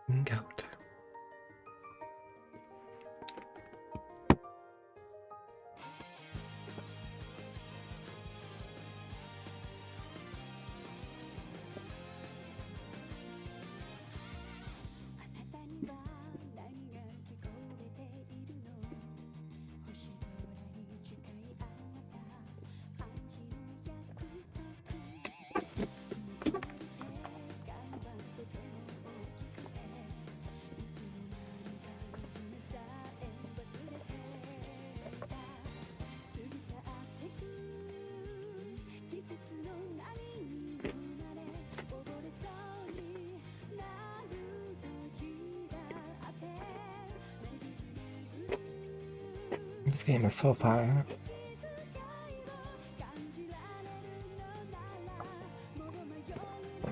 Goat. This game is so fire.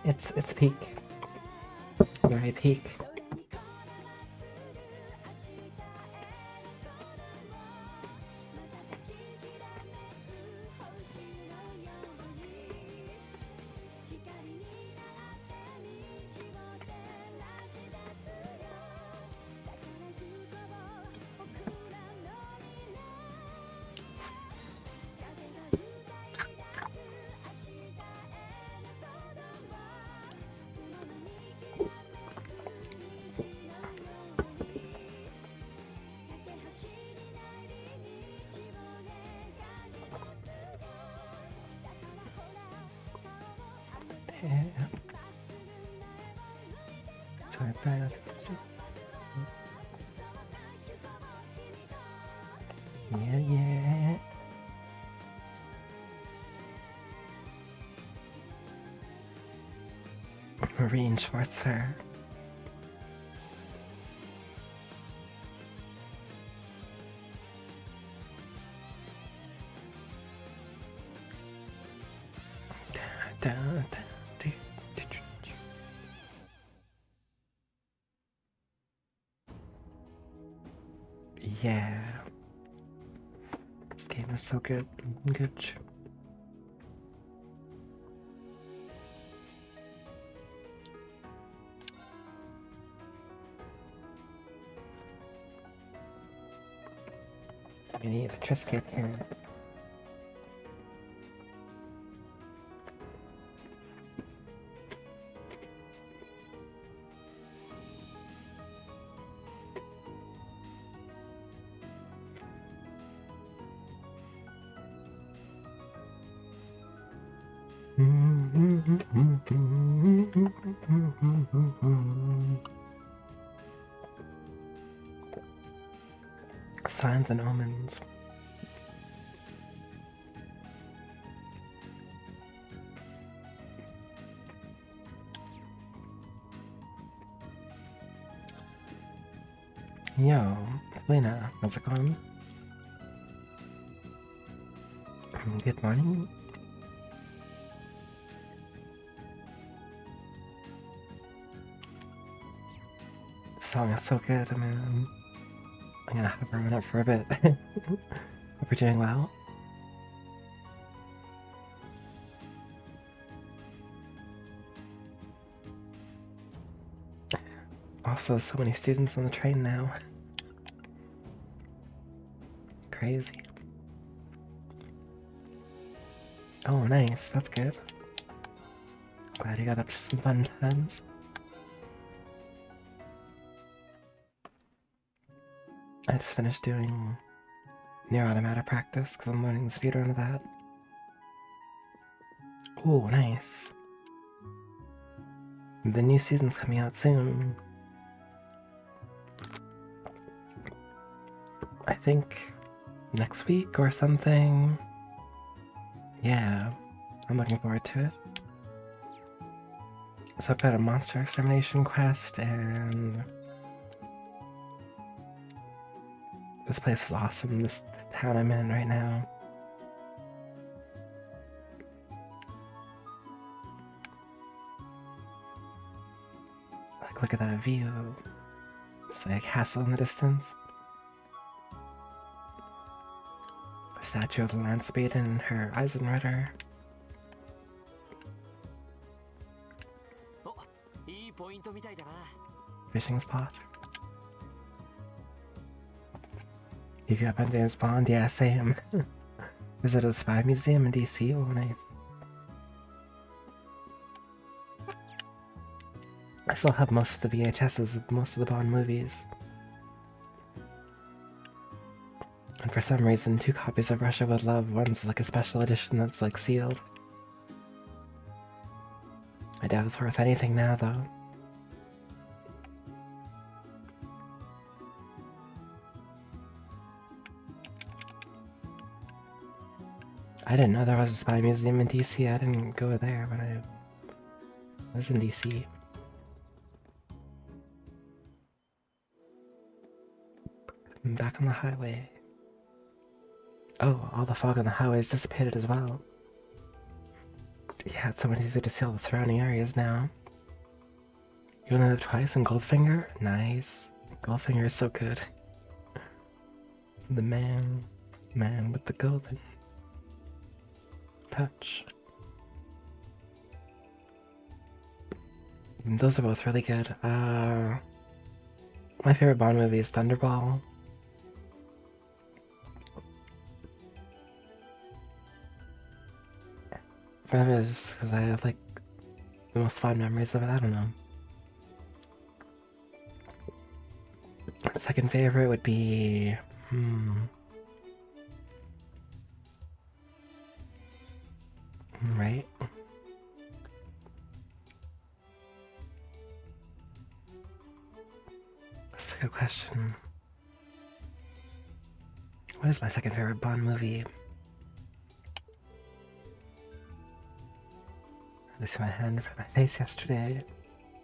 It's peak. Very peak. Yeah. So bad. Yeah. Marine Schwarzer. Yeah. This game is so good. Good. We need a Trisket here. Signs and omens. Yo, Lena, how's it going? Good morning. The song is so good. I'm gonna have her run it for a bit. Hope you're doing well. Also, so many students on the train now. Crazy. Oh, nice. That's good. Glad you got up to some fun times. I just finished doing Near Automata practice because I'm learning the speedrun of that. Oh, nice. The new season's coming out soon. I think next week or something. Yeah, I'm looking forward to it. So I've got a monster extermination quest, and this place is awesome, this town I'm in right now. Like, look at that view. It's like a castle in the distance. A statue of the Lance Maiden and her Eisenritter. fishing spot. You grew up on James Bond? Yeah, same. Visited the Spy Museum in DC? Oh, nice. I still have most of the VHSs of most of the Bond movies. And for some reason, 2 copies of Russia With Love, one's like a special edition that's like sealed. I doubt it's worth anything now, though. I didn't know there was a spy museum in DC. I didn't go there when I was in DC. I'm back on the highway. Oh, all the fog on the highways dissipated as well. Yeah, it's so much easier to see all the surrounding areas now. You only lived twice in Goldfinger? Nice. Goldfinger is so good. The man with the golden touch. Those are both really good. My favorite Bond movie is Thunderball. Maybe it's because I have like the most fond memories of it. I don't know. Second favorite would be right. That's a good question. What is my second favorite Bond movie? I see my hand in front of my face yesterday.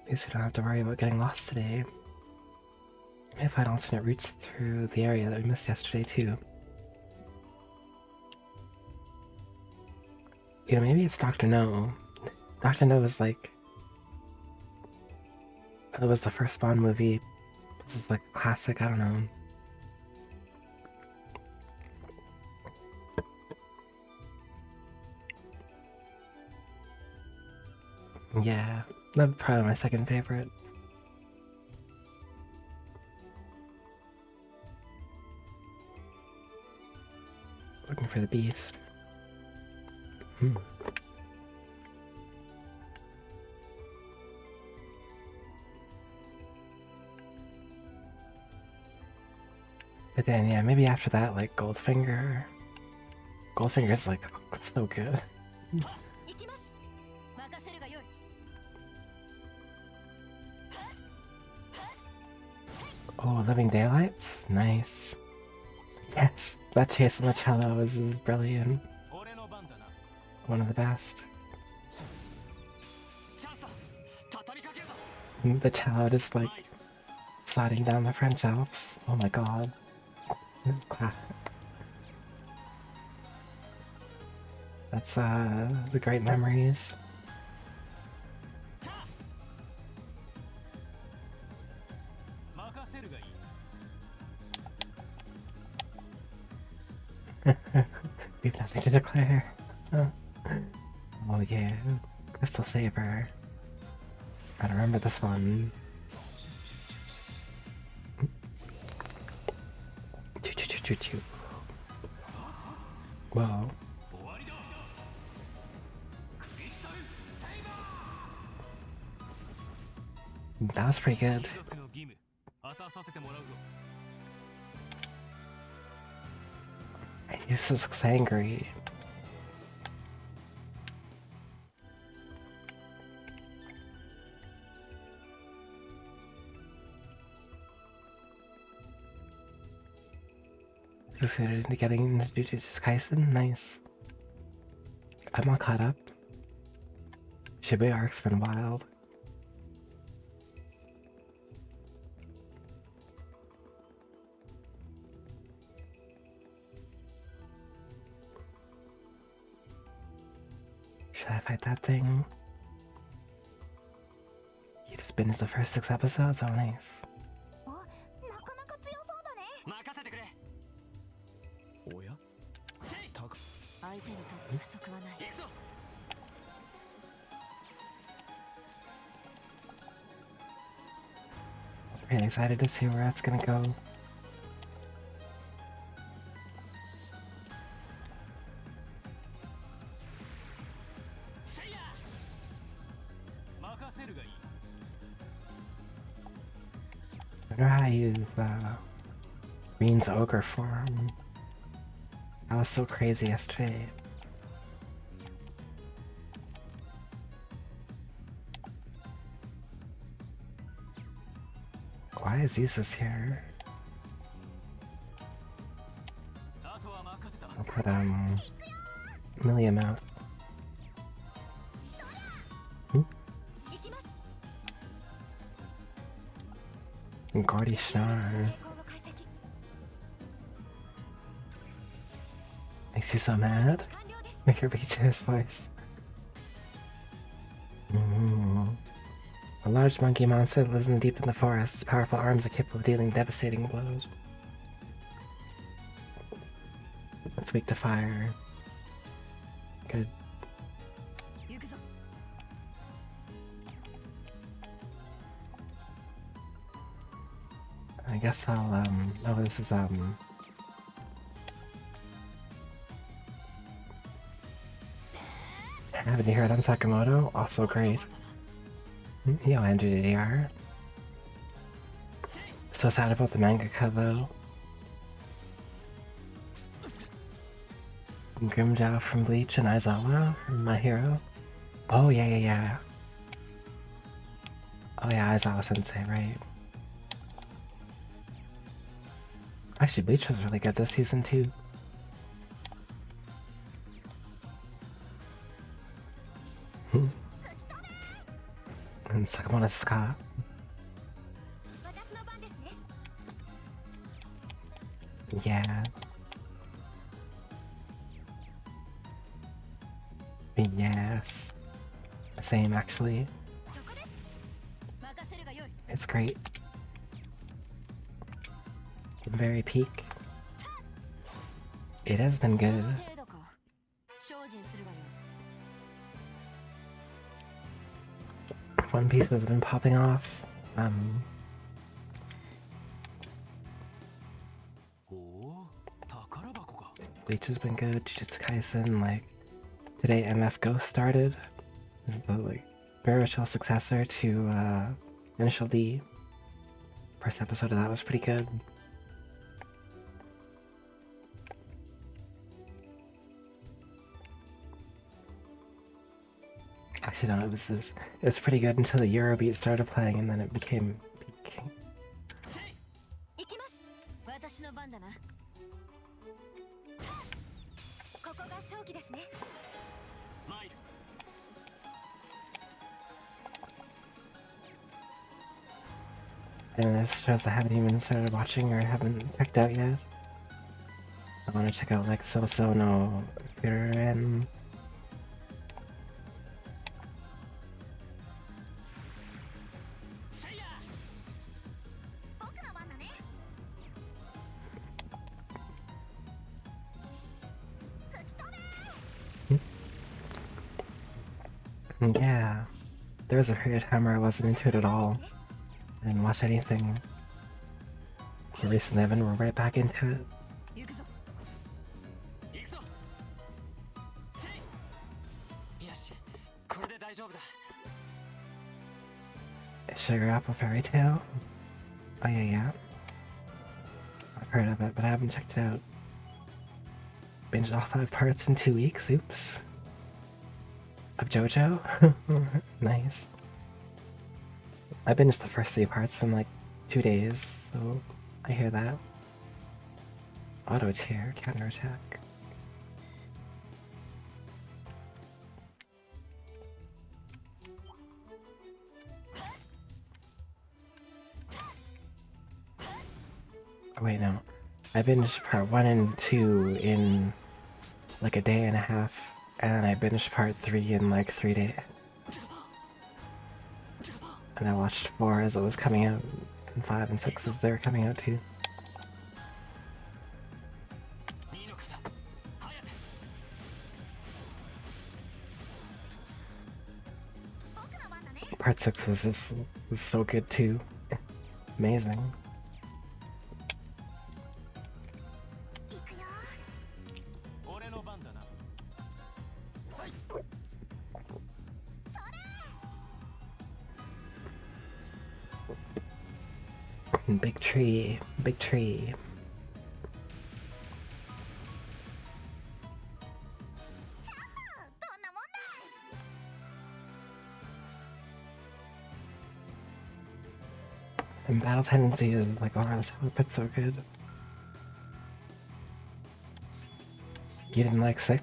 At least we don't have to worry about getting lost today. We may find alternate routes through the area that we missed yesterday too. You know, maybe it's Dr. No. Dr. No was like... It was the first Bond movie. This is like classic, I don't know. Yeah, that's probably my second favorite. Looking for the beast. But then, yeah, maybe after that, like Goldfinger. Goldfinger's like so good. Oh, Living Daylights? Nice. Yes, that chase on the cello is brilliant. One of the best. The cello just like sliding down the French Alps. Oh my god. That's the great memories. We have nothing to declare. Oh yeah, Crystal Saber. I remember this one. Choo. Whoa. That was pretty good. He just looks angry. Excited to getting into Jujutsu Kaisen? Nice. I'm all caught up. Shibuya arc's been wild. Should I fight that thing? You just binged the first 6 episodes? Oh, nice. Pretty excited to see where that's gonna go. I wonder how I use Green's ogre form. That was so crazy yesterday. Why is Isis here? I'll put Milliam out. And Gordy Schnar. Makes you so mad? Make her beat his voice. A large monkey monster that lives deep in the forest. Its powerful arms are capable of dealing devastating blows. It's weak to fire. Good. I guess I'll, oh, this is, haven't you heard on Sakamoto? Also great. Yo, Andrew DDR. So sad about the mangaka though. Grimjow from Bleach and Aizawa from My Hero. Oh yeah. Oh yeah, Aizawa Sensei, right. Actually, Bleach was really good this season too. And Sakamoto Ska. Yeah. Yes. Same actually. It's great. Very peak. It has been good. One Piece has been popping off. Bleach has been good. Jujutsu Kaisen, like today MF Ghost started. This is the like spiritual successor to Initial D. First episode of that was pretty good. Actually, no, it was pretty good until the Eurobeat started playing, and then it became peak. And there's shows I haven't even started watching or haven't checked out yet. I want to check out like So no Furen. Yeah, there was a period of time where I wasn't into it at all. I didn't watch anything. But recently I've been right back into it. Sugar Apple Fairy Tale? Oh yeah. I've heard of it, but I haven't checked it out. Binged all 5 parts in 2 weeks, oops. Of JoJo? Nice. I binged the first 3 parts in like 2 days, so I hear that. Auto tier, counterattack. Oh, wait, no. I binged part 1 and 2 in like a day and a half, and I binged part 3 in like 3 days. And I watched 4 as it was coming out, and 5 and 6 as they were coming out too. Part 6 was so good too. Amazing. 行くよ。俺の番だな。 Big tree, big tree. どんなもんだい。 And battle tendency is like over the top, it's so good. You didn't like 6?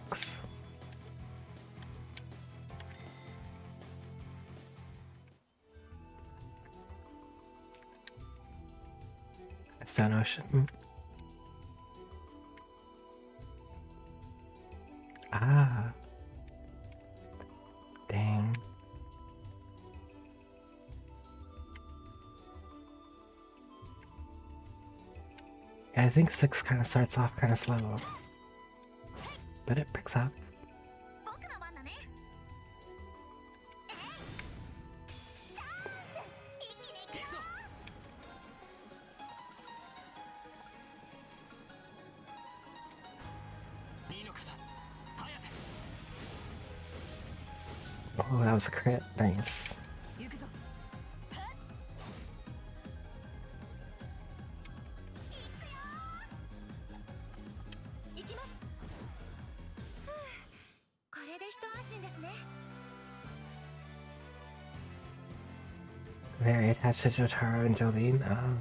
Stone Ocean. Ah. Dang. Yeah, I think 6 kind of starts off kind of slow, but it picks up. 僕の番だね。えい。チャンス。一気に行くよ。 Oh, that was a crit. Nice. 行くぞ。行きます。これで一安心ですね。 Very attached to Jotaro and Jolene. Oh.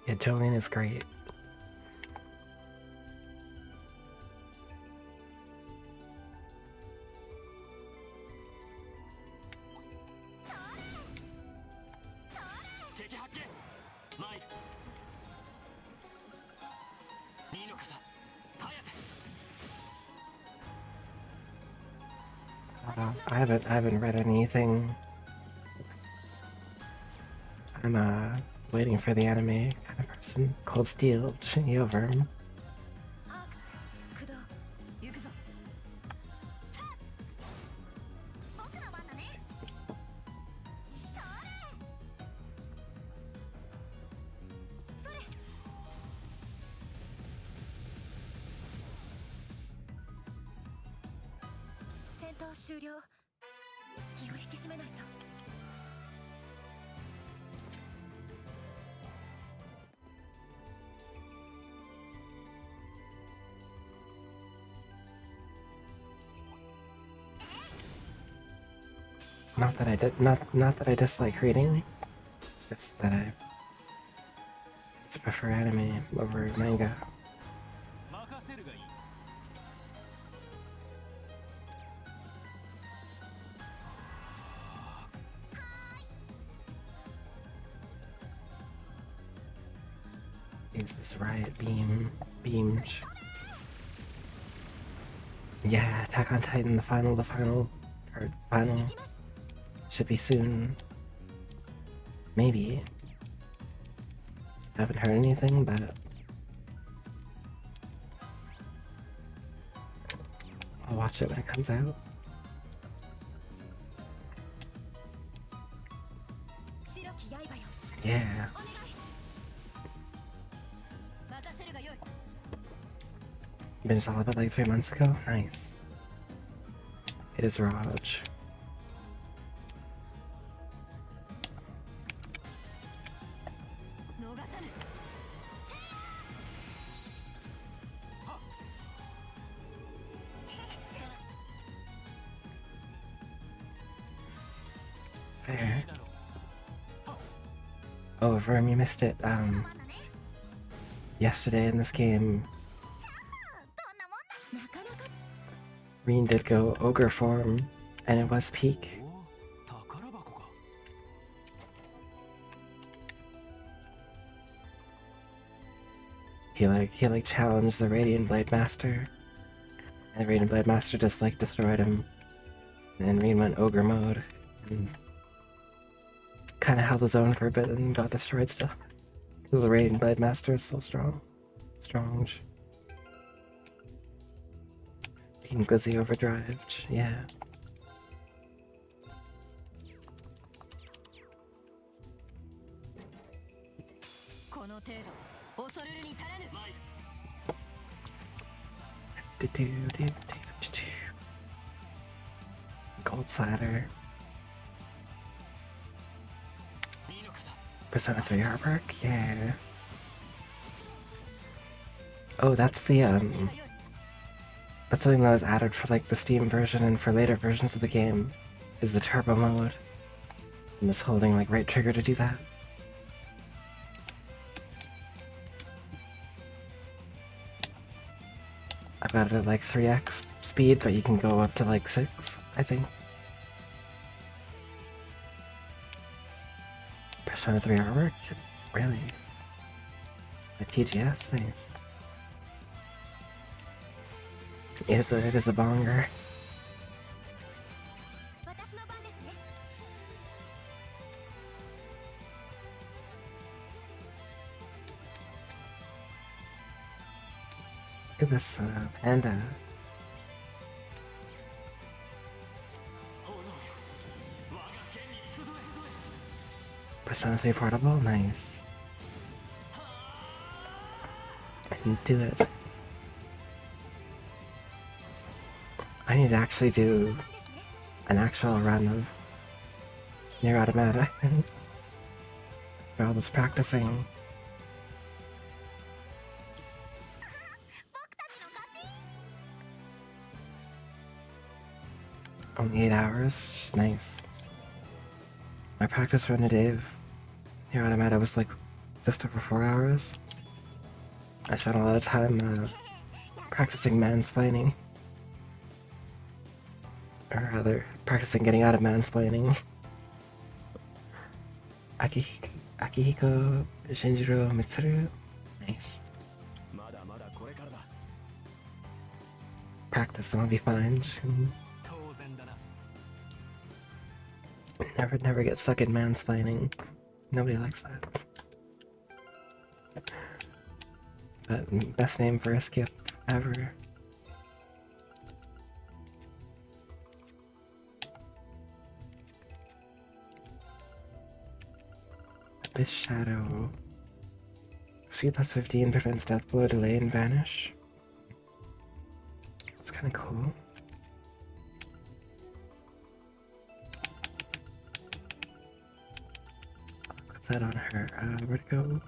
Yeah, Jolene is great. I haven't read anything. I'm waiting for the anime kind of person. Cold Steel, Shinny over him. アークス、駆動、行くぞ。僕の番だね。それ。それ。戦闘終了。気を引き締めないと。 Not that I dislike reading, just that I just prefer anime over manga. 任せるがいい。 Use this riot beam. Yeah, Attack on Titan, the final should be soon. Maybe. Haven't heard anything, but I'll watch it when it comes out. 白き刃よ。 Yeah. お願い。任せるがよい。 Binged all of it like 3 months ago? Nice. It is Raj. 逃さぬ。 Fair. Oh, Verm, you missed it. 番だね。 Yesterday in this game, どんなもんだ。なかなか。 Reen did go ogre form, and it was peak. お、宝箱か。 He like challenged the Radiant Blade Master, and the Radiant Blade Master just like destroyed him. And then Reen went ogre mode, and kind of held his own for a bit and got destroyed still. Because the Rain Blade Master is so strong. Strong. Being Glizzy overdrived, yeah. この程度恐れるに足らぬ。 Gold Slider. Persona 3 artwork? Yeah. Oh, that's the, that's something that was added for, like, the Steam version and for later versions of the game, is the turbo mode. I'm just holding, like, right trigger to do that. I've got it at, like, 3x speed, but you can go up to, like, 6, I think. Persona 3 artwork? Really? Like TGS? Nice. It is a banger. 私の番ですね。 Look at this panda. Persona 3 portable? Nice. I didn't do it. I need to actually do an actual run of Nier Automata. For all this practicing. 僕たちの勝ち。 Only 8 hours? Nice. My practice run to Dave Nier Automata was like just over 4 hours. I spent a lot of time practicing mansplaining. Or rather, practicing getting out of mansplaining. Akihiko, Shinjiro, Mitsuru. Nice. Practice, then I'll be fine. Never get stuck in mansplaining. Nobody likes that. But best name for a skip ever. Abyss Shadow. Speed plus 15 prevents death blow, delay, and vanish. It's kinda cool. Put that on her. Where'd it go?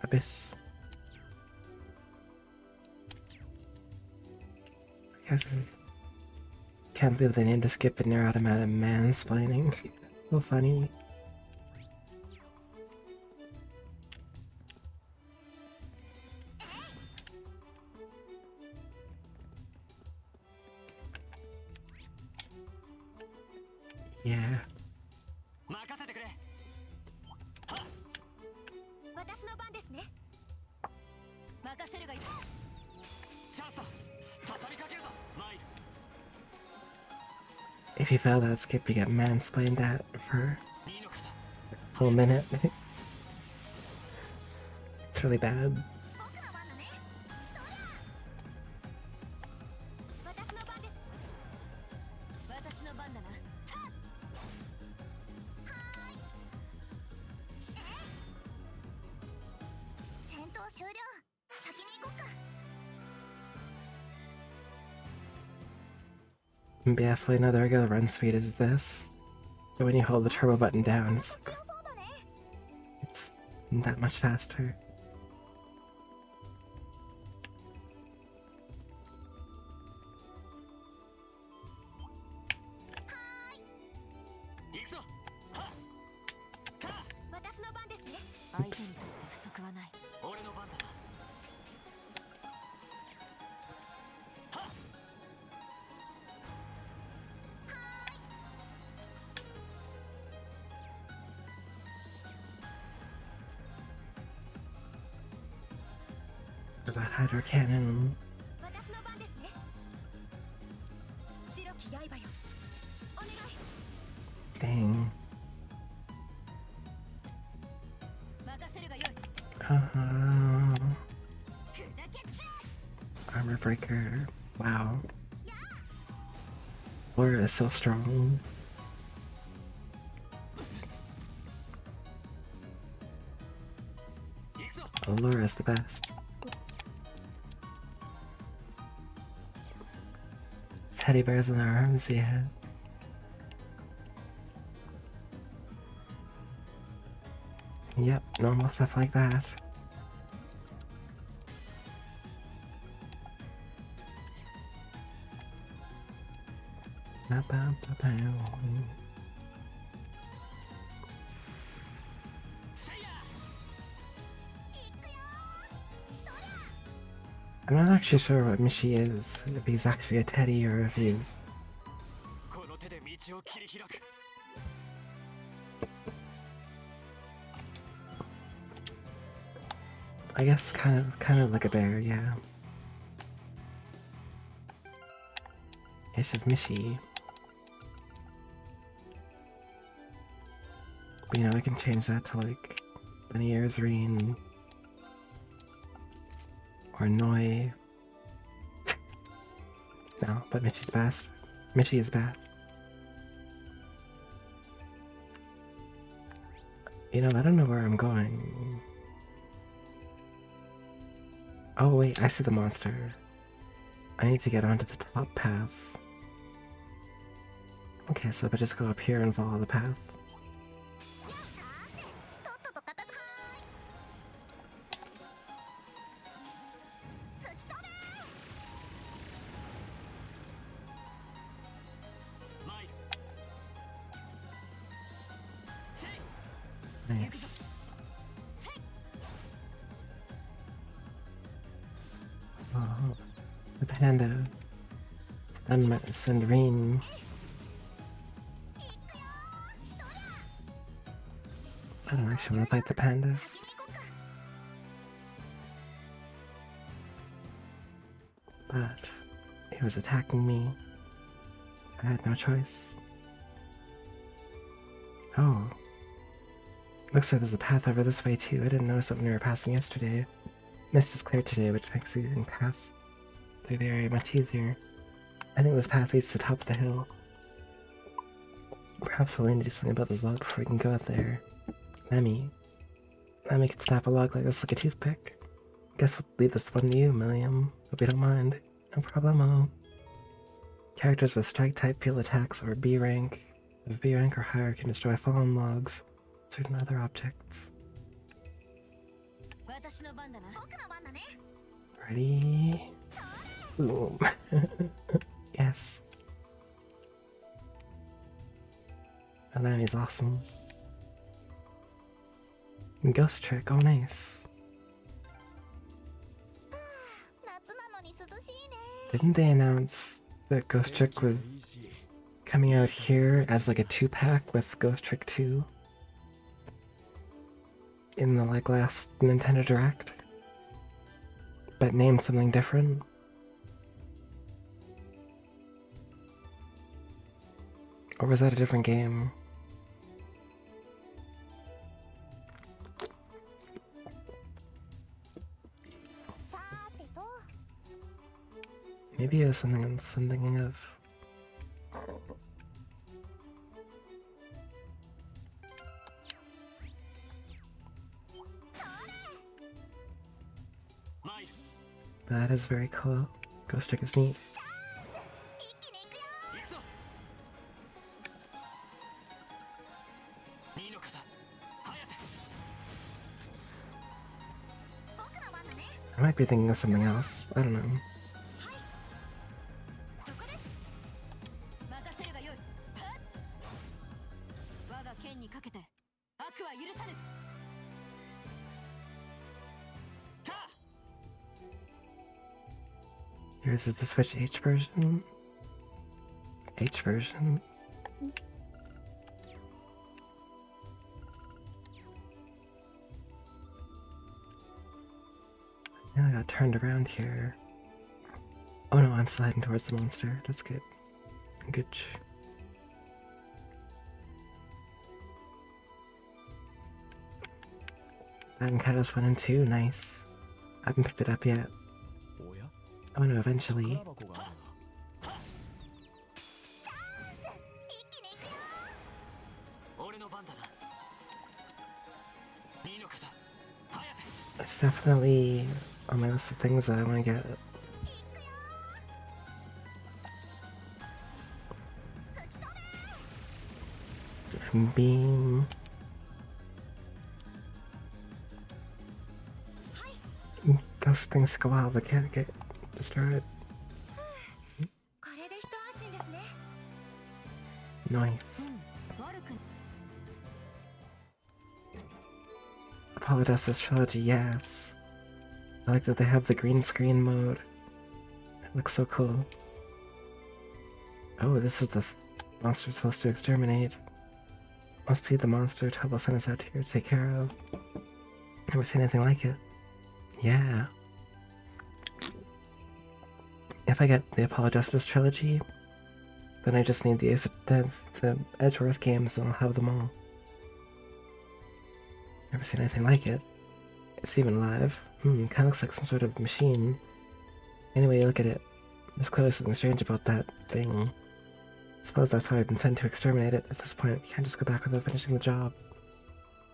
Abyss. Can't believe they named a skip in Nier Automata mansplaining. So funny. Yeah. 任せてくれ。 私の番ですね。任せるがいい。 チャンスだ。畳みかけるぞ。マイル。 If you fail that skip, you get mansplained at for いいのかだ。 a whole minute. It's really bad. 僕の番だね。私の番です。私の番だな。戦闘終了。先に行こっか。 Definitely no, the regular run speed is this. But when you hold the turbo button down, 強そうだね。 it's that much faster. 行くぞ。私の番ですね。相手にとって不足はない。 俺の番だな。 About Hydro Cannon. 私の番ですね。白き刃よ。お願い。 Dang. Heartbreaker. Wow. Laura is so strong. Oh, Laura's the best. Teddy bears in their arms, yeah. Yep, normal stuff like that. I'm not actually sure what Mishi is, if he's actually a teddy or if he's... この手で道を切り開く I guess kind of like a bear, yeah. It's just Mishi. But, you know, I can change that to like Bunny Erzreen or Noi. No, but Michi's best. Michi is best. You know, I don't know where I'm going. Oh wait, I see the monster. I need to get onto the top path. Okay, so if I just go up here and follow the path. とっとと片付吹き飛べ 参る Nice. Oh, the panda. Sandrine. I don't actually want to fight the panda. But it was attacking me. I had no choice. Oh. Looks like there's a path over this way too. I didn't notice it when we were passing yesterday. Mist is clear today, which makes using paths through the area much easier. I think this path leads to the top of the hill. Perhaps we'll need to do something about this log before we can go out there. Lemmy can snap a log like this like a toothpick. Guess we'll leave this one to you, Milliam. Hope you don't mind. No problemo. Characters with strike type feel attacks or B rank. If B rank or higher can destroy fallen logs, certain other objects. 私の番だな僕の番だね Ready? Boom. Yes. And then he's awesome. Ghost trick, oh nice. 夏なのに涼しいね Didn't they announce that Ghost Trick was coming out here as like a 2-pack with Ghost Trick 2? In the like last Nintendo Direct? But named something different? Or was that a different game? Maybe it was something I'm thinking of. That is very cool. Ghost Trick is neat. 一気に行くよ行くぞ二の方早手 僕の番だね I might be thinking of something else. I don't know. そこです任せるがよいはっ我が剣にかけて悪は許さぬ Here's the Switch H version. H version. Now I got turned around here. Oh no, I'm still heading towards the monster. That's good. Good. That and Kaidos 1 and 2, nice. I haven't picked it up yet. おや Oh no, eventually. 宝箱があるのだ俺の番だないいのかだ颯 It's definitely on my list of things that I want to get. Beam. Those things go out, they can't get destroyed. これで一安心ですね。 Nice. 悪く Polydus's trilogy, yes. I like that they have the green screen mode. It looks so cool. Oh, this is the monster we're supposed to exterminate. Must be the monster Tubbo sent us out here to take care of. Never seen anything like it. Yeah. If I get the Apollo Justice trilogy, then I just need the Edgeworth games and I'll have them all. Never seen anything like it. It's even alive. Kinda looks like some sort of machine. Anyway, you look at it. There's clearly something strange about that thing. Suppose that's why I've been sent to exterminate it. At this point, we can't just go back without finishing the job.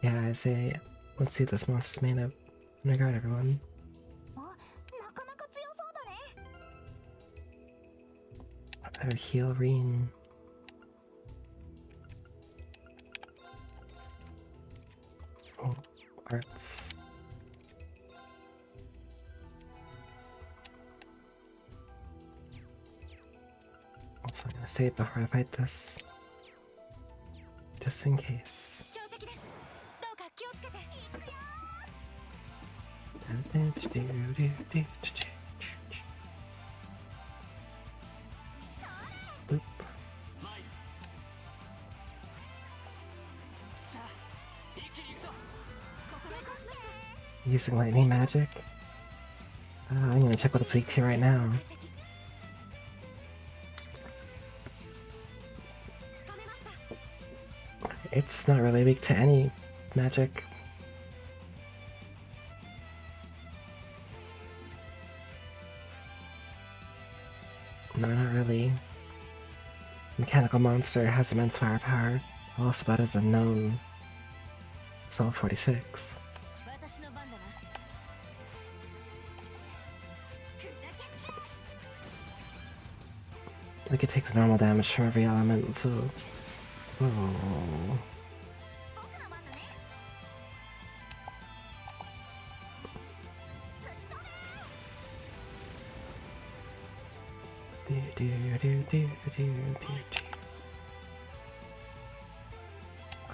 Yeah, I say, let's see what this monster's made of. In regard, everyone. あ、なかなか強そうだね。 Better heal Reen. Oh, arts. Also, I'm gonna save before I fight this. Just in case. 強敵です。どうか気をつけて。行くよ。 Boop. 参るさあ一気に行くぞ 心得ました。 Using lightning magic? I'm gonna check what it's weak to right now. つかめました。 It's not really weak to any magic. No, not really. Mechanical monster has immense firepower, also about as unknown. Sol 46. 私の番だな。砕けちゃう。 Like it takes normal damage from every element, so. Oh. 僕の番だね。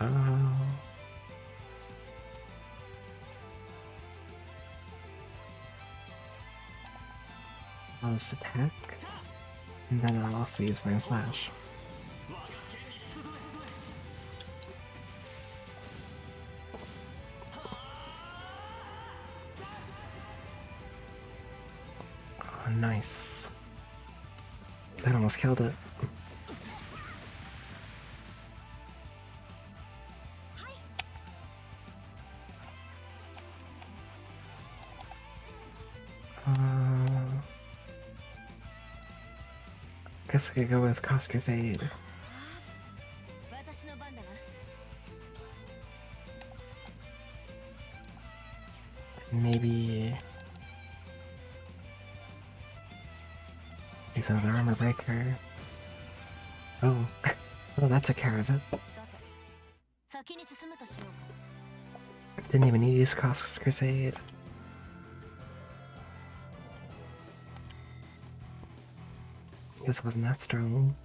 Oh. I'll just attack, and then I'll also use Flame Slash. 我が剣に集え Oh, nice. That almost killed it. Guess I could go with Cross Crusade. 私の番だな。 Maybe use another Armor Breaker. Oh, well, that took care of it. さて、先に進むとしようか。 Didn't even need to use Cross Crusade. This wasn't that strong.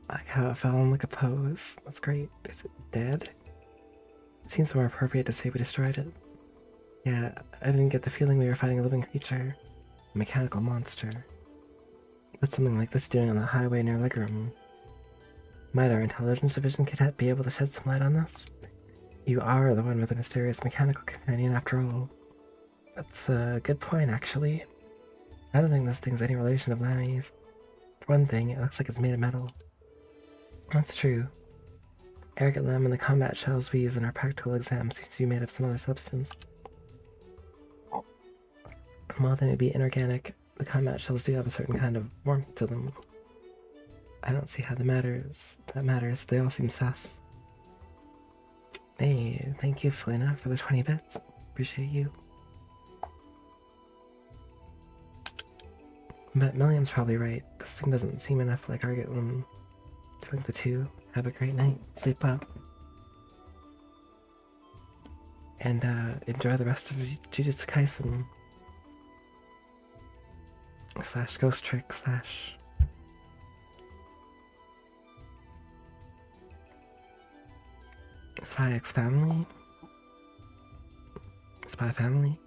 Like how it fell in like a pose. That's great. Is it dead? It seems more appropriate to say we destroyed it. Yeah, I didn't get the feeling we were fighting a living creature. A mechanical monster. What's something like this doing on the highway near Legroom? Might our intelligence division cadet be able to shed some light on this? You are the one with the mysterious mechanical companion after all. That's a good point, actually. I don't think this thing's any relation of Lemmy's. For one thing, it looks like it's made of metal. That's true. Arrogant Lem and the combat shells we use in our practical exams seems to be made of some other substance. While they may be inorganic, the combat shells do have a certain kind of warmth to them. I don't see how that matters. They all seem sus. Hey, thank you, Felina, for the 20 bits. Appreciate you. But Milliam's probably right. This thing doesn't seem enough like Argotlim. I think the two. Have a great night. Sleep well. And enjoy the rest of Jujutsu Kaisen. / Ghost Trick / Spy X Family? Spy Family?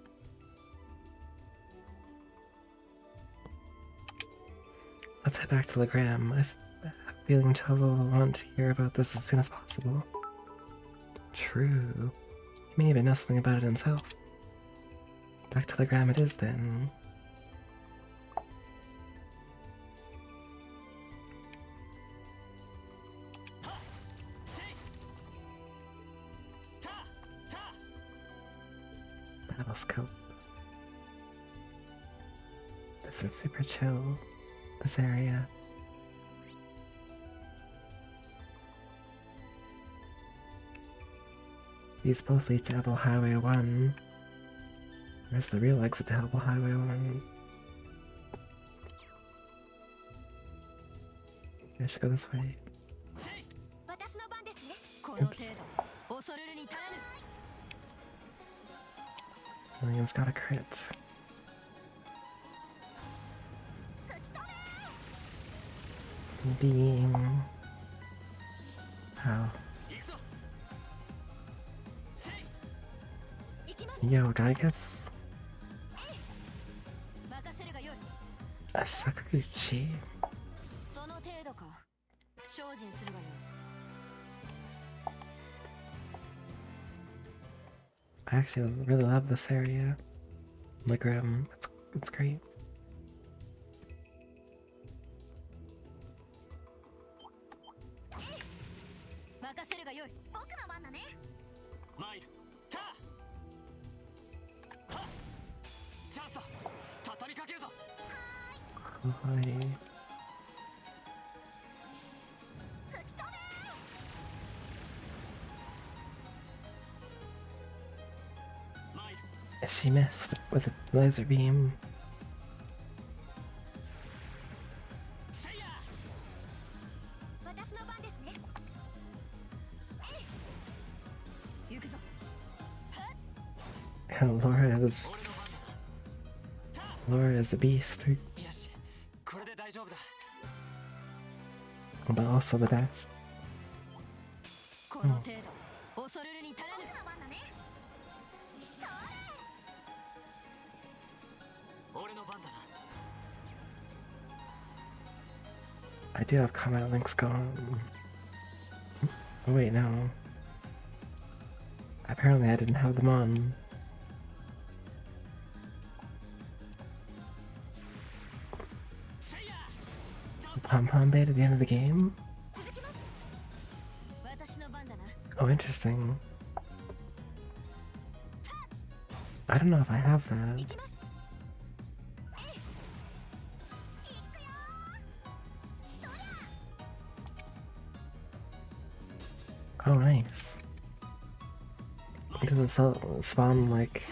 Let's head back to Legram. I have a feeling Chova will want to hear about this as soon as possible. True. He may even know something about it himself. Back to Legram it is then. Battlescope. This is super chill, this area. These both lead to Apple Highway 1. Where's the real exit to Apple Highway 1? I should go this way. Oops. William's got a crit. Beam. How? Yo, Daigus? Sakaguchi? I actually really love this area. Legram, it's great. Hi. She missed with a laser beam. And Laura is a beast, but also the best. Oh. I do have comment links going. Oh wait, no. Apparently I didn't have them on. Pom-pom bait at the end of the game? Oh, interesting. I don't know if I have that. Oh, nice. Does it spawn like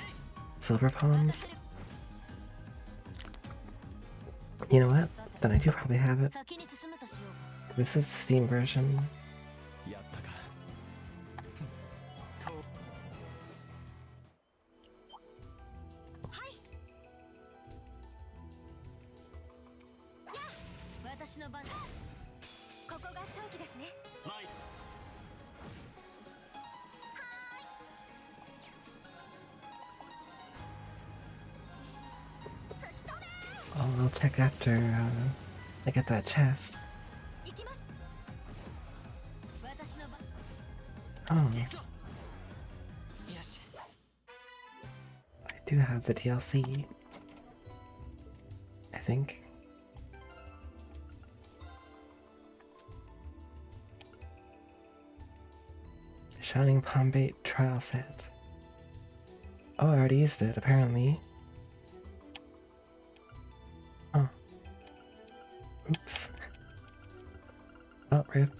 silver palms? You know what? Then I do probably have it. This is the Steam version. I'll check after I get that chest. Oh. I do have the DLC. I think. Shining Palm Bait trial set. Oh, I already used it, apparently. Oops. Oh, rip.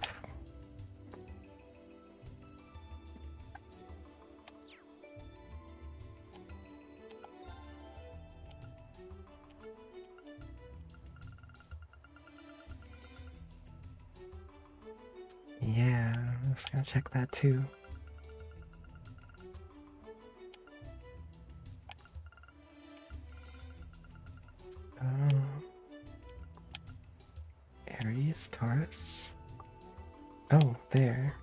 Yeah, I was gonna check that too. Aries, Taurus. Oh, there.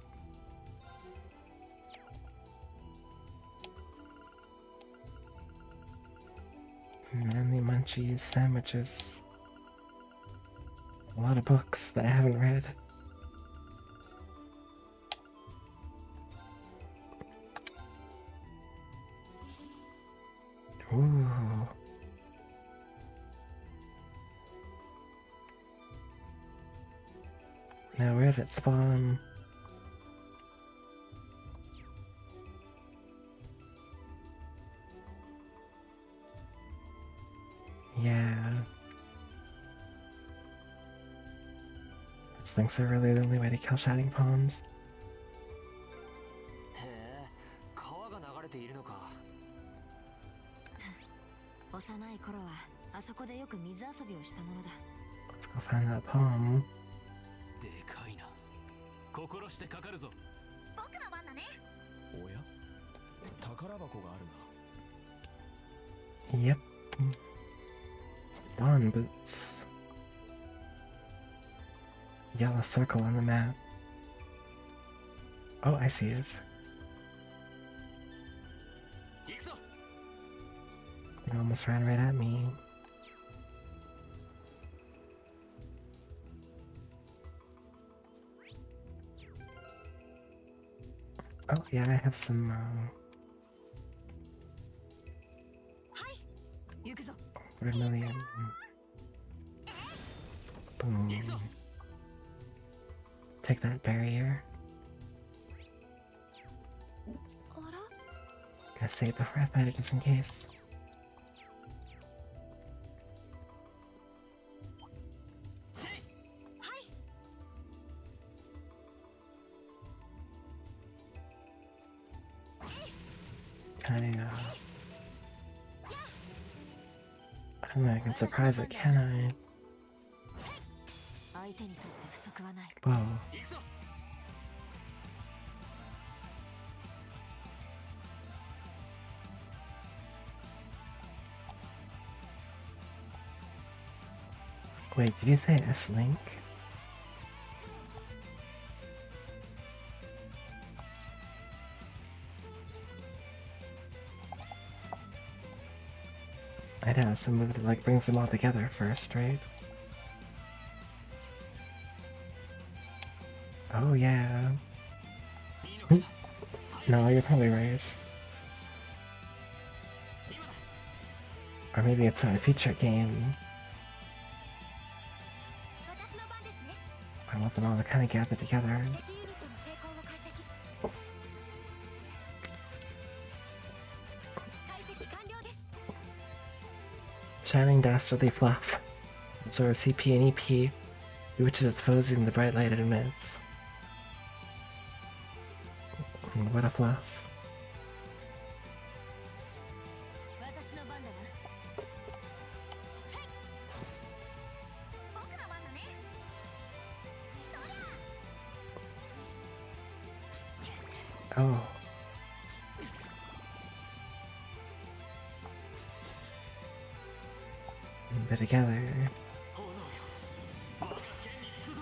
Manly munchies, sandwiches. A lot of books that I haven't read. Ooh. Now where did it spawn? Yeah. These things are really the only way to kill Shining Palms. へえ、川が流れているのか。幼い頃はあそこでよく水遊びをしたものだ。 Let's go find that palm. でかいな。心してかかるぞ。僕の番だね。おや、宝箱があるな。 Yep. Dawn boots. Yellow circle on the map. Oh, I see it. 行くぞ。 It almost ran right at me. Oh, yeah, I have some, 行くぞ。 vermilion. Boom. 行くぞ。 Take that barrier. あら？ Gotta save it before I find it just in case. せい。はい。 I don't know, I can surprise it, can I? 相手にとって不足はない。 Whoa. 行くぞ。 Wait, did you say S-Link? I know, some move that like brings them all together first, right? Oh yeah. いいのかさ。 No, you're probably right. 今だ。 Or maybe it's a feature game. 私の番ですね。 I want them all to kind of gather together. 敵ユニットの抵抗を解析。解析完了です。 Shining Dastardly Fluff. Absorbs CP and EP, which is exposing the bright light it emits. What a fluff. 私の番だな。僕の番だね。 Oh. They're together. 炎よ。我が剣に集え。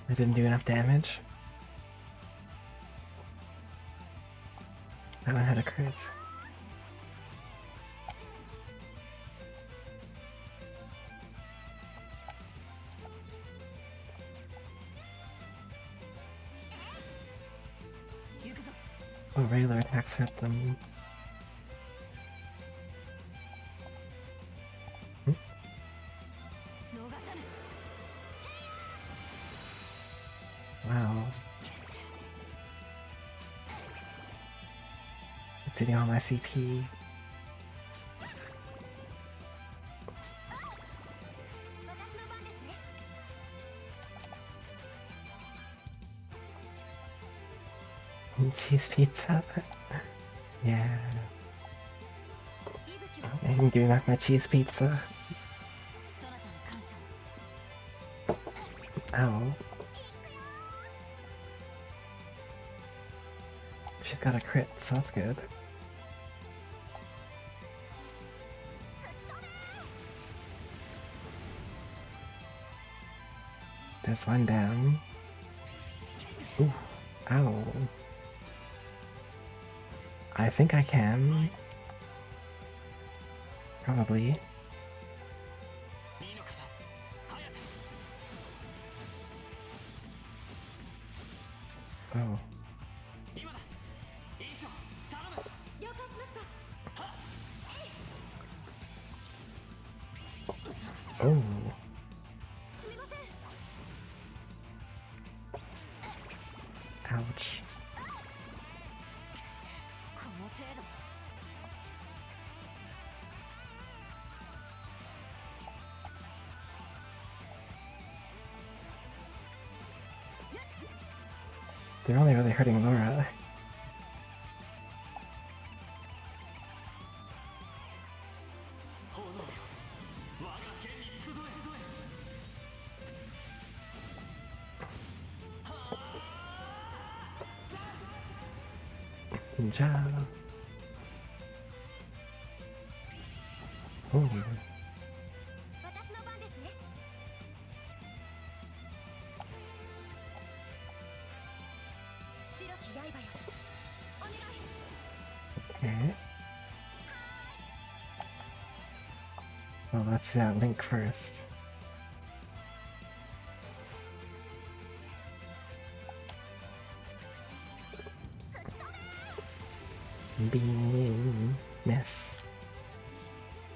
They didn't do enough damage. That one had a crit. Oh, regular attacks hurt them. Wow. wasting all my CP. 私の番ですね。 Cheese pizza? Yeah. 息吹は I can give me back my cheese pizza. そなたに感謝。 Ow. She's got a crit, so that's good. There's one down. Ooh. Ow. I think I can. Probably. いいのかさ隼人 Oh. 今だ委員長頼む 了解しました。 Oh. すみません。 Ouch. この程度。 They're only really hurting Laura. 炎よ我が剣に集え Ja. Oh. 私の番ですね。白き刃よ。お願い。 Okay. Well, let's see that link first. Beam. Miss.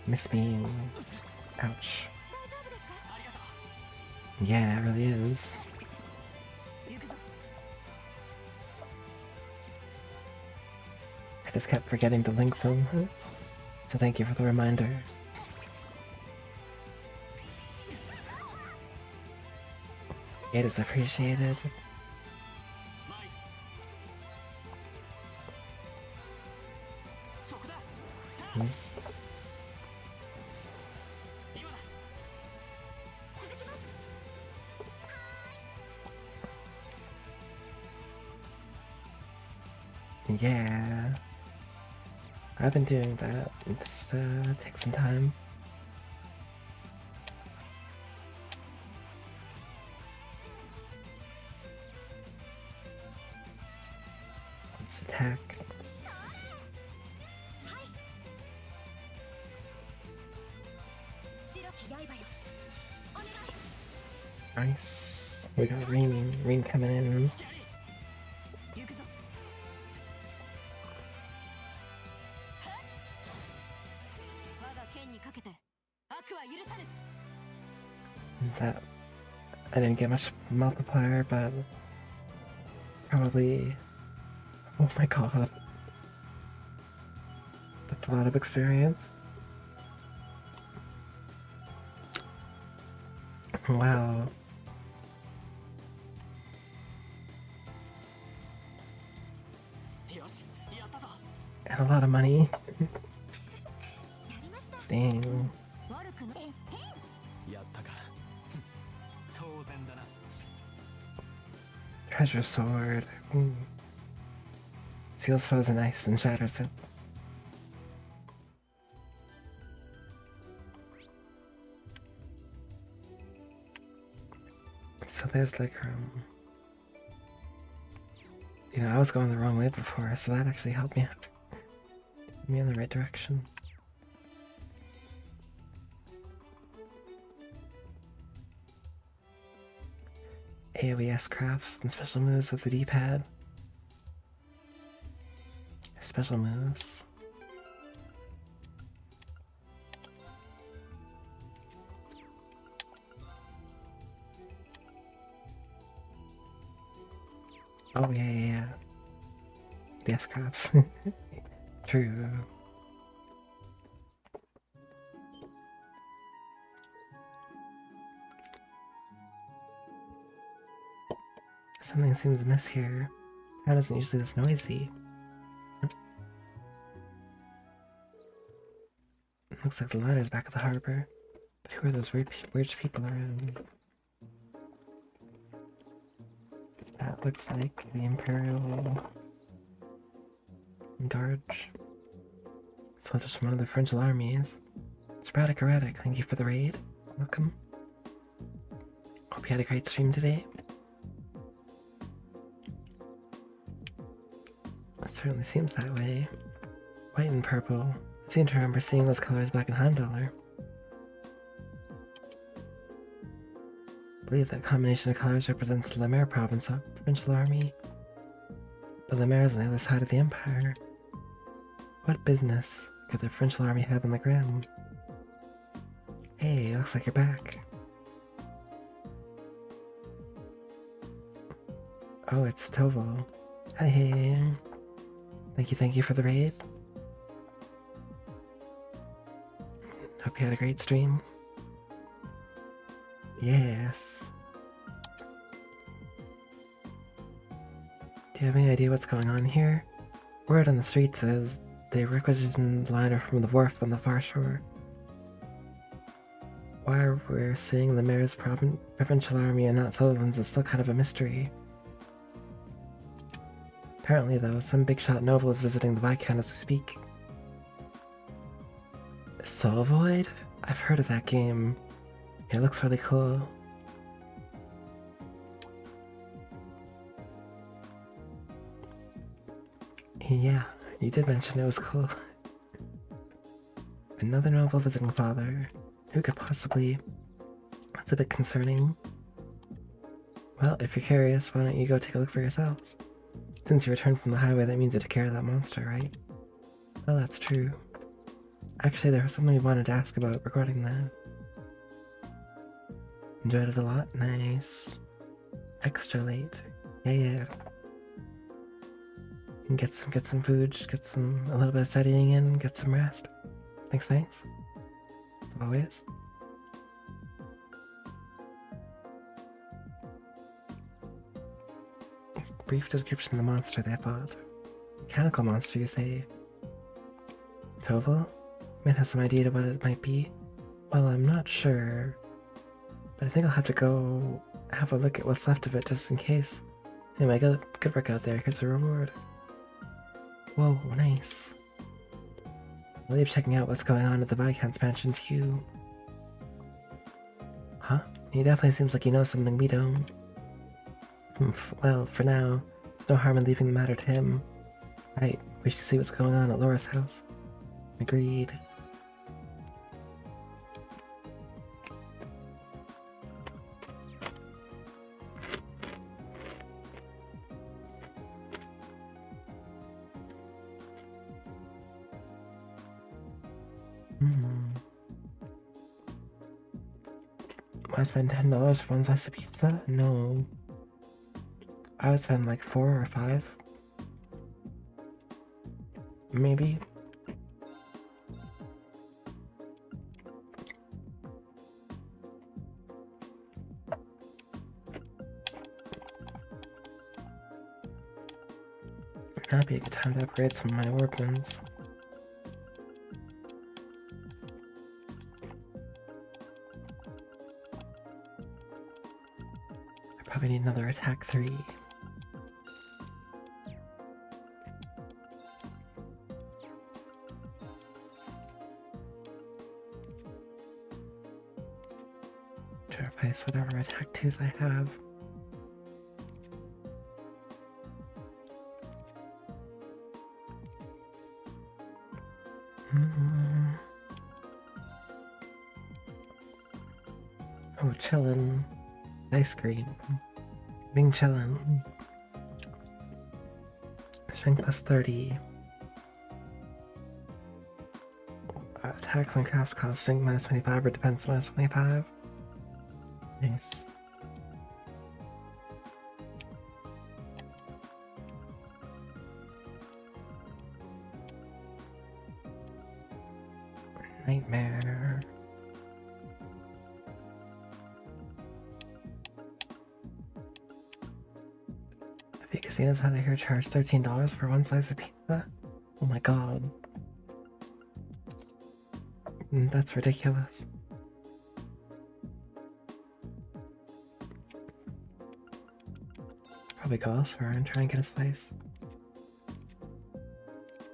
Miss beam. Ouch. 大丈夫ですか。 ありがと Yeah, it really is. 行くぞ。 I just kept forgetting to link them. So thank you for the reminder. It is appreciated. うマイそこだ Hmm. 今だ 続きます。 Yeah. I've been doing that. Just take some time. Let's attack. 白き刃よ。お願い。 Nice. We got Reen coming in. キャリー 行くぞ。我が剣にかけて悪は許さぬ。 That I didn't get much multiplier, but probably. Oh my god. That's a lot of experience. Wow. よしやったぞ And a lot of money. やりました。 Dang. 悪くない。やったか。当然だな Treasure sword. Seals foes in ice and shatters it. So there's like you know, I was going the wrong way before, so that actually helped me out. Put me in the right direction. AoES crafts and special moves with the D-pad. Special moves. Oh yeah. Yes, crafts. true. Something seems amiss here. Town isn't usually this noisy. Looks like the liner's back at the harbor. But who are those weird people around? That looks like the Imperial Guard. Soldiers from one of the French armies. Sporadic Erratic, thank you for the raid. Welcome. Hope you had a great stream today. It certainly seems that way. White and purple. I seem to remember seeing those colors back in Heimdallr. I believe that combination of colors represents the Lemaire province of the French army. But Lemaire is on the other side of the Empire. What business could the French army have on the ground? Hey, looks like you're back. Oh, it's Toval. Hey. Thank you for the raid. Hope you had a great stream. Yes. Do you have any idea what's going on here? Word on the street says they requisitioned the liner from the wharf on the far shore. Why we're seeing the mayor's provincial army and not Sutherland's is still kind of a mystery. Apparently, though, some big shot noble is visiting the Viscount as we speak. Soul Void? I've heard of that game. It looks really cool. Yeah, you did mention it was cool. Another noble visiting father. Who could possibly... That's a bit concerning. Well, if you're curious, why don't you go take a look for yourselves? Since you returned from the highway, that means you took care of that monster, right? Well, that's true. Actually, there was something we wanted to ask about regarding that. Enjoyed it a lot? Nice. Extra late. Yeah. And get some food, just get a little bit of studying in, get some rest. Thanks. As always. Brief description of the monster they fought. Mechanical monster, you say? Toval? Man has some idea what it might be. Well, I'm not sure. But I think I'll have to go have a look at what's left of it just in case. Anyway, good work out there. Here's the reward. Whoa, nice. I'll leave checking out what's going on at the Viscount's mansion too. Huh? He definitely seems like he knows something we don't. Well, for now, there's no harm in leaving the matter to him. Right, we should see what's going on at Laura's house. Agreed. I spend $10 for one slice of pizza? No. I would spend like 4 or 5. Maybe. That'd be a good time to upgrade some of my weapons. I probably need another attack 3. To replace whatever attack 2s I have. Oh, chillin'. Ice cream. Being chillin'. Strength plus 30. Attacks and crafts cost strength minus 25 or defense minus 25. Nice. Nightmare. Have you casinos how they here charge $13 for one slice of pizza? Oh my god. That's ridiculous. Probably go elsewhere and try and get a slice.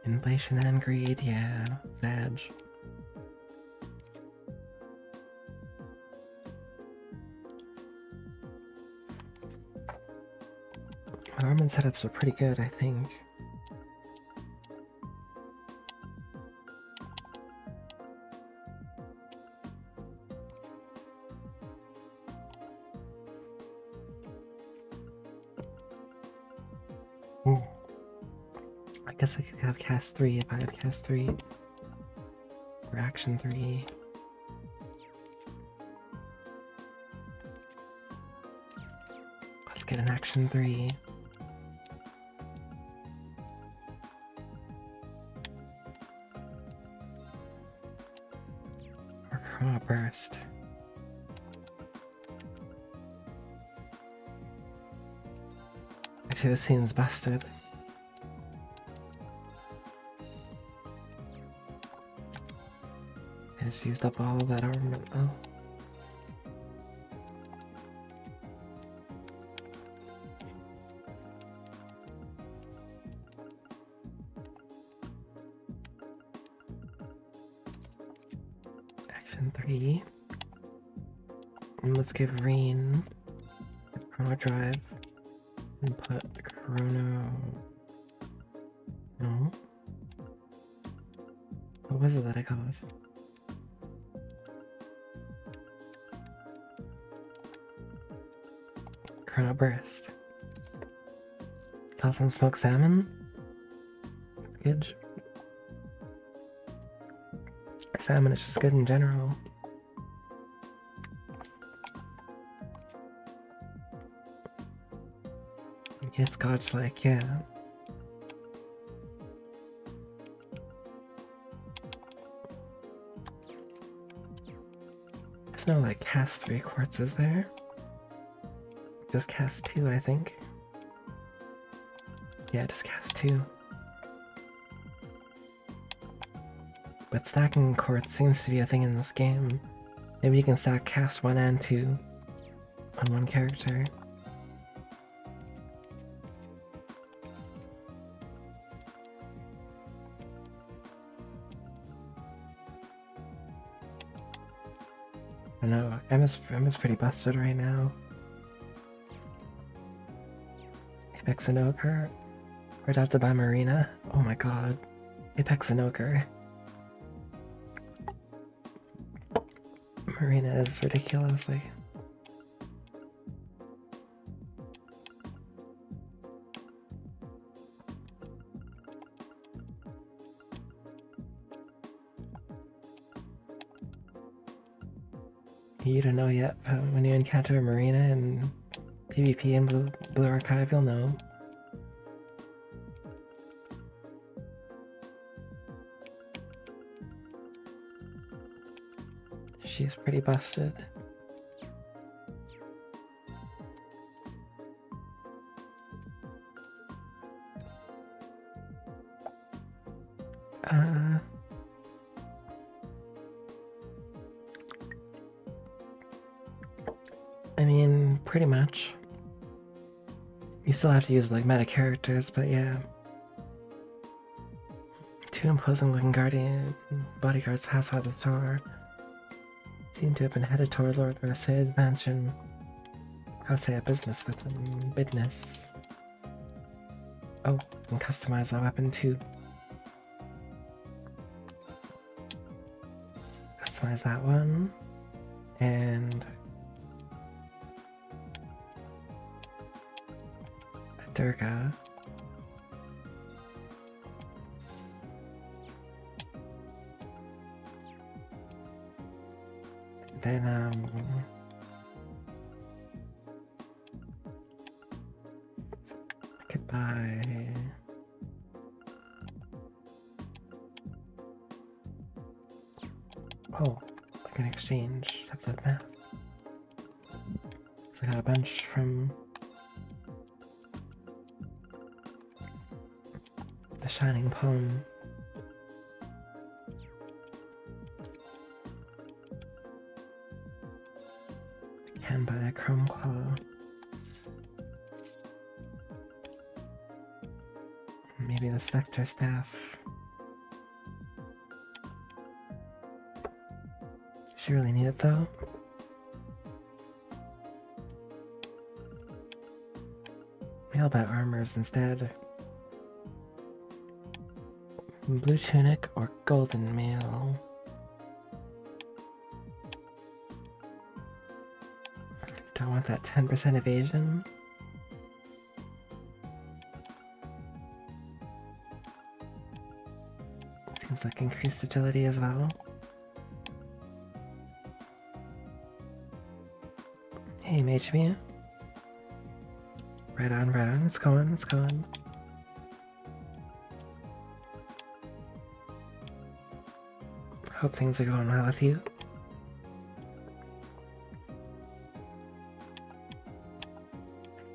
Inflation and greed, yeah. Zag. My ramen setups are pretty good, I think. Ooh. I guess I could have cast 3 if I have cast 3. Or action 3. Let's get an action 3. Or Chrono Burst. Actually, this seems busted. I just used up all of that armament though. Action 3. And let's give Rain Chrono Drive and put Chrono. No. What was it that I got? Chrono Burst. Toss and smoked salmon? That's good. Salmon is just good in general. It's godlike, yeah. There's no like cast 3 quartz, is there? Just cast 2, I think. Yeah, just cast 2. But stacking quartz seems to be a thing in this game. Maybe you can stack cast 1 and 2 on one character. I know, Emma's pretty busted right now. Apex and Ogre. We're adopted by Marina. Oh my god. Apex and Ogre. Marina is ridiculously. You don't know yet, but when you encounter Marina in PvP and Blue Archive, you'll know. She's pretty busted. I mean, pretty much. You still have to use like meta characters, but yeah. 2 imposing looking guardian bodyguards pass by the store. Seem to have been headed toward Lord Versailles' mansion. I'll say a business with them. Business. Oh, and customize my weapon too. Customize that one. And Durga. Then goodbye. Oh, I can exchange. That's that math. So I got a bunch from the Shining Poem. Can buy a Chrome Claw. Maybe the Spectre Staff. She really need it though. Maybe I'll buy armors instead. Blue Tunic or Golden Mail. Do I want that 10% evasion? Seems like increased agility as well. Hey, Mage Mew. Right on, right on. It's going, it's going. Hope things are going well with you.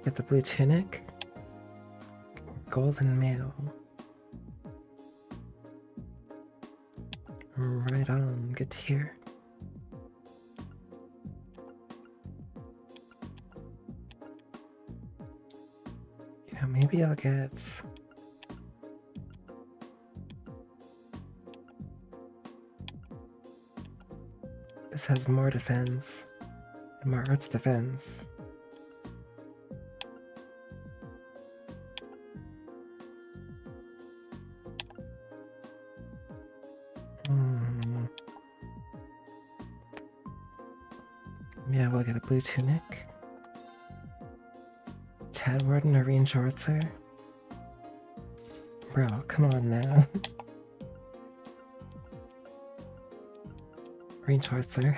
Get the Blue Tunic. Golden Mail. Right on, good to hear. You know, maybe I'll get... This has more defense. And more arts defense. Yeah, we'll get a Blue Tunic. Chad Warden or Reen Schwartzer? Bro, come on now. Reen Schwartzer.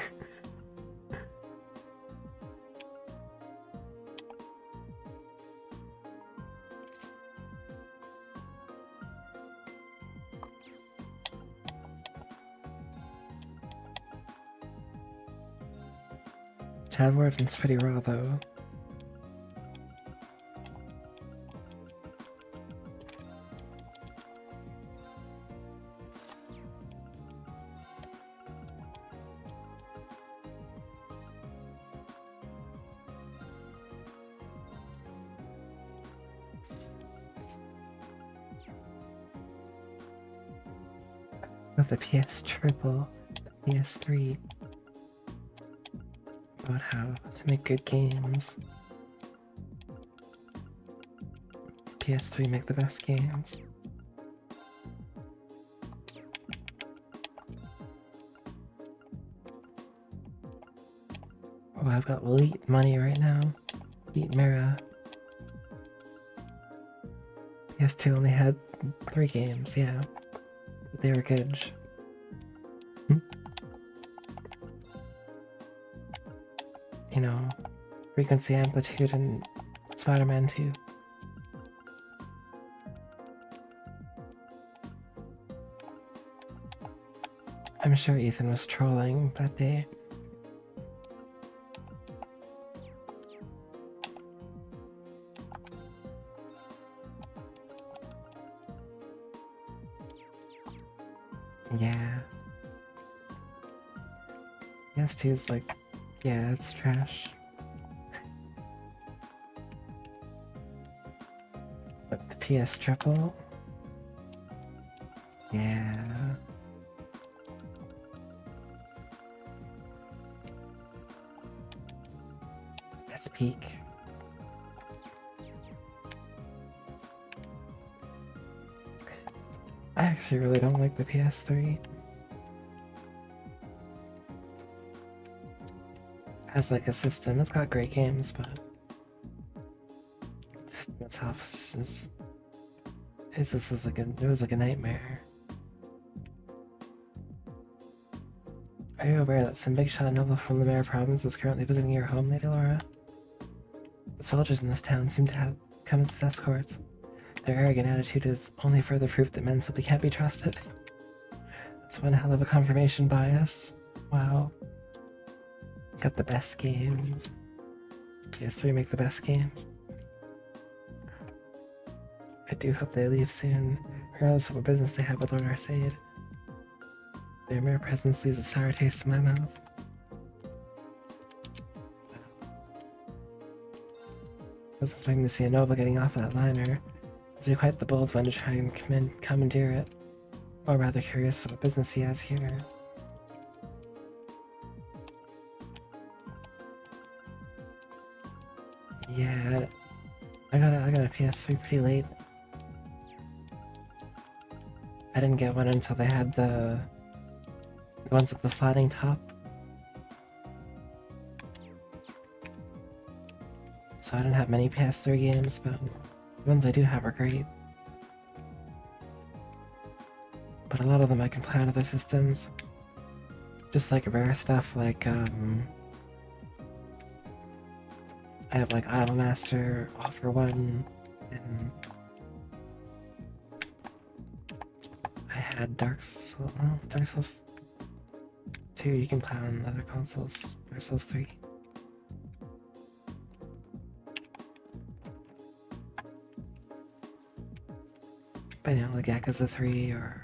Chad Warden's pretty raw though. With the PS Triple, PS3. About how to make good games. PS3 make the best games. Oh, I've got elite money right now. Elite Mira. PS2 only had 3 games, yeah. But they were good. You know, Frequency Amplitude and Spider-Man 2. I'm sure Ethan was trolling that day. Yeah. PS2 is like, yeah, it's trash. But the PS Triple? Yeah. That's peak. I actually really don't like the PS3. As like a system, it's got great games, but itself it was like a nightmare. Are you aware that some big shot noble from the Mayor Province is currently visiting your home, Lady Laura? The soldiers in this town seem to have come as escorts. Their arrogant attitude is only further proof that men simply can't be trusted. That's one hell of a confirmation bias. Wow. Got the best games. PS3 make the best games. I do hope they leave soon, regardless of what business they have with Lord Arcade. Their mere presence leaves a sour taste in my mouth. I was expecting to see a Nova getting off of that liner. It's quite the bold one to try and commandeer it. Or rather curious what business he has here. Yeah, I got a PS3 pretty late. I didn't get one until they had the ones with the sliding top. So I didn't have many PS3 games, but the ones I do have are great. But a lot of them I can play on other systems. Just like rare stuff like, I have like Idolmaster, Offer One, and I had Dark Souls 2 you can play on other consoles, Dark Souls 3. But you know, like Yakuza 3 or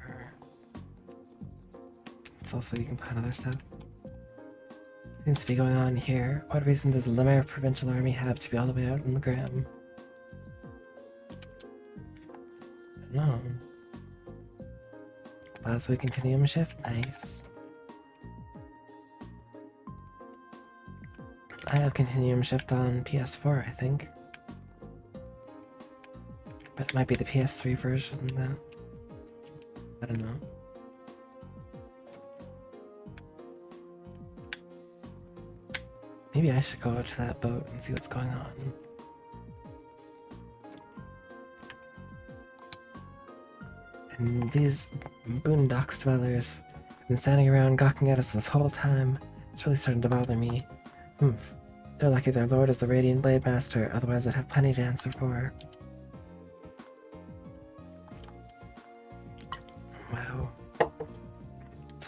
it's also you can play on other stuff. Seems to be going on here. What reason does the Lemaire Provincial Army have to be all the way out in the Graham? I don't know. Plasma Continuum Shift? Nice. I have Continuum Shift on PS4, I think. But it might be the PS3 version then. I don't know. Maybe I should go out to that boat and see what's going on. And these boondocks dwellers have been standing around gawking at us this whole time. It's really starting to bother me. They're lucky their lord is the Radiant Blade Master, otherwise I'd have plenty to answer for. Wow.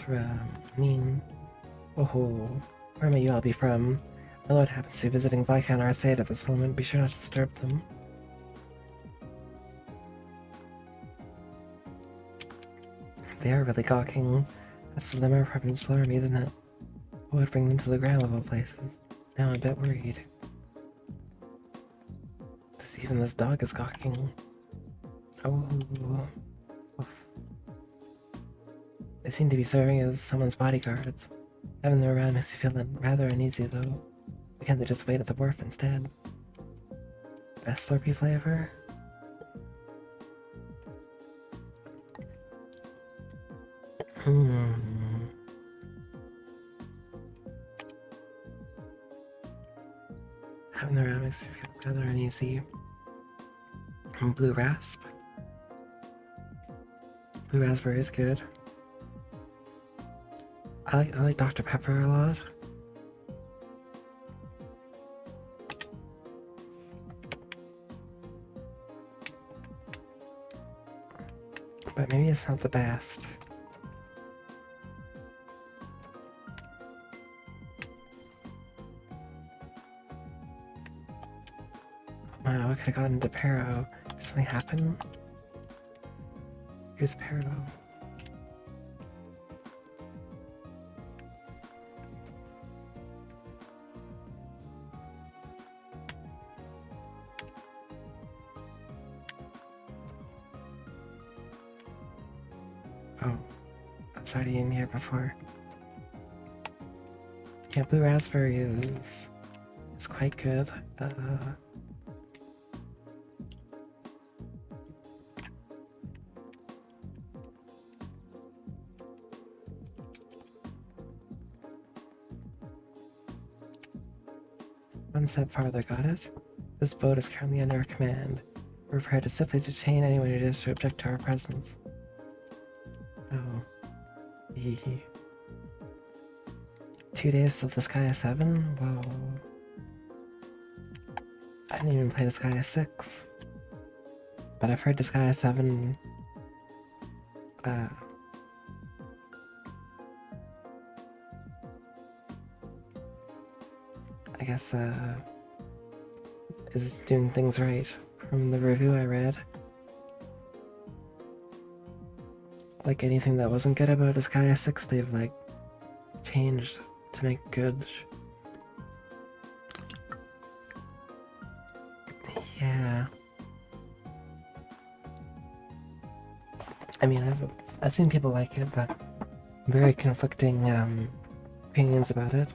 That's mean. Oh, where may you all be from? My lord happens to be visiting Viscount Arcade at this moment. Be sure not to disturb them. They are really gawking. That's the Lemaire Provincial Army, isn't it? What would bring them to the ground of all places? Now I'm a bit worried. Even this dog is gawking. Oh. Oof. They seem to be serving as someone's bodyguards. Having them around makes me feel rather uneasy, though. Why can't they just wait at the wharf instead? Best Slurpee flavor? Having them around makes me feel rather uneasy. Blue Rasp. Blue Raspberry is good. I like Dr. Pepper a lot. But maybe it's not the best. Wow, I could have gotten to Pero. Did something happen? Here's Pero. Oh, I was already in here before. Yeah, Blue Raspberry is quite good. One step farther, got it? This boat is currently under our command. We're prepared to simply detain anyone who dares to object to our presence. Oh. 2 days till Disgaea 7? Whoa. I didn't even play Disgaea 6. But I've heard Disgaea 7... guess, is doing things right from the review I read. Like anything that wasn't good about Disgaea 6, they've like changed to make good. Yeah. I mean, I've seen people like it, but very conflicting opinions about it.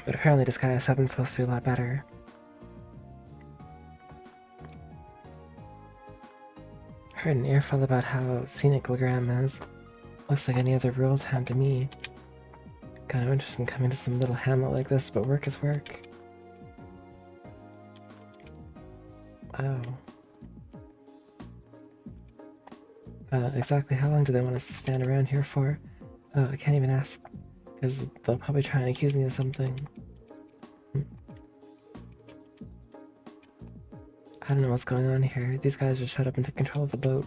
But apparently Disgaea 7's supposed to be a lot better. Heard an earful about how scenic Legram is. Looks like any other rural town to me. Kind of interested in coming to some little hamlet like this, but work is work. Oh. Exactly how long do they want us to stand around here for? I can't even ask, because they'll probably try and accuse me of something. I don't know what's going on here. These guys just showed up and took control of the boat.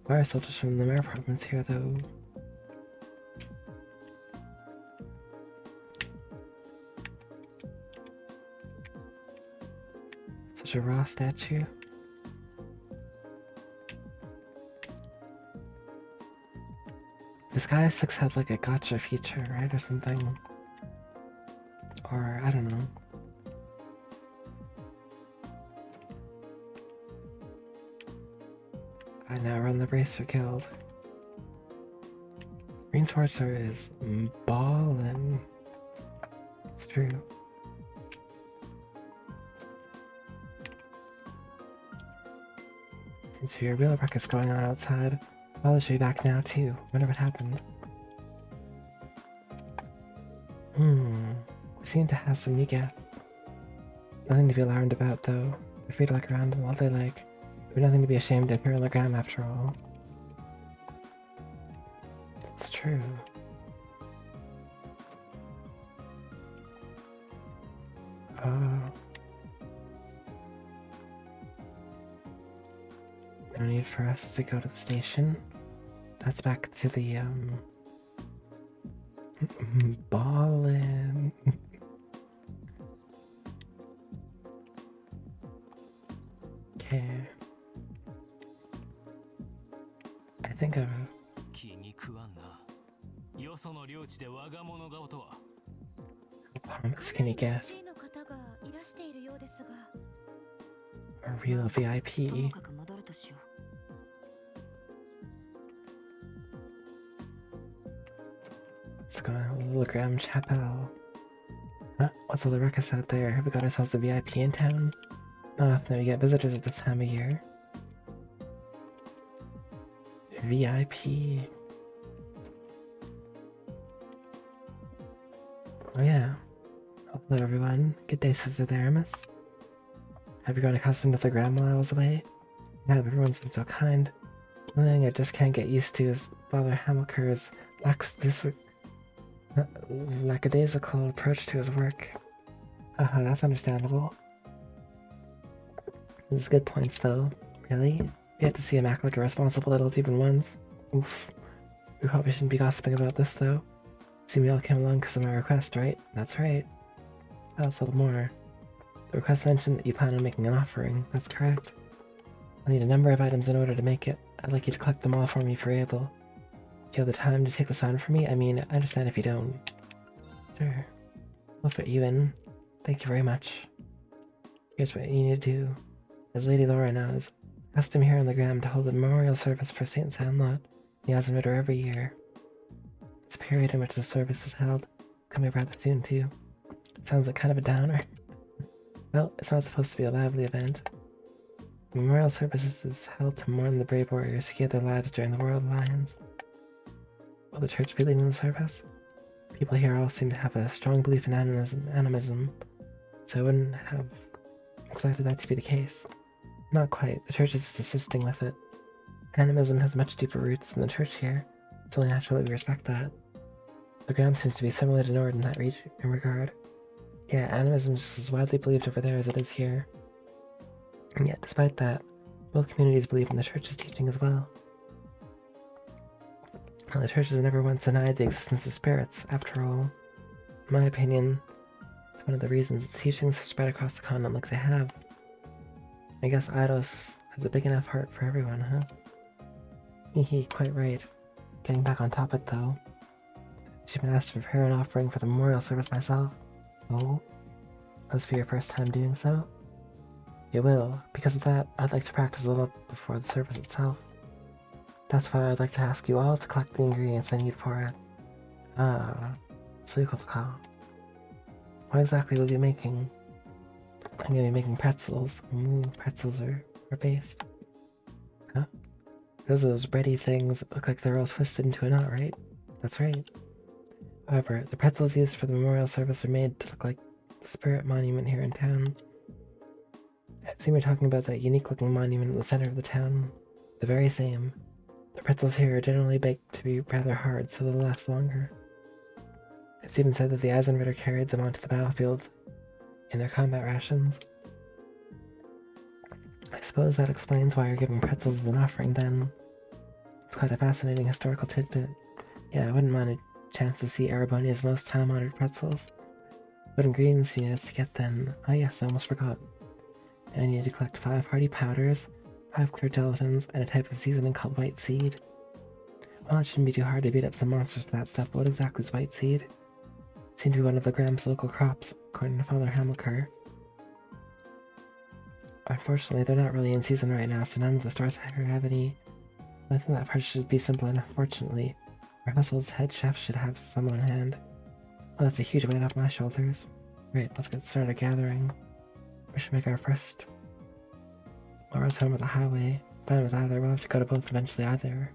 Fire soldiers from the Mare province here, though. Such a raw statue. Disgaea 6 had like a gotcha feature, right? Or something. Or, I don't know. I now run the Bracer Guild. Green Sorcerer is ballin'. It's true. Seems to be a real ruckus going on outside. Balla should be back now too. Wonder what happened. We seem to have some new guests. Nothing to be alarmed about though. They're free to look around all they like. There's nothing to be ashamed of here in Legram after all. It's true. Oh. No need for us to go to the station. That's back to the, ballin'. Okay. I think I've... 気に食わんな。よその領地で我が物顔とは。How much can you get? の方がいらしているようですが。A real とも VIP. かく戻るとしよう。 Let's go to Legram Chapel. Huh? What's all the ruckus out there? Have we got ourselves a VIP in town? Not often that we get visitors at this time of year. VIP. Oh yeah. Hello everyone. Good day, Sister Theramus. Have you grown accustomed to the Legram while I was away? Yeah, everyone's been so kind. One thing I just can't get used to is Father Hamilker's lackadaisical approach to his work. That's understandable. These good points, though. Really? You have to see him act like a responsible adult even once. Oof. We probably shouldn't be gossiping about this, though. Seem you all came along because of my request, right? That's right. Tell us a little more. The request mentioned that you plan on making an offering. That's correct. I need a number of items in order to make it. I'd like you to collect them all for me if you're able. Do you have the time to take this on for me? I mean, I understand if you don't. Sure. We'll fit you in. Thank you very much. Here's what you need to do. As Lady Laura knows, custom here in Legram to hold a memorial service for Saint Sandlot, the Azimutter every year. This period in which the service is held is coming rather soon too. Sounds like kind of a downer. Well, it's not supposed to be a lively event. The memorial service is held to mourn the brave warriors who gave their lives during the War of the Lions. Will the church be leading the service? People here all seem to have a strong belief in animism, so I wouldn't have expected that to be the case. Not quite. The church is just assisting with it. Animism has much deeper roots than the church here. It's only natural that we respect that. Legram seems to be similar to Nord in that regard. Yeah, animism is just as widely believed over there as it is here. And yet, despite that, both communities believe in the church's teaching as well. Well, the church has never once denied the existence of spirits, after all. In my opinion, it's one of the reasons its teachings have spread across the continent like they have. I guess Eidos has a big enough heart for everyone, huh? Hehe, quite right. Getting back on topic, though. I've been asked to prepare an offering for the memorial service myself. Oh? Must be your first time doing so? It will. Because of that, I'd like to practice a little before the service itself. That's why I'd like to ask you all to collect the ingredients I need for it. Ah, suikotoka. What exactly will you be making? I'm gonna be making pretzels. Pretzels are based. Huh? Those are those bready things that look like they're all twisted into a knot, right? That's right. However, the pretzels used for the memorial service are made to look like the spirit monument here in town. I assume you're talking about that unique-looking monument in the center of the town. The very same. The pretzels here are generally baked to be rather hard, so they'll last longer. It's even said that the Eisenritter carried them onto the battlefield in their combat rations. I suppose that explains why you're giving pretzels as an offering, then. It's quite a fascinating historical tidbit. Yeah, I wouldn't mind a chance to see Erebonia's most time-honored pretzels. What ingredients do you need us to get, then? Ah yes, I almost forgot. I need to collect 5 hardy powders, 5 clear gelatins, and a type of seasoning called white seed. Well, it shouldn't be too hard to beat up some monsters with that stuff, but what exactly is white seed? It seemed to be one of the Graham's local crops, according to Father Hamilcar. Unfortunately, they're not really in season right now, so none of the stores here have any. I think that part should be simple enough, fortunately. Our household's head chef should have some on hand. Oh, that's a huge weight off my shoulders. Right, let's get started gathering. We should make our first. Laura's home at the highway. Fine with either, we'll have to go to both eventually either.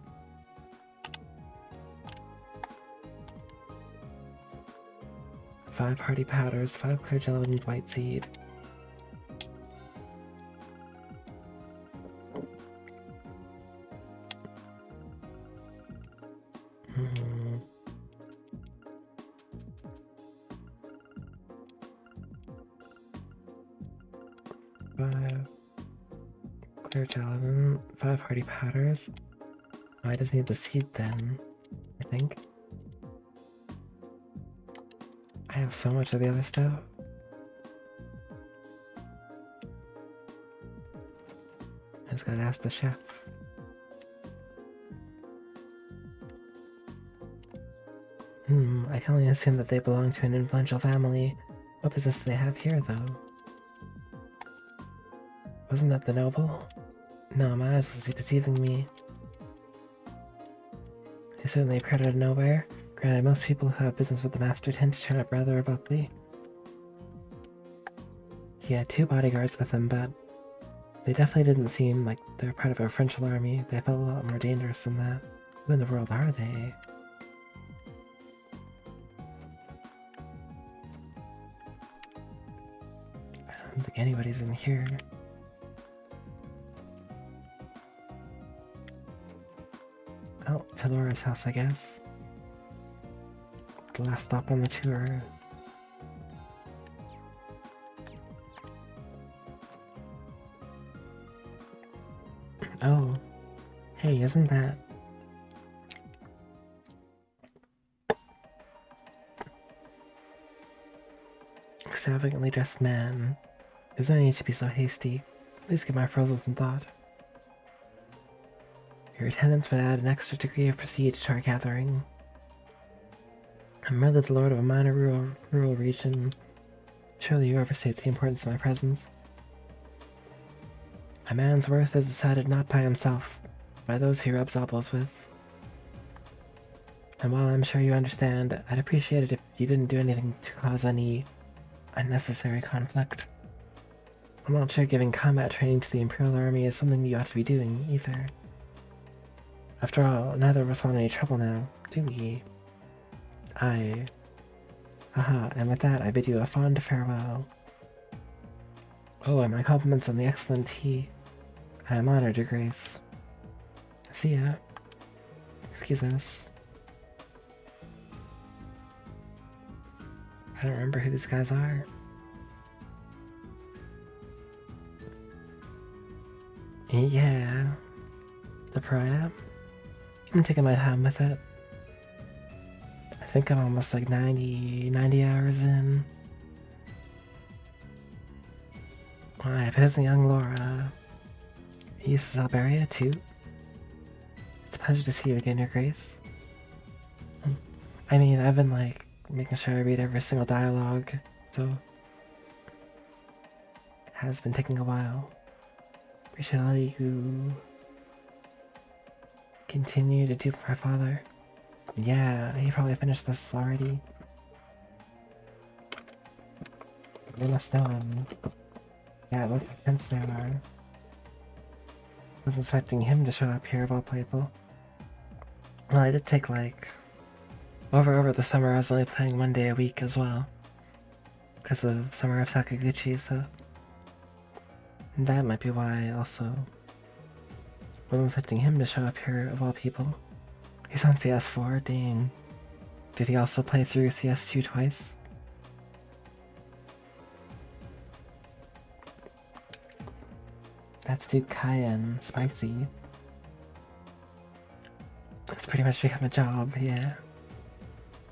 Five hardy powders, 5 clear gelatins, white seed. Clear gelatin, 5 hardy powders. Oh, I just need the seed then, I think. I have so much of the other stuff. I just gotta ask the chef. I can only assume that they belong to an influential family. What business do they have here, though? Wasn't that the noble? No, my eyes must be deceiving me. They certainly appeared out of nowhere. Granted, most people who have business with the master tend to turn up rather abruptly. He had 2 bodyguards with him, but they definitely didn't seem like they're part of a French army. They felt a lot more dangerous than that. Who in the world are they? I don't think anybody's in here. Oh, to Laura's house, I guess. The last stop on the tour. Oh. Hey, isn't that... extravagantly dressed man. There's no need to be so hasty. Please give my proposal some thought. Your attendance would add an extra degree of prestige to our gathering. I'm merely the lord of a minor rural region. Surely you overstate the importance of my presence. A man's worth is decided not by himself, but by those he rubs elbows with. And while I'm sure you understand, I'd appreciate it if you didn't do anything to cause any unnecessary conflict. I'm not sure giving combat training to the Imperial Army is something you ought to be doing, either. After all, neither of us want any trouble now, do we? Haha, and with that I bid you a fond farewell. Oh, and my compliments on the excellent tea. I am honored, Your Grace. See ya. Excuse us. I don't remember who these guys are. Yeah. The pariah? I'm taking my time with it. think I'm almost like 90 hours in. Why, if it isn't young Laura. He uses Alberia too. It's a pleasure to see you again, Your Grace. I mean, I've been like making sure I read every single dialogue, so it has been taking a while. Appreciate all you continue to do for my father. Yeah, he probably finished this already. They must know him. Yeah, look how tense they are. Was expecting him to show up here of all people. Well, I did take like over the summer. I was only playing 1 day a week as well, because of Summer of Sakaguchi. So that might be why. Also, wasn't expecting him to show up here of all people. He's on CS4. Dang. Did he also play through CS2 twice? That's Duke Cayenne. Spicy. It's pretty much become a job, yeah.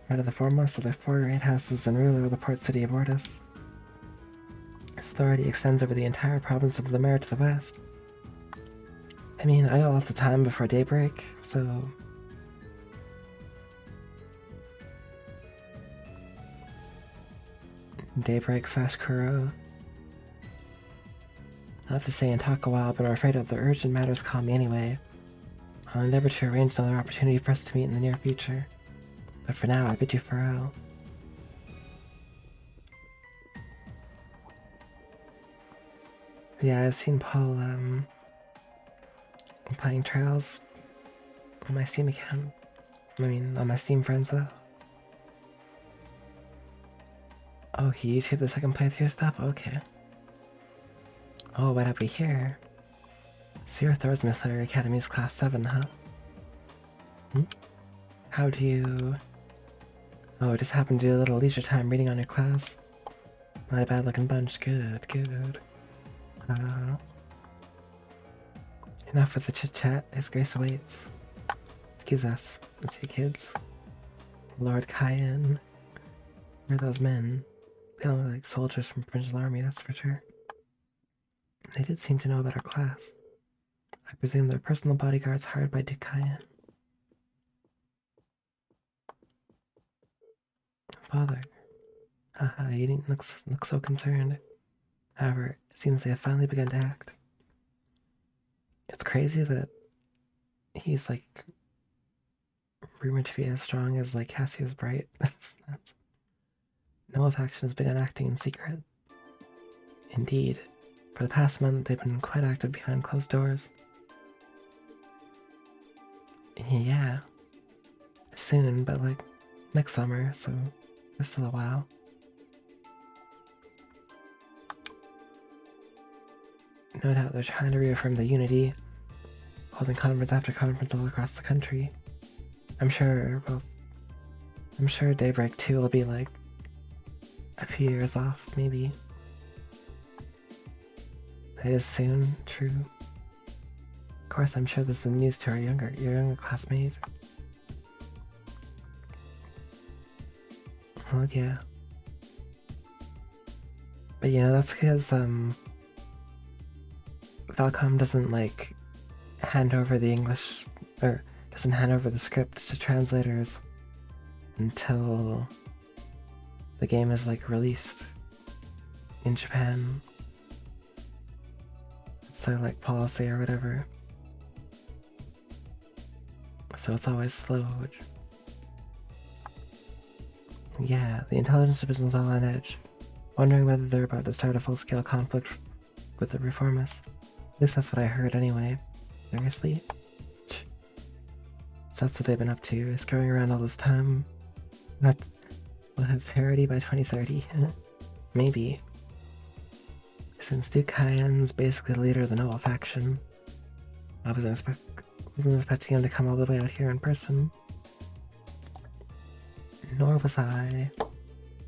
One of the foremost of the 4 great houses and ruler of the port city of Ortis. Its authority extends over the entire province of Lemare to the west. I mean, I got lots of time before daybreak, so... Daybreak / Kuro. I'll have to stay and talk a while, but I'm afraid of the urgent matters call me anyway. I'll endeavor to arrange another opportunity for us to meet in the near future. But for now, I bid you farewell. Yeah, I've seen Paul, playing Trails on my Steam account. I mean, on my Steam friends, though. Oh, he YouTubed the second playthrough stuff? Okay. Oh, what have we here? Sir Thor's Military Academy's Class 7, huh? How do you... Oh, just happened to do a little leisure time reading on your class. Not a bad looking bunch. Good, good. Enough with the chit-chat. His Grace awaits. Excuse us. Let's see, kids. Lord Cayenne. Where are those men? They don't look like soldiers from Prince's army, that's for sure. They did seem to know about our class. I presume they're personal bodyguards hired by Duke Cayenne. Father. Haha, you didn't look so concerned. However, it seems they have finally begun to act. It's crazy that he's like rumored to be as strong as like Cassius Bright. That's Noah faction has begun acting in secret. Indeed. For the past month, they've been quite active behind closed doors. Yeah. Soon, but like next summer, so there's still a while. No doubt they're trying to reaffirm their unity, holding conference after conference all across the country. I'm sure Daybreak 2 will be like a few years off, maybe. That is soon, true. Of course, I'm sure this is news to your younger classmate. Well, yeah. But you know, that's because, Falcom doesn't, like, hand over the English, or doesn't hand over the script to translators until the game is, like, released in Japan. It's their, like, policy or whatever. So it's always slow. Yeah, the intelligence division's all on edge, wondering whether they're about to start a full-scale conflict with the reformists. At least that's what I heard anyway. Seriously? So that's what they've been up to, is going around all this time. That will have parity by 2030. Maybe. Since Duke Cayenne's basically the leader of the Noel faction, I wasn't expecting him to come all the way out here in person. Nor was I.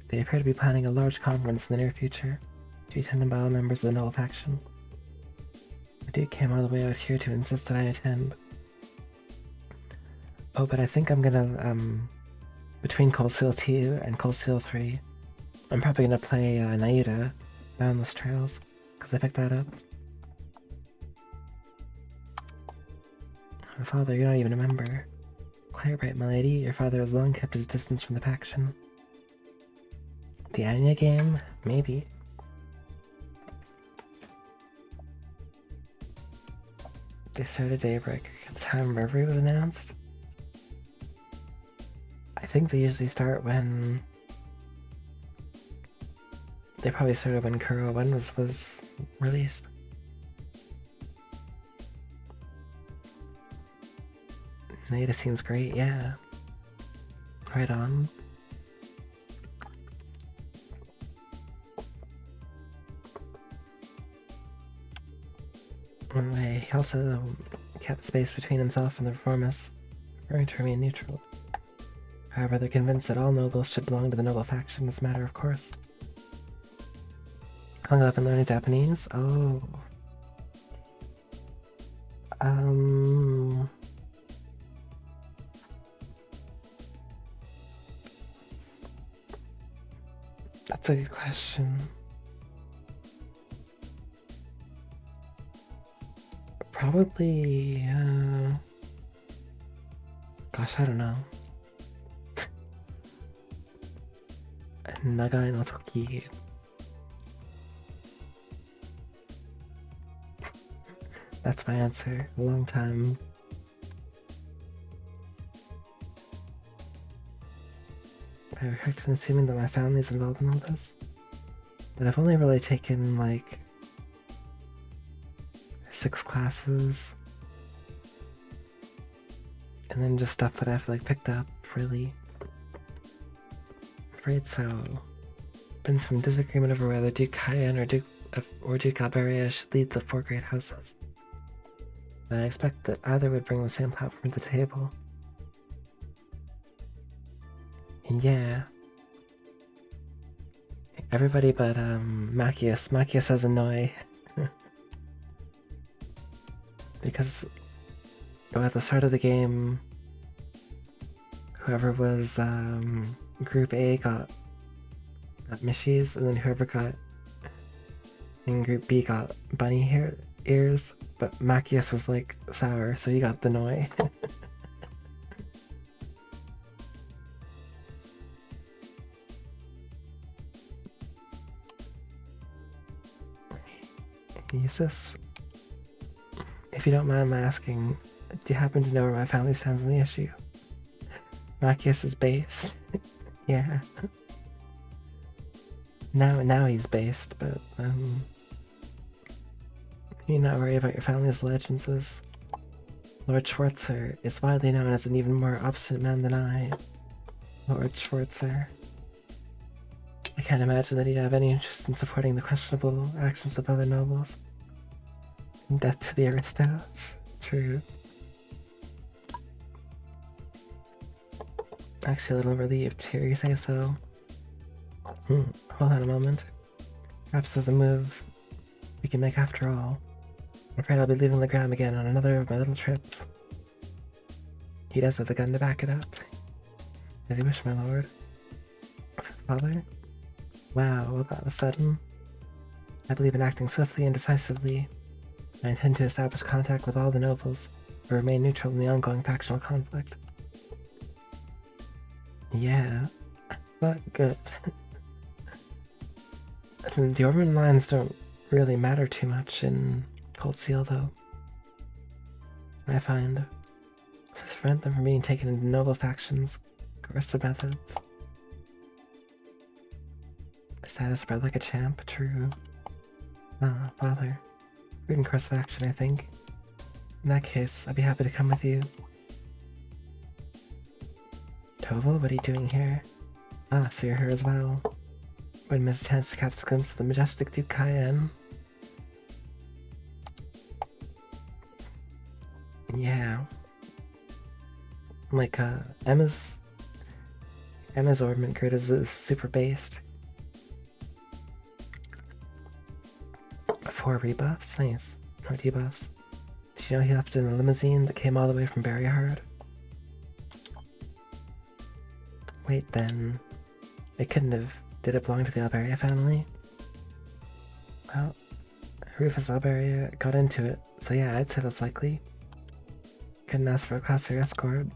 They appear to be planning a large conference in the near future to be attended by all members of the Noel faction. The Duke came all the way out here to insist that I attend. Oh, but I think I'm gonna between Cold Steel 2 and Cold Steel 3. I'm probably gonna play Naida, Boundless Trails, because I picked that up. My father, you're not even a member. Quite right, my lady. Your father has long kept his distance from the faction. The Anya game? Maybe. They started Daybreak at the time Reverie was announced. I think they usually start when... They probably started when Kuro 1 was released. Naida seems great, yeah. Right on. Anyway, he also kept space between himself and the Reformists, preferring to remain neutral. However, they're convinced that all nobles should belong to the noble faction as a matter of course. Hung up and learning Japanese? Oh. That's a good question. Probably, gosh, I don't know. Nagai no Toki. That's my answer. A long time. Am I correct in assuming that my family is involved in all this? But I've only really taken, like, 6 classes. And then just stuff that I've, like, picked up, really. I'm afraid so. Been some disagreement over whether Duke Cayenne or Duke Alberia should lead the 4 great houses. But I expect that either would bring the same platform to the table. And yeah. Everybody but Machias. Machias has a Noi. Because at the start of the game, whoever was Group A got Mishies, and then whoever got in Group B got bunny ears, but Machias was like sour, so he got the Noi. Usus, if you don't mind my asking, do you happen to know where my family stands on the issue? Machias is based. Yeah. Now he's based, but you not worry about your family's legends. As Lord Schwarzer is widely known as an even more obstinate man than I. Lord Schwarzer. I can't imagine that he'd have any interest in supporting the questionable actions of other nobles. Death to the Aristos. True. Actually a little relieved to hear you say so. Hold on a moment. Perhaps there's a move we can make after all. I'm afraid I'll be leaving Legram again on another of my little trips. He does have the gun to back it up. As you wish, my lord. Father? Wow, well, that was sudden. I believe in acting swiftly and decisively. I intend to establish contact with all the nobles, but remain neutral in the ongoing factional conflict. Yeah, but good. The Orban lines don't really matter too much in Cold Steel, though. I find. To prevent them from being taken into noble factions, coercive methods. Status spread like a champ, true. Ah, father. Root and course of action, I think. In that case, I'd be happy to come with you. Toval, what are you doing here? Ah, so you're here as well. Wouldn't miss a chance to catch a glimpse of the majestic Duke Cayenne. Yeah. Like, Emma's ornament grid is super based. 4 rebuffs? Nice. No debuffs. Did you know he left in a limousine that came all the way from Berryhard? Wait, then it couldn't have. Did it belong to the Alberia family? Well, Rufus Alberia got into it, so yeah, I'd say that's likely. Couldn't ask for a class 3 escort.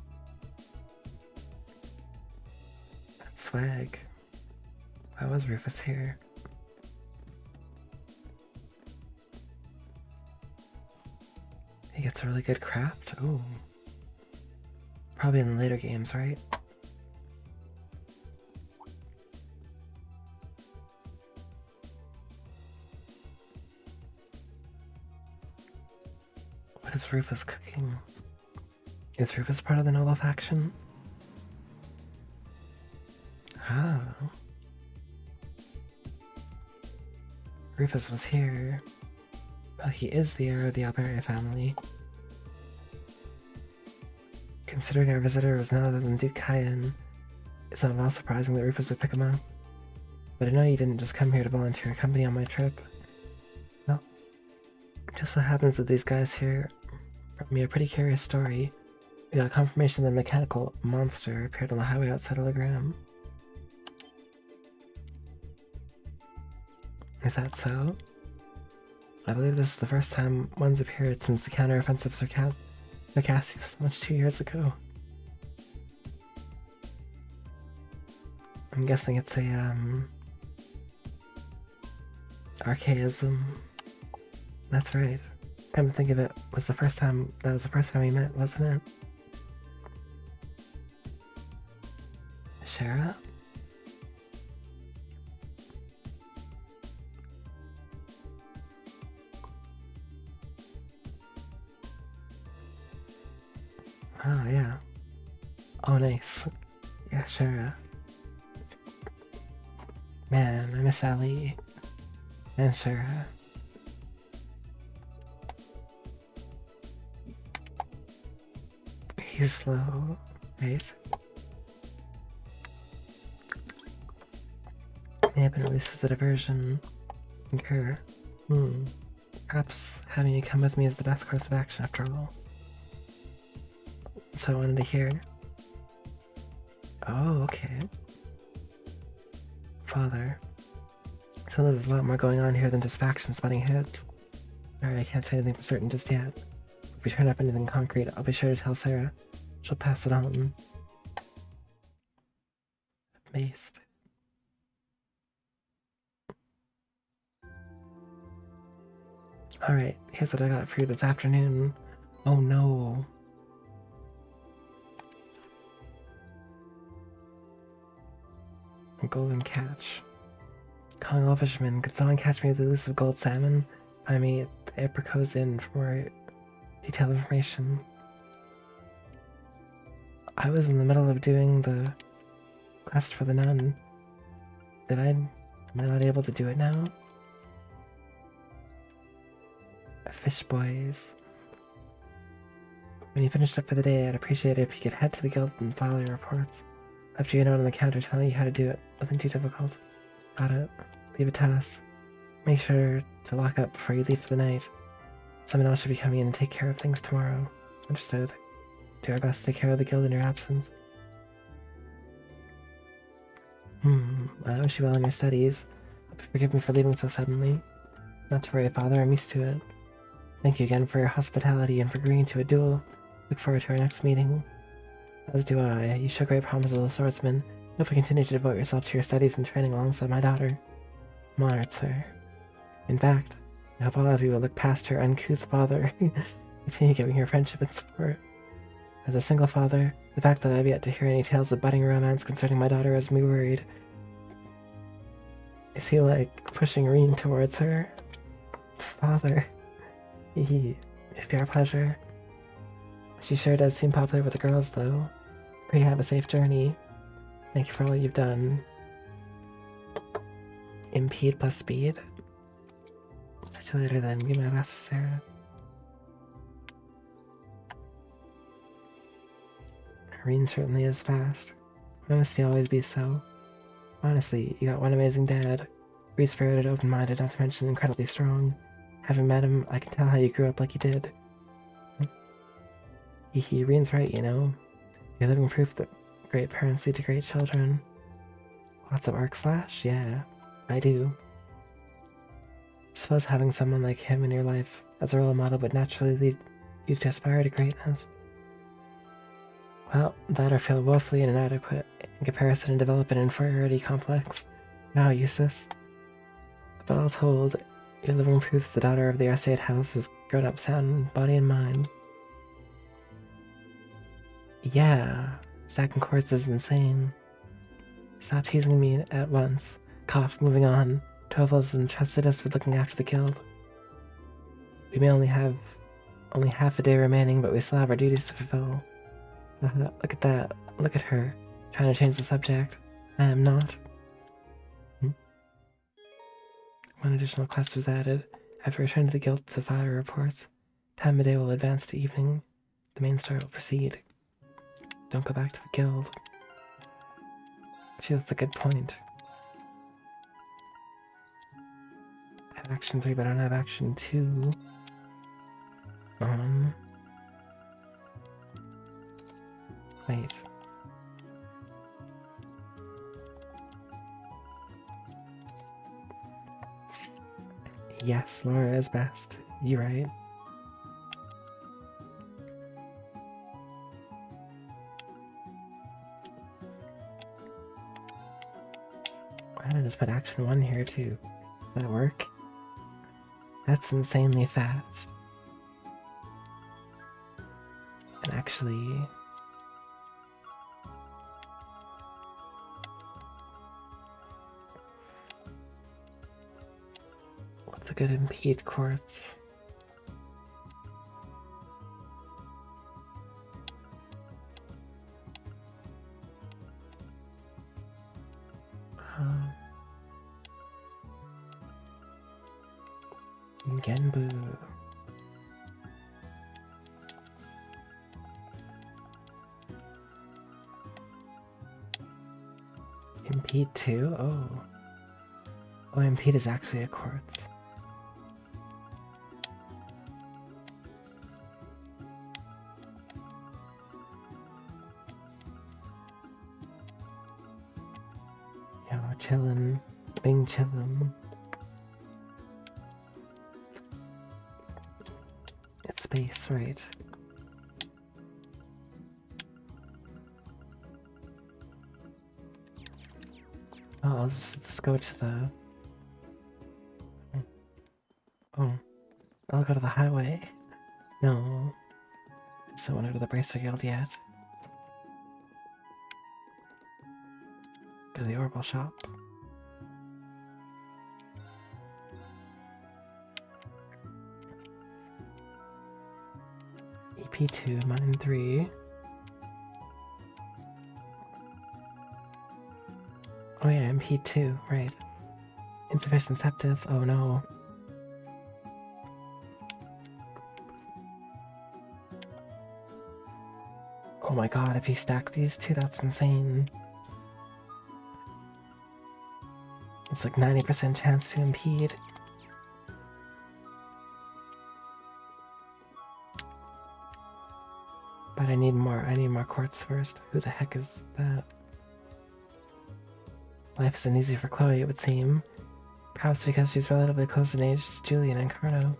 That's swag. Why was Rufus here? He gets a really good craft? Ooh. Probably in the later games, right? What is Rufus cooking? Is Rufus part of the noble faction? Oh. Rufus was here. Well, he is the heir of the Alberia family. Considering our visitor was none other than Duke Kyan, it's not at all surprising that Rufus would pick him up. But I know you didn't just come here to volunteer your company on my trip. Well, it just so happens that these guys here brought me a pretty curious story. We got confirmation that a mechanical monster appeared on the highway outside of Legram. Is that so? I believe this is the first time one's appeared since the counter-offensive Sarcassius launched 2 years ago. I'm guessing it's a, archaism. That's right. Come to think of it, that was the first time we met, wasn't it? Shara? Oh, yeah. Oh, nice. Yeah, Shara. Man, I miss Ali. And Shara. He's slow, right? May have been released as a diversion. Concur. Perhaps having you come with me is the best course of action after all. So I wanted to hear. Oh, okay. Father. So there's a lot more going on here than just factions butting heads. Alright, I can't say anything for certain just yet. If we turn up anything concrete, I'll be sure to tell Sarah. She'll pass it on. Based. Alright, here's what I got for you this afternoon. Oh no. A golden catch. Calling all fishermen, could someone catch me the elusive gold salmon? Find me at the Apricot's Inn for more detailed information. I was in the middle of doing the quest for the nun. Am I not able to do it now? Fish boys. When you finished up for the day, I'd appreciate it if you could head to the guild and file your reports. After you note on the counter telling you how to do it. Nothing too difficult. Got it. Leave it to us. Make sure to lock up before you leave for the night. Someone else should be coming in and take care of things tomorrow. Understood. Do our best to take care of the guild in your absence. I wish you well in your studies. Forgive me for leaving so suddenly. Not to worry, Father, I'm used to it. Thank you again for your hospitality and for agreeing to a duel. Look forward to our next meeting. As do I. You show great promise as a swordsman. Hope you continue to devote yourself to your studies and training alongside my daughter. I'm honored, sir. In fact, I hope all of you will look past her uncouth father and continue giving her friendship and support. As a single father, the fact that I've yet to hear any tales of budding romance concerning my daughter has me worried. Is he, like, pushing Reen towards her? Father. It'd be our pleasure. She sure does seem popular with the girls, though. Pray you have a safe journey. Thank you for all you've done. Impede plus speed? Catch you later then. Give my best to Sarah. Reen certainly is fast. Why must he always be so? Honestly, you got one amazing dad. Free-spirited, open-minded, not to mention incredibly strong. Having met him, I can tell how you grew up like you did. Reen's right, you know. You're living proof that Great parents lead to great children. Lots of arc slash? Yeah, I do. Suppose having someone like him in your life as a role model would naturally lead you to aspire to greatness. Well, that or feel woefully inadequate in comparison and develop an inferiority complex. Now, Eustace. But all told, you're living proof the daughter of the Arseid house is grown up sound in body and mind. Yeah, stacking quartz is insane. Stop teasing me at once. Cough, moving on. Tovals entrusted us with looking after the guild. We may only have half a day remaining, but we still have our duties to fulfill. Look at that. Look at her. Trying to change the subject. I am not. One additional quest was added. After returning to the guild to file your reports, time of day will advance to evening. The main story will proceed. Don't go back to the guild. I feel that's a good point. I have action 3, but I don't have action 2. Wait. Yes, Laura is best. You're right. Why don't I just put action 1 here too? Does that work? That's insanely fast. And actually... what's a good impede quartz? Genbu. Impede 2? Oh. Oh, impede is actually a quartz. Yo, chillin'. Bing chillin'. It's space, right? Oh, I'll just go to the... Oh. I'll go to the highway. No. Just don't want to go to the Bracer Guild yet. Go to the Orbital Shop. EP2, mine 3. Oh yeah, MP2, right. Insufficient septith, oh no. Oh my god, if you stack these two, that's insane. It's like 90% chance to impede. But I need more quartz first. Who the heck is that? Life isn't easy for Chloe, it would seem. Perhaps because she's relatively close in age to Julian and Carno.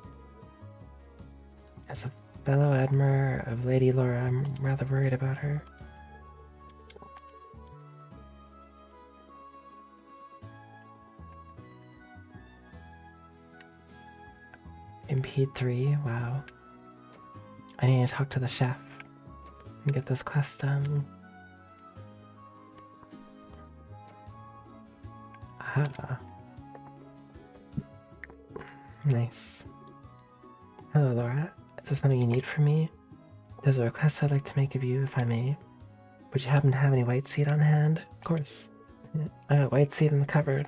As a fellow admirer of Lady Laura, I'm rather worried about her. Impede 3, wow. I need to talk to the chef and get this quest done. Aha. Nice. Hello, Laura. Is there something you need from me? There's a request I'd like to make of you, if I may. Would you happen to have any white seed on hand? Of course. Yeah, I got white seed in the cupboard.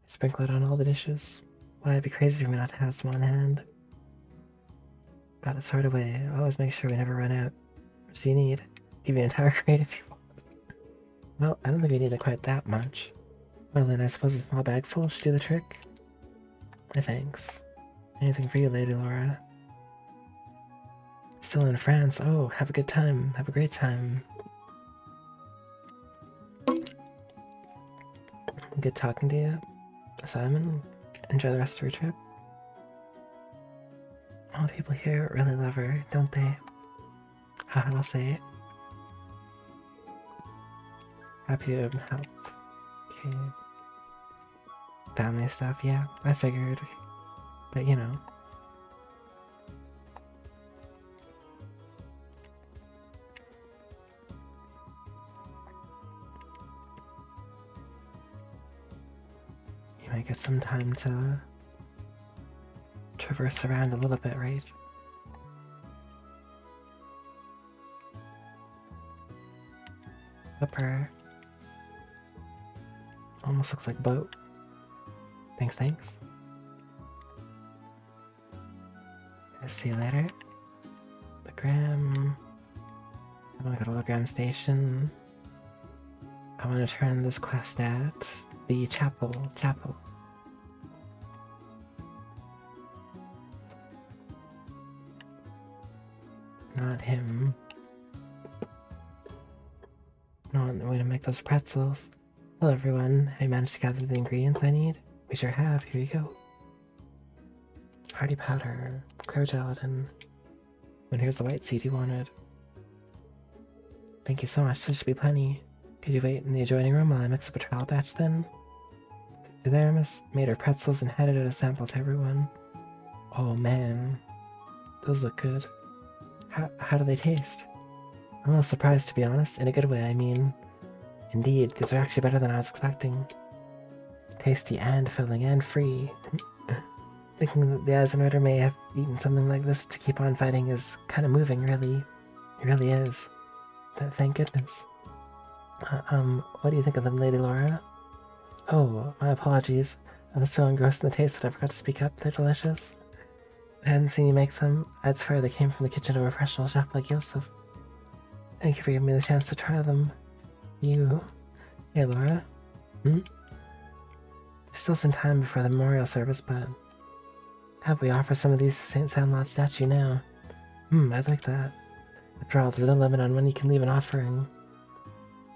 Sprinkle it on all the dishes. Why, it'd be crazy for me not to have some on hand. Got it stored away. Always make sure we never run out. What do you need? Give you an entire crate if you want. Well, I don't think we need it quite that much. Well then, I suppose a small bag full should do the trick. My thanks. Anything for you, Lady Laura. Still in France? Oh, have a good time. Have a great time. Good talking to you, Simon. Enjoy the rest of your trip. All the people here really love her, don't they? Haha, I'll say it. Happy to help. Okay. Family stuff, yeah, I figured. But you know. You might get some time to traverse around a little bit, right? Upper. Almost looks like a boat. Thanks. I'll see you later. The Gram. I'm gonna go to the Gram Station. I want to turn this quest at the chapel. Not him. No, the way to make those pretzels. Hello everyone, have you managed to gather the ingredients I need? We sure have, here you go. Party powder, clear gelatin. And here's the white seed you wanted. Thank you so much, this should be plenty. Could you wait in the adjoining room while I mix up a trial batch then? The Theramis made her pretzels and handed out a sample to everyone. Oh man, those look good. How do they taste? I'm a little surprised, to be honest, in a good way, I mean. Indeed, these are actually better than I was expecting. Tasty and filling and free. Thinking that the Eisenrider may have eaten something like this to keep on fighting is kind of moving, really. It really is. Thank goodness. What do you think of them, Lady Laura? Oh, my apologies. I was so engrossed in the taste that I forgot to speak up. They're delicious. I hadn't seen you make them. I'd swear they came from the kitchen of a professional chef like Yosef. Thank you for giving me the chance to try them. You... Hey, Laura? There's still some time before the memorial service, but... Have we offer some of these to St. Sandlot's statue now? I'd like that. After all, there's no limit on when you can leave an offering.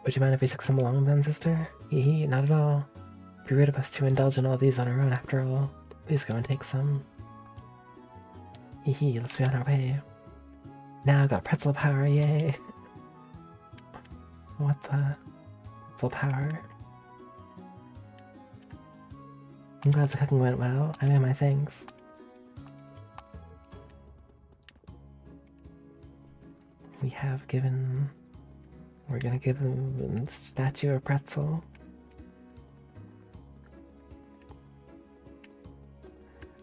Would you mind if we took some along then, sister? Hee, not at all. It'd be rude of us to indulge in all these on our own, after all. Please go and take some. Hee, let's be on our way. Now I got pretzel power, yay! What the? Pretzel power. I'm glad the cooking went well. I made my things. We have given... We're gonna give him the statue a pretzel.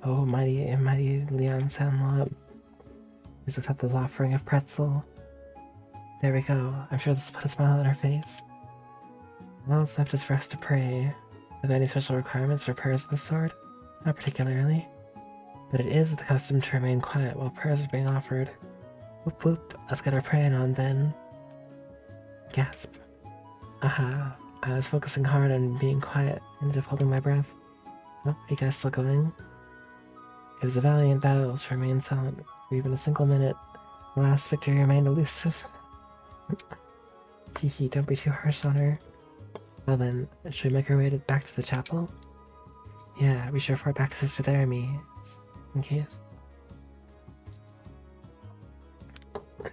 Oh, mighty Leon Sandlot. Please accept this offering of pretzel. There we go. I'm sure this will put a smile on her face. All that's left is for us to pray. Are there any special requirements for prayers of this sort? Not particularly. But it is the custom to remain quiet while prayers are being offered. Whoop whoop, let's get our praying on then. Gasp. Aha, I was focusing hard on being quiet, ended up holding my breath. Oh, are you guys still going? It was a valiant battle to remain silent for even a single minute. The last victory remained elusive. Hee, don't be too harsh on her. Well then, should we make our way back to the chapel? Yeah, we should report back to Sister Theremy, in case.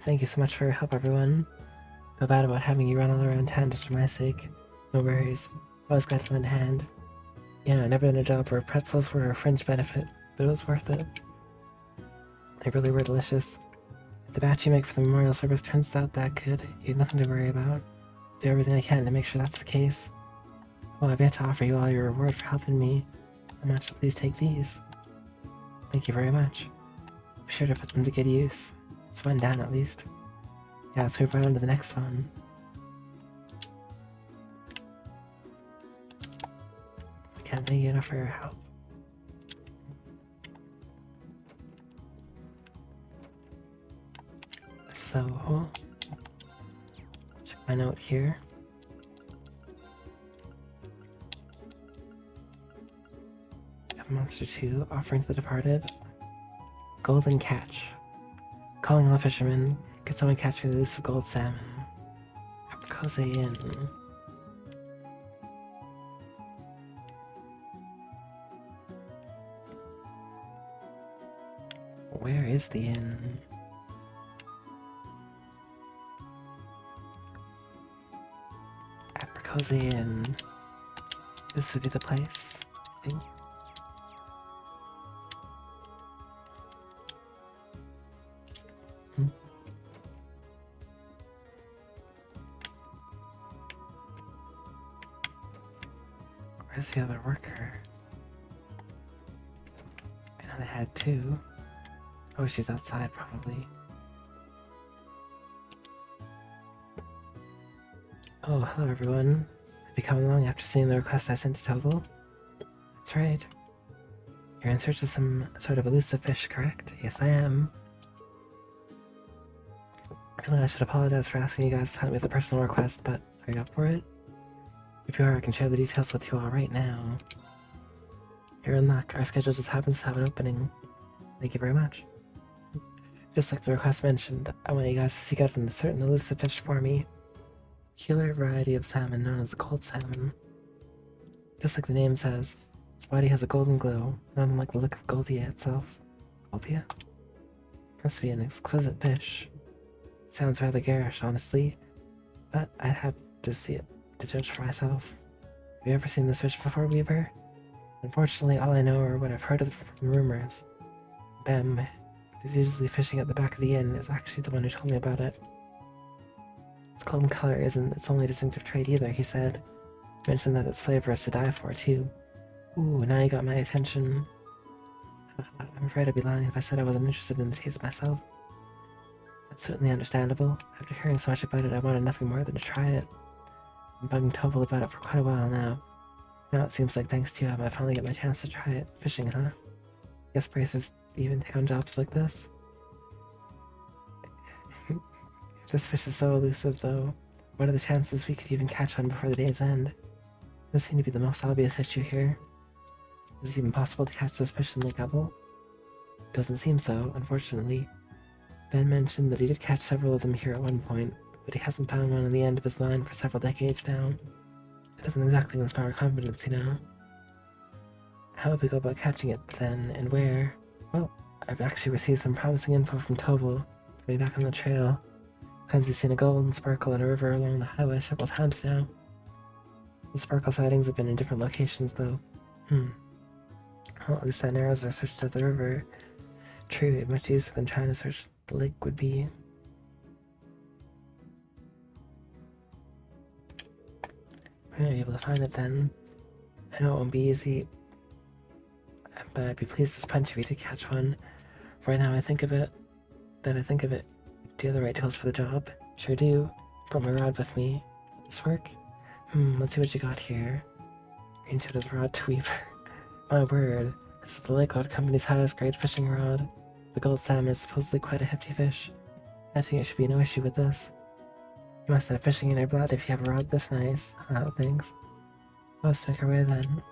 Thank you so much for your help, everyone. Feel bad about having you run all around town just for my sake. No worries. Always glad to lend a hand. Yeah, I never done a job where pretzels were a fringe benefit, but it was worth it. They really were delicious. If the batch you make for the memorial service turns out that good, you have nothing to worry about. Do everything I can to make sure that's the case. Well, I've yet to offer you all your reward for helping me. How much? Please take these. Thank you very much. Be sure to put them to good use. It's one down at least. Yeah, let's move right on to the next one. Can't thank you enough for your help. So, check my note here. Monster 2, offering to the departed. Golden catch. Calling all fishermen, could someone catch me the loose of gold salmon? Apricose Inn. Where is the inn? Apricot Inn. This would be the place, I think. Hmm. Where's the other worker? I know they had two. Oh, she's outside, probably. Oh, hello everyone. Have you come along after seeing the request I sent to Toval? That's right. You're in search of some sort of elusive fish, correct? Yes, I am. Really, I should apologize for asking you guys to help me with a personal request, but are you up for it? If you are, I can share the details with you all right now. You're in luck. Our schedule just happens to have an opening. Thank you very much. Just like the request mentioned, I want you guys to seek out a certain elusive fish for me. Peculiar variety of salmon known as the gold salmon. Just like the name says, its body has a golden glow, not unlike the look of Goldia itself. Goldia? Must be an exquisite fish. Sounds rather garish, honestly, but I'd have to see it to judge for myself. Have you ever seen this fish before, Weaver? Unfortunately, all I know are what I've heard from rumors. Bem, who's usually fishing at the back of the inn, is actually the one who told me about it. Its golden color isn't its only distinctive trait either, he said. He mentioned that its flavor is to die for, too. Ooh, now you got my attention. I'm afraid I'd be lying if I said I wasn't interested in the taste myself. That's certainly understandable. After hearing so much about it, I wanted nothing more than to try it. I've been bugging Toval about it for quite a while now. Now it seems like thanks to you, I might finally get my chance to try it. Fishing, huh? Guess bracers even take on jobs like this. This fish is so elusive, though. What are the chances we could even catch one before the day's end? This seems to be the most obvious issue here. Is it even possible to catch this fish in Lake Ebel? Doesn't seem so, unfortunately. Ben mentioned that he did catch several of them here at one point, but he hasn't found one on the end of his line for several decades now. It doesn't exactly inspire confidence, you know. How would we go about catching it, then, and where? Well, I've actually received some promising info from Toval, way back on the trail. Claims he's seen a golden sparkle in a river along the highway several times now. The sparkle sightings have been in different locations, though. Well, at least that narrows our search to the river. True, much easier than trying to search the lake would be. We're gonna be able to find it then. I know it won't be easy, but I'd be pleased as punch if we did catch one. Right now I think of it. Do you have the right tools for the job? Sure do. Brought my rod with me. Will this work? Let's see what you got here. Into the rod to Weaver. My word, this is the Lake Lord Company's highest grade fishing rod. The gold salmon is supposedly quite a hefty fish. I think it should be no issue with this. You must have fishing in your blood if you have a rod this nice. Thanks. Let's make our way then.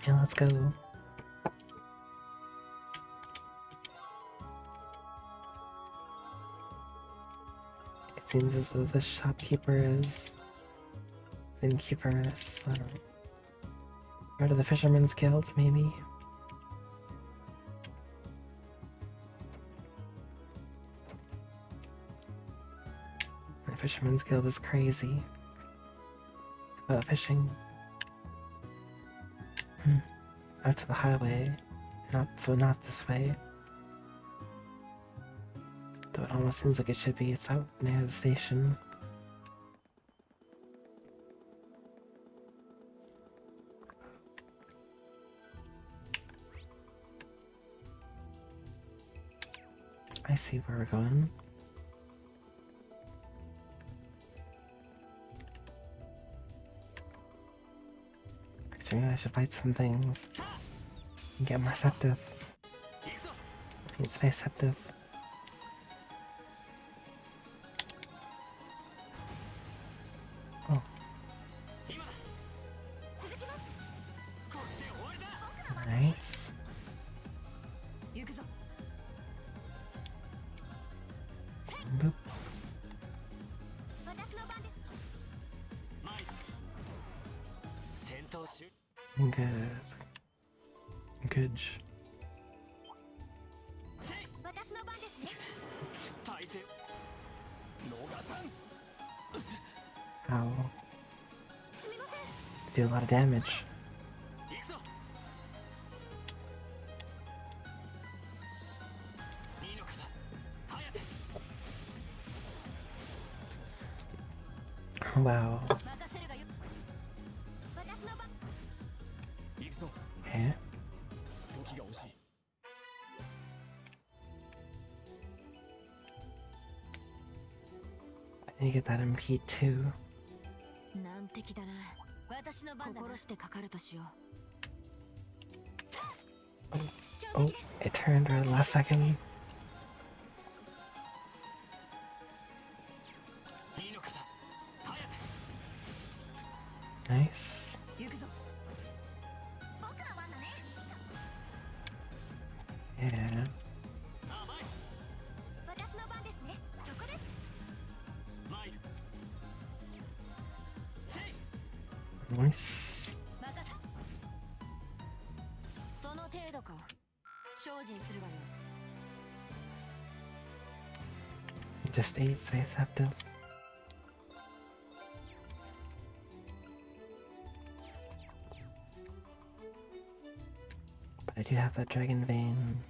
Yeah, let's go. It seems as though this shopkeeper is... innkeeper is... part of the Fisherman's Guild, maybe? The Fisherman's Guild is crazy about fishing. Out to the highway, not this way. Though it almost seems like it should be. It's out near the station. I see where we're going. Actually, I should fight some things and get more Septith. I need Space Septith. Oh. Nice. Boop. Good. Good. Wow. すみません。 Do a lot of damage. 行くぞ。二の肩早手 Wow. 任せるがよ。私の番。行くぞ。 Okay. 時が惜しい。 I need to get that MP too. 難敵だな。私の番だな。心してかかるとしよう。 Oh, it turned right last second. 二の肩早手 Nice. 行くぞ。僕の番だね。 Yeah. 甘い私の番ですね。そこです。 参るせい Nice. 任せ。その程度か。精進するわよ。 Just 8 space active. But I do have that dragon vein.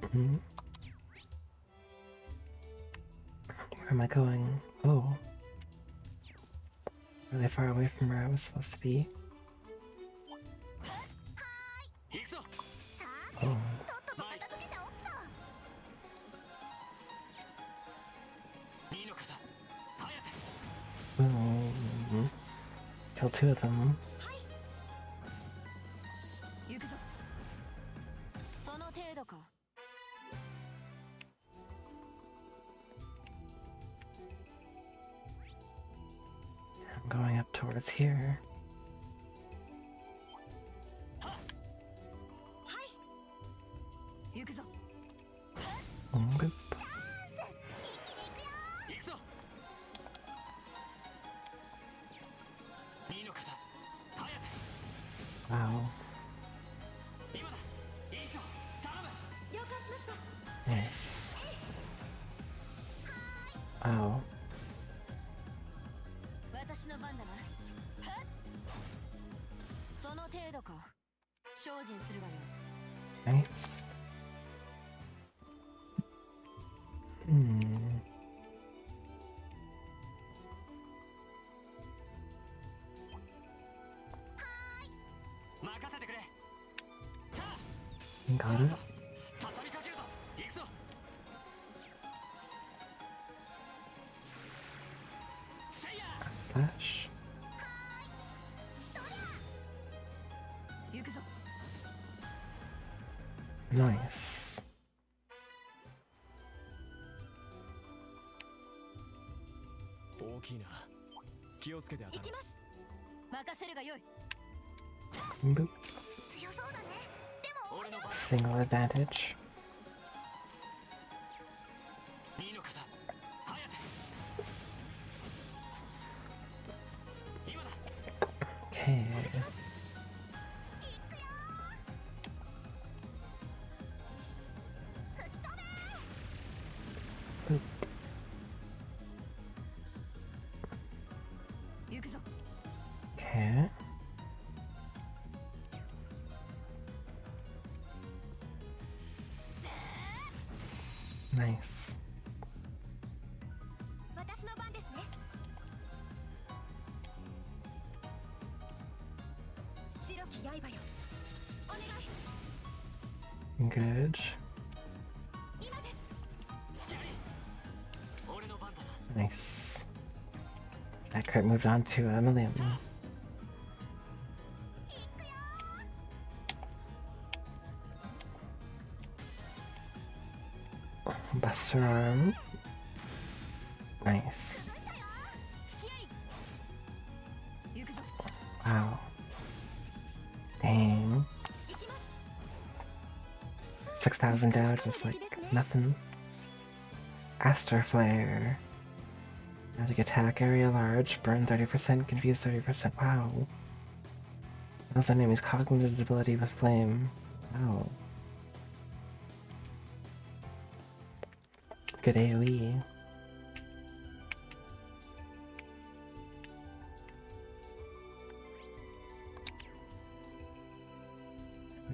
Mhm. Where am I going? Oh. Really far away from where I was supposed to be. 行くぞ Oh. 参る二の肩早手 Mm. Kill 2 of them. 行くぞ。その程度か。 I'm going up towards here. 行くぞ。 Boop. 行くぞ二の肩早手 Wow. 今だ委員長頼む 了解しました。 Nice. Wow. 私の番だな。その程度か。精進するわよ。 Nice. Hmm. 任せてくれ Got it. 畳みかけるぞ行くぞ せいや Slash. 行くぞ。 Nice. 大きいな。気をつけて当たる。行きます。任せるがよい。 Boop. 強そうだね。でも俺の番 Single advantage. 二の肩早手今だ Okay. Boop. 行くぞ。 Okay. Nice. 私の番ですね。白き刃よ。お願い。 Good. 今です。 隙あり俺の番だな Nice. That crit moved on to Emilium. Buster arm. Nice. どうしたよ。隙あり。行くぞ。 Wow. Dang. 行きます。 6,000 down, just like nothing. Aster Flare. Magic attack, area large, burn 30%, confuse 30%. Wow. Those enemies cognitive visibility with flame. Wow. Good AoE.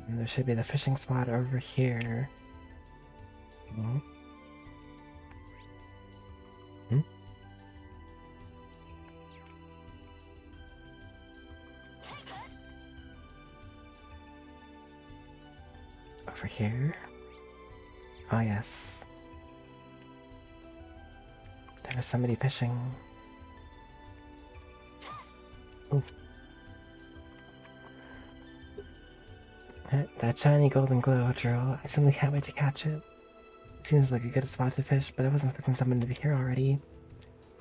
And there should be the fishing spot over here. Hmm? Hmm? Over here? Oh yes. There's somebody fishing. Ooh. That shiny golden glow, Drill. I simply can't wait to catch it. Seems like a good spot to fish, but I wasn't expecting someone to be here already.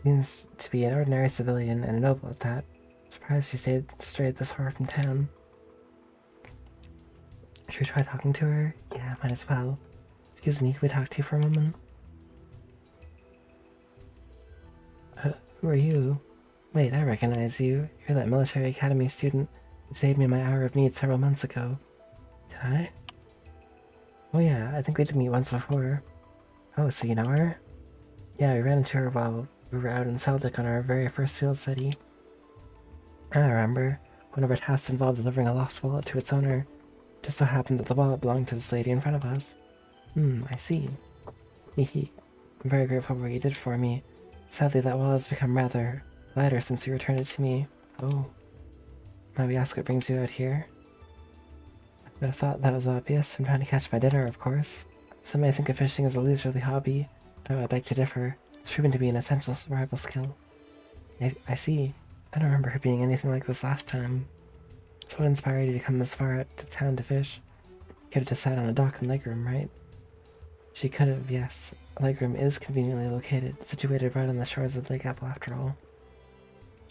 Seems to be an ordinary civilian and a noble at that. Surprised she stayed straight this far from town. Should we try talking to her? Yeah, might as well. Excuse me, can we talk to you for a moment? Who are you? Wait, I recognize you. You're that military academy student who saved me my hour of need several months ago. Did I? Oh yeah, I think we did meet once before. Oh, so you know her? Yeah, we ran into her while we were out in Celtic on our very first field study. I remember. One of our tasks involved delivering a lost wallet to its owner. Just so happened that the wallet belonged to this lady in front of us. I see. Hehe. I'm very grateful for what you did for me. Sadly, that wallet has become rather lighter since you returned it to me. Oh. Might we ask what brings you out here? I would have thought that was obvious. I'm trying to catch my dinner, of course. Some may think of fishing as a leisurely hobby, but I beg to differ. It's proven to be an essential survival skill. I see. I don't remember her being anything like this last time. What inspired you to come this far out to town to fish? You could have just sat on a dock in Legroom, right? She could have, yes. Legroom is conveniently located, situated right on the shores of Lake Apple after all.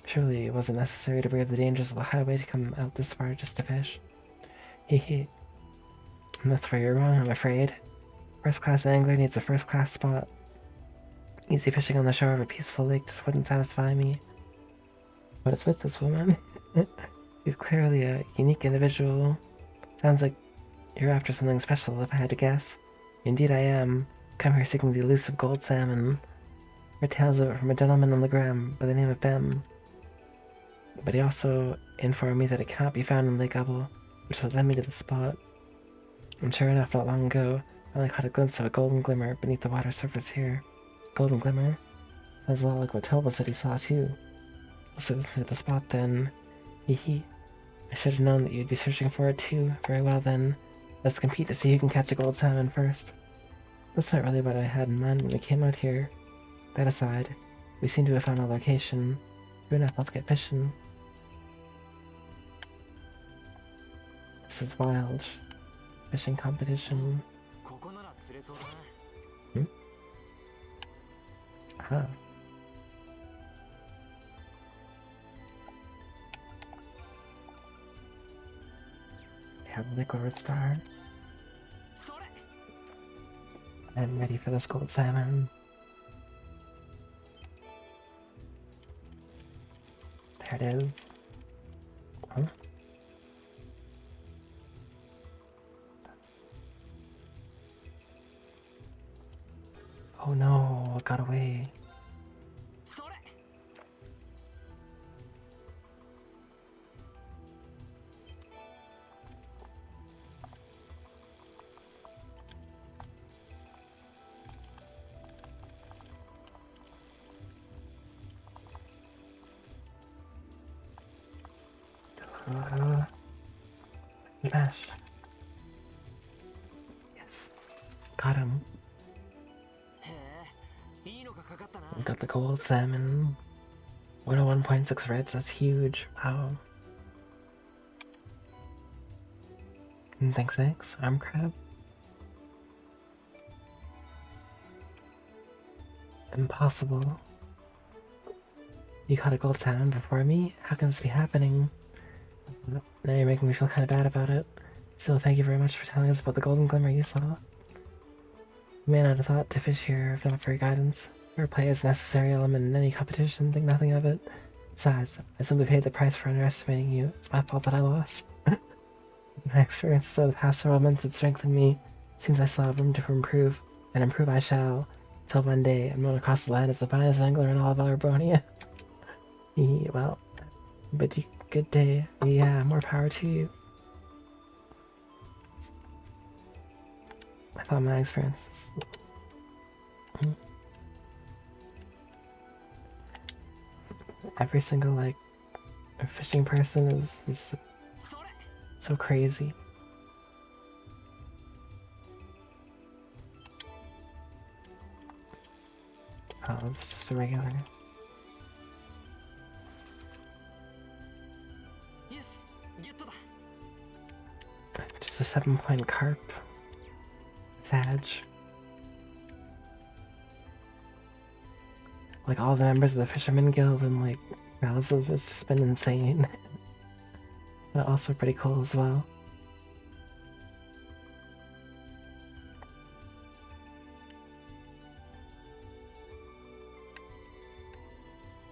Surely it wasn't necessary to brave the dangers of the highway to come out this far just to fish. Hehe. And that's where you're wrong, I'm afraid. First-class angler needs a first-class spot. Easy fishing on the shore of a peaceful lake just wouldn't satisfy me. What is with this woman? She's clearly a unique individual. Sounds like you're after something special, if I had to guess. Indeed I am. Come here seeking the elusive gold salmon. Heard tales of it from a gentleman on the gram by the name of Bem. But he also informed me that it cannot be found in Lake Apple, which would lead me to the spot. And sure enough, not long ago, I only caught a glimpse of a golden glimmer beneath the water surface here. Golden glimmer? That's a lot like what Toba said he saw too. So this is the spot then. Hehe. I should have known that you'd be searching for it too. Very well then. Let's compete to see who can catch a gold salmon first. That's not really what I had in mind when we came out here. That aside, we seem to have found a location. Good enough, let's get fishing. This is wild. Fishing competition. Ah. We have a liquid star. I'm ready for this gold salmon. There it is. Huh? Oh no, it got away. Mesh. Yes. Got him. We got the gold salmon. 101.6 reds, that's huge. Wow. And thanks, arm crab. Impossible. You caught a gold salmon before me? How can this be happening? Now you're making me feel kind of bad about it. Still, thank you very much for telling us about the golden glimmer you saw. You may not have thought to fish here if not for your guidance. Fair play is a necessary element in any competition, think nothing of it. Besides, I simply paid the price for underestimating you. It's my fault that I lost. My experiences over the past several months have strengthened me. Seems I still have room to improve, and improve I shall. Till one day, I'm known across the land as the finest angler in all of Alberbonia. Well, but good day. Yeah, more power to you. I thought my experience every single like fishing person is それ so crazy. Oh, it's just a regular. よしゲットだ Just a 7-point carp. Sag. Like all the members of the Fisherman Guild and like Rouse has just been insane. But also pretty cool as well.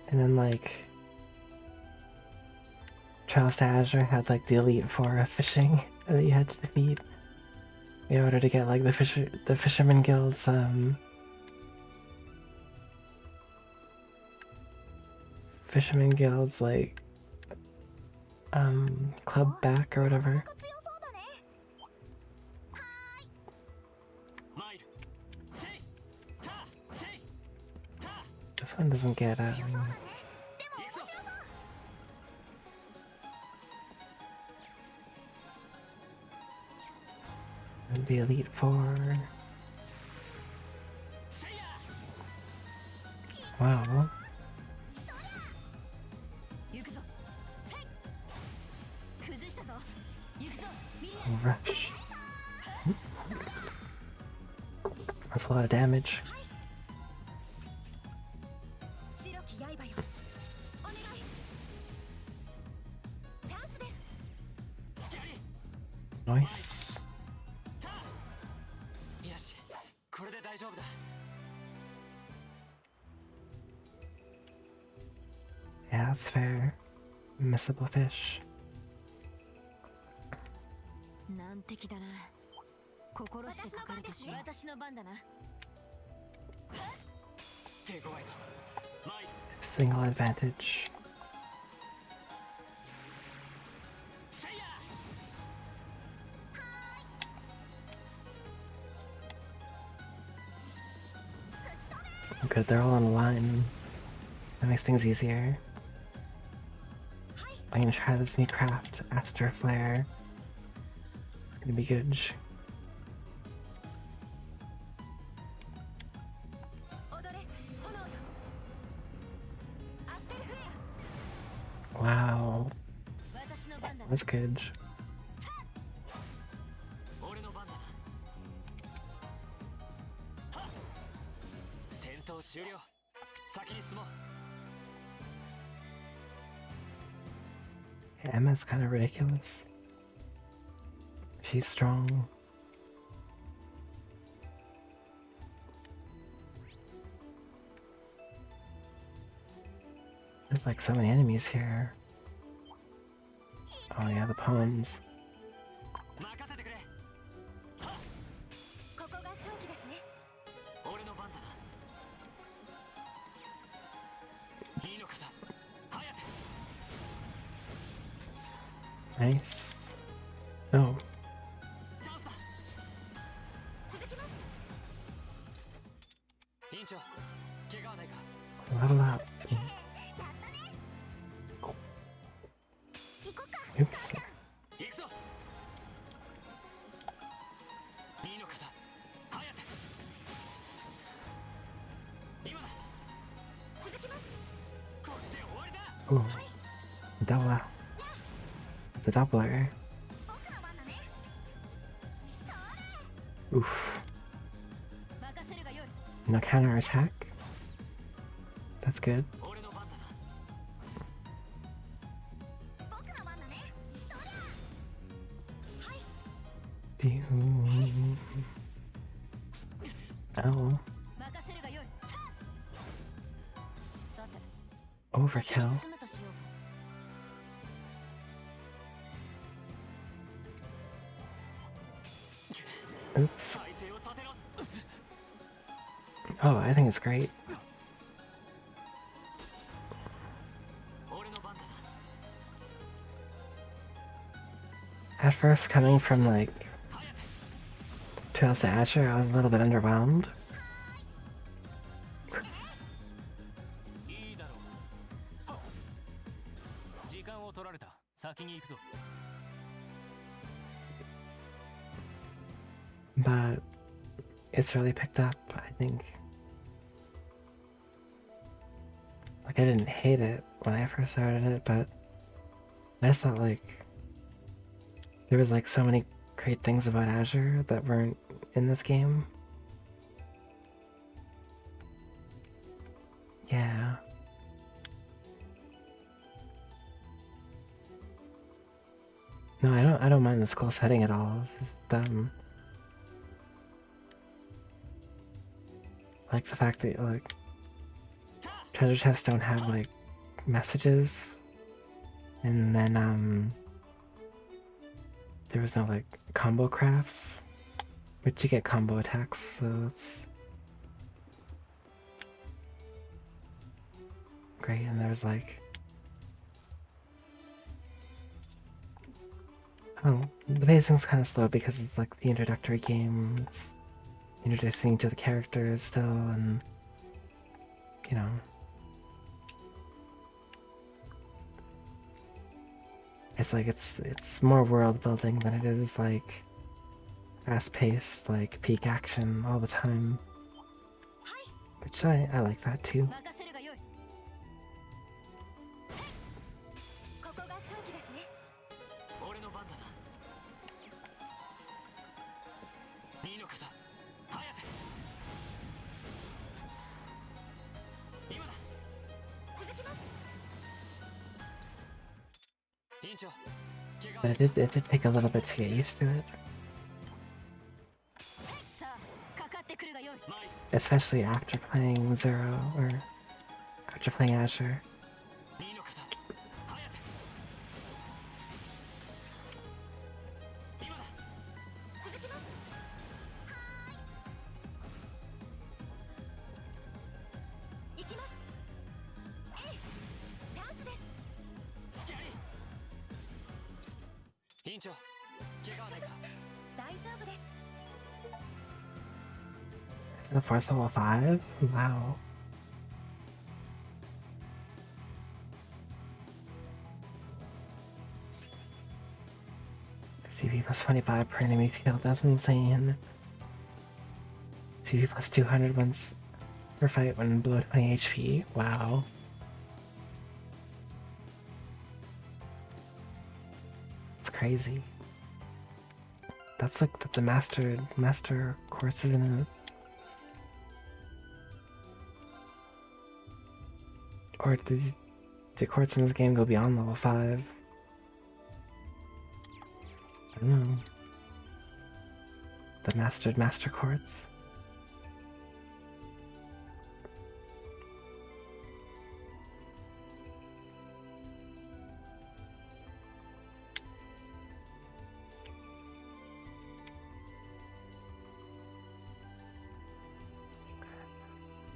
And then like Trials to Azure had like the Elite Four of fishing that you had to defeat in order to get like the Fisherman Guild's Fisherman Guild's like club back or whatever. 参るせいたせいた This one doesn't get 行くぞ the Elite Four. せいや Wow. 行くぞせい崩したぞ行くぞミリア Rush. That's a lot of damage. 白き刃よお願いチャンスです 隙あり Nice. たよしこれで大丈夫だ Yeah, that's fair. Missable fish. 難敵だな心してかかるとし私の番だな手強いぞ参る Single advantage. せいや Good, they're all on line. That makes things easier. I'm gonna try this new craft, Aster Flare. It's gonna be good. 踊れ炎よアステルフレ Wow, ア私の番だな that's good. 俺の番だなはっ戦闘終了先に進もう Emma's kind of ridiculous. She's strong. There's like so many enemies here. Oh yeah, the poems. 任せてくれはっここが勝機ですね俺の番だないいのかだハヤテ Nice. Oh, チャンスだ続きます委員長怪我はないか level up. Oops. 行くぞいいのかだハヤテ今だ続きますこれで終わりだ Ooh. Double. The doubler. 僕の番だね Oof. 任せるがよい No counter attack. That's good. 俺の番だな僕の番だねそりゃはい Oh, 任せるがよいさて overkill. 進むとしよう Oops. 体勢を立てろ Oh, I think it's great. 俺の番だな At first, coming from like ハヤテ Trails to Asher, I was a little bit underwhelmed. いいだろう。時間を取られた。先に行くぞ。 But it's really picked up, I think. Like, I didn't hate it when I first started it, but I just thought, like, there was, like, so many great things about Azure that weren't in this game. Yeah. No, I don't mind the skull setting at all. It's just, like the fact that, like, treasure chests don't have, like, messages. And then, there was no, like, combo crafts. But you get combo attacks, so it's great. And there's, like, oh, the pacing's kind of slow because it's, like, the introductory game. It's introducing to the characters still, and, you know. It's like it's more world building than it is like fast paced, like peak action all the time. Which I like that too. 任せるがよい。ここが勝機ですね。俺の番だな。二の方、颯。今だ。続きます。 院長、怪我 But it did take a little bit to get used to it. さあ、かかってくるがよい。 前 Especially after playing Zero or after playing Azure. 二の方、颯。今だ。続きます。行きます。えい、チャンスです。 隙あり。院長、怪我はないか。 大丈夫です。 The force level 5? Wow. CP plus 25 per enemy skill, that's insane. CP plus 200 once per fight when below 20 HP. Wow. It's crazy. That's like that's a master course, isn't it? Or does the courts in this game go beyond level 5? I don't know. The master courts?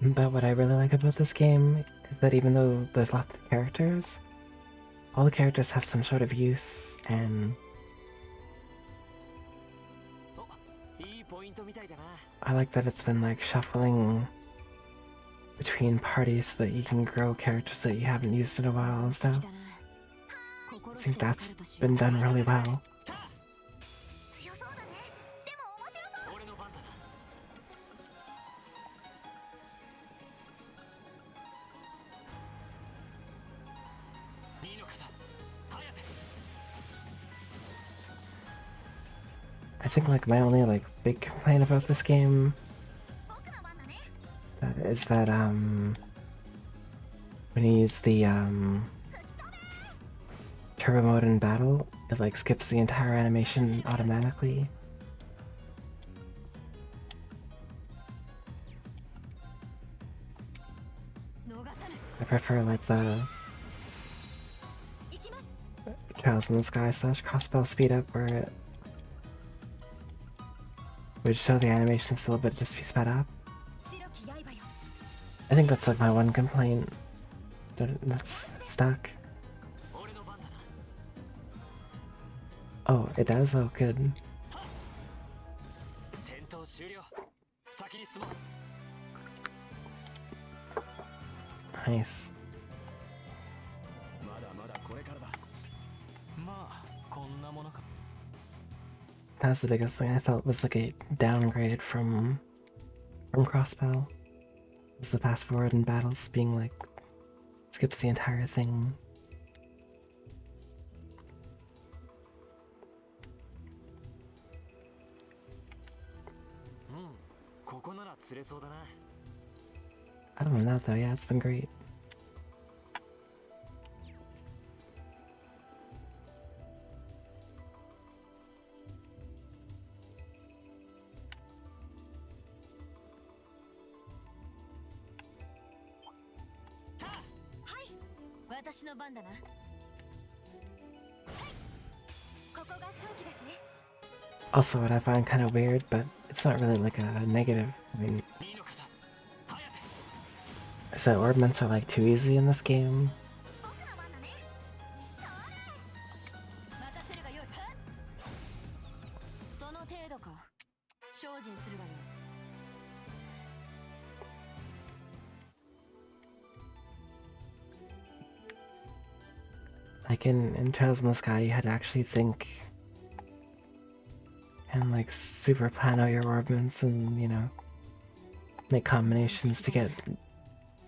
But what I really like about this game is that even though there's lots of characters, all the characters have some sort of use, and お、いいポイントみたいだな。 I like that it's been like shuffling between parties so that you can grow characters that you haven't used in a while and stuff. だな。 I think that's been done really well. 強そうだね。でも面白そう。 俺の番だな。二の方、颯。 I think like my only like big complaint about this game 僕の番だね。 is that when you use the turbo mode in battle, it like skips the entire animation automatically. 逃さぬ。 I prefer like the 行きます。 Trials in the Sky / crossbow speed up where it would show the animations a little bit just be sped up. 白き刃よ。 I think that's like my one complaint that's stuck. 俺の番だな。 Oh, it does? Oh, good. 戦闘装終了。先に進もう。 Nice. まだまだこれからだ。まあこんなものか。 That's the biggest thing I felt was like a downgrade from Crossbow. Was the fast forward in battles being like skips the entire thing. うん、ここなら釣れそうだな。 Other than that though, yeah, it's been great. 私の番だな。ここが勝機ですね。 Also, what I find kind of weird, but it's not really like a negative. I mean, 2の方、早手。 is that orbments are like too easy in this game. 僕の番だね。それ。任せるがよい。その程度か。精進するがよい。 Like in Trails in the Sky, you had to actually think and like super plan out your orbments and, you know, make combinations to get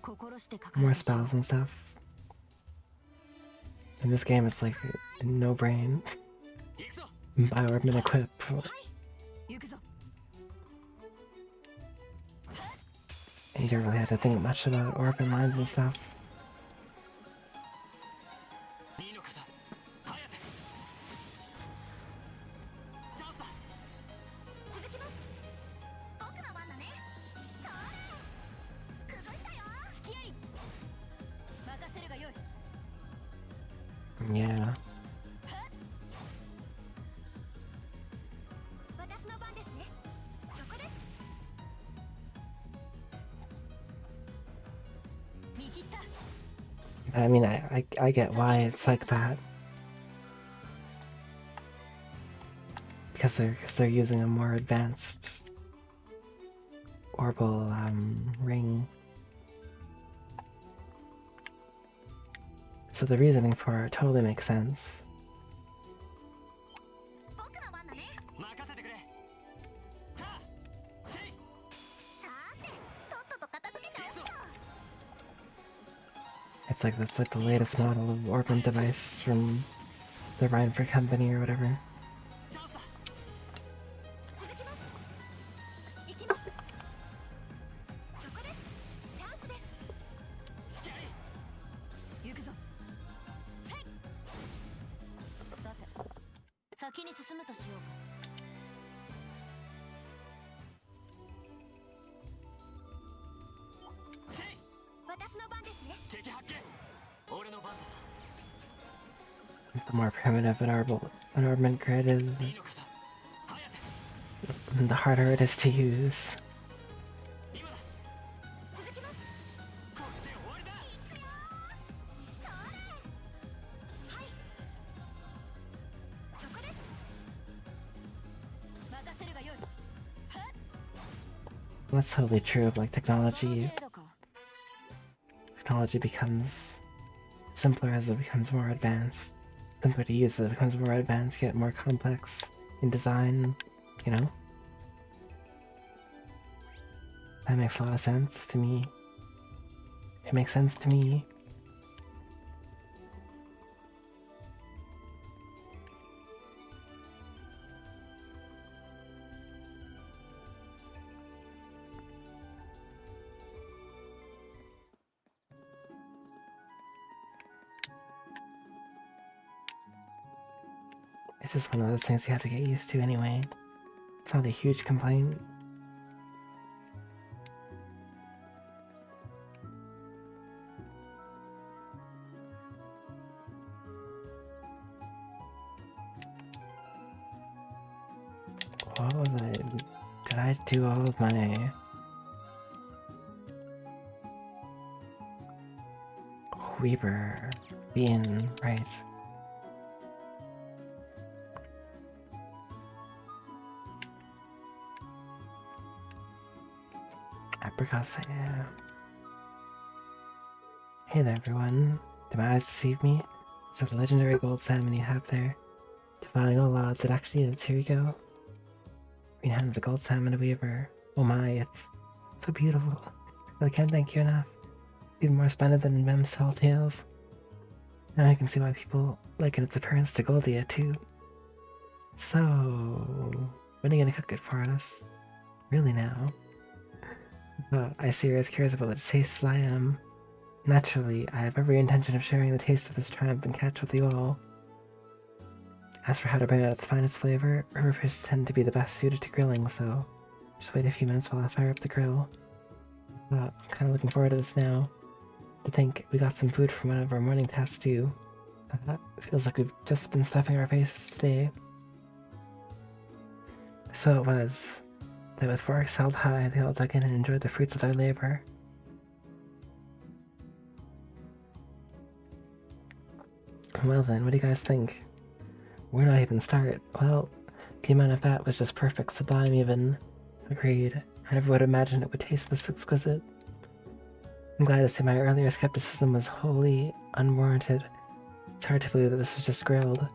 心してかかる more spells and stuff. In this game, it's like no brain. 行くぞ。 Buy orbment equip. 行くぞ。 And you don't really have to think much about orbit lines and stuff. 2の方、早手。チャンスだ。 続きます。僕の番だね。それ。崩したよ。スキアリ。任せるがよい。 Yeah. 私の番ですね。そこです。見切った。 I mean, I get why it's like that. Because they're using a more advanced orbal ring. So the reasoning for it totally makes sense. 僕の番だね。 任せてくれ。た。せい。 さーて、とっとと片付けちゃおうか。 It's like that's like the latest model of orbment device from the Rhineford Company or whatever. チャンスだ。 続きます。行きます。そこです。チャンスです。スキャリ。 行くぞ。せい。さて、先に進むとしようか。 せい。 私の番ですね。 敵発見。俺の番だ。 The more primitive an orbment grid is, 2の方、早手。 the harder it is to use. 今だ。 続きます。 これで終わりだ。 行くよー。それ。はい。そこです。任せるがよい。 That's totally true of like その technology. 程度か。 Technology becomes simpler as it becomes more advanced. Simpler to use as it becomes more advanced, get more complex in design, you know? That makes a lot of sense to me. It makes sense to me. It's just one of those things you have to get used to anyway. It's not a huge complaint. What was I? Did I do all of my Weber being right? Apricot, yeah. Hey there, everyone. Did my eyes deceive me? Is that the legendary gold salmon you have there? Defying all odds, it actually is. Here you go. Green hand of the gold salmon weaver. Oh my, it's so beautiful. I can't thank you enough. Even more splendid than Mem's tall tales. Now I can see why people liken its appearance to Goldia, too. So, when are you gonna cook it for us? Really now? I see you're as curious about its taste as I am. Naturally, I have every intention of sharing the taste of this triumphant catch with you all. As for how to bring out its finest flavor, riverfish tend to be the best suited to grilling, so just wait a few minutes while I fire up the grill. I'm kind of looking forward to this now. To think we got some food from one of our morning tasks too. Feels like we've just been stuffing our faces today. So it was that with forks held high, they all dug in and enjoyed the fruits of their labor. Well then, what do you guys think? Where do I even start? Well, the amount of fat was just perfect, sublime even. Agreed. I never would have imagined it would taste this exquisite. I'm glad to say my earlier skepticism was wholly unwarranted. It's hard to believe that this was just grilled.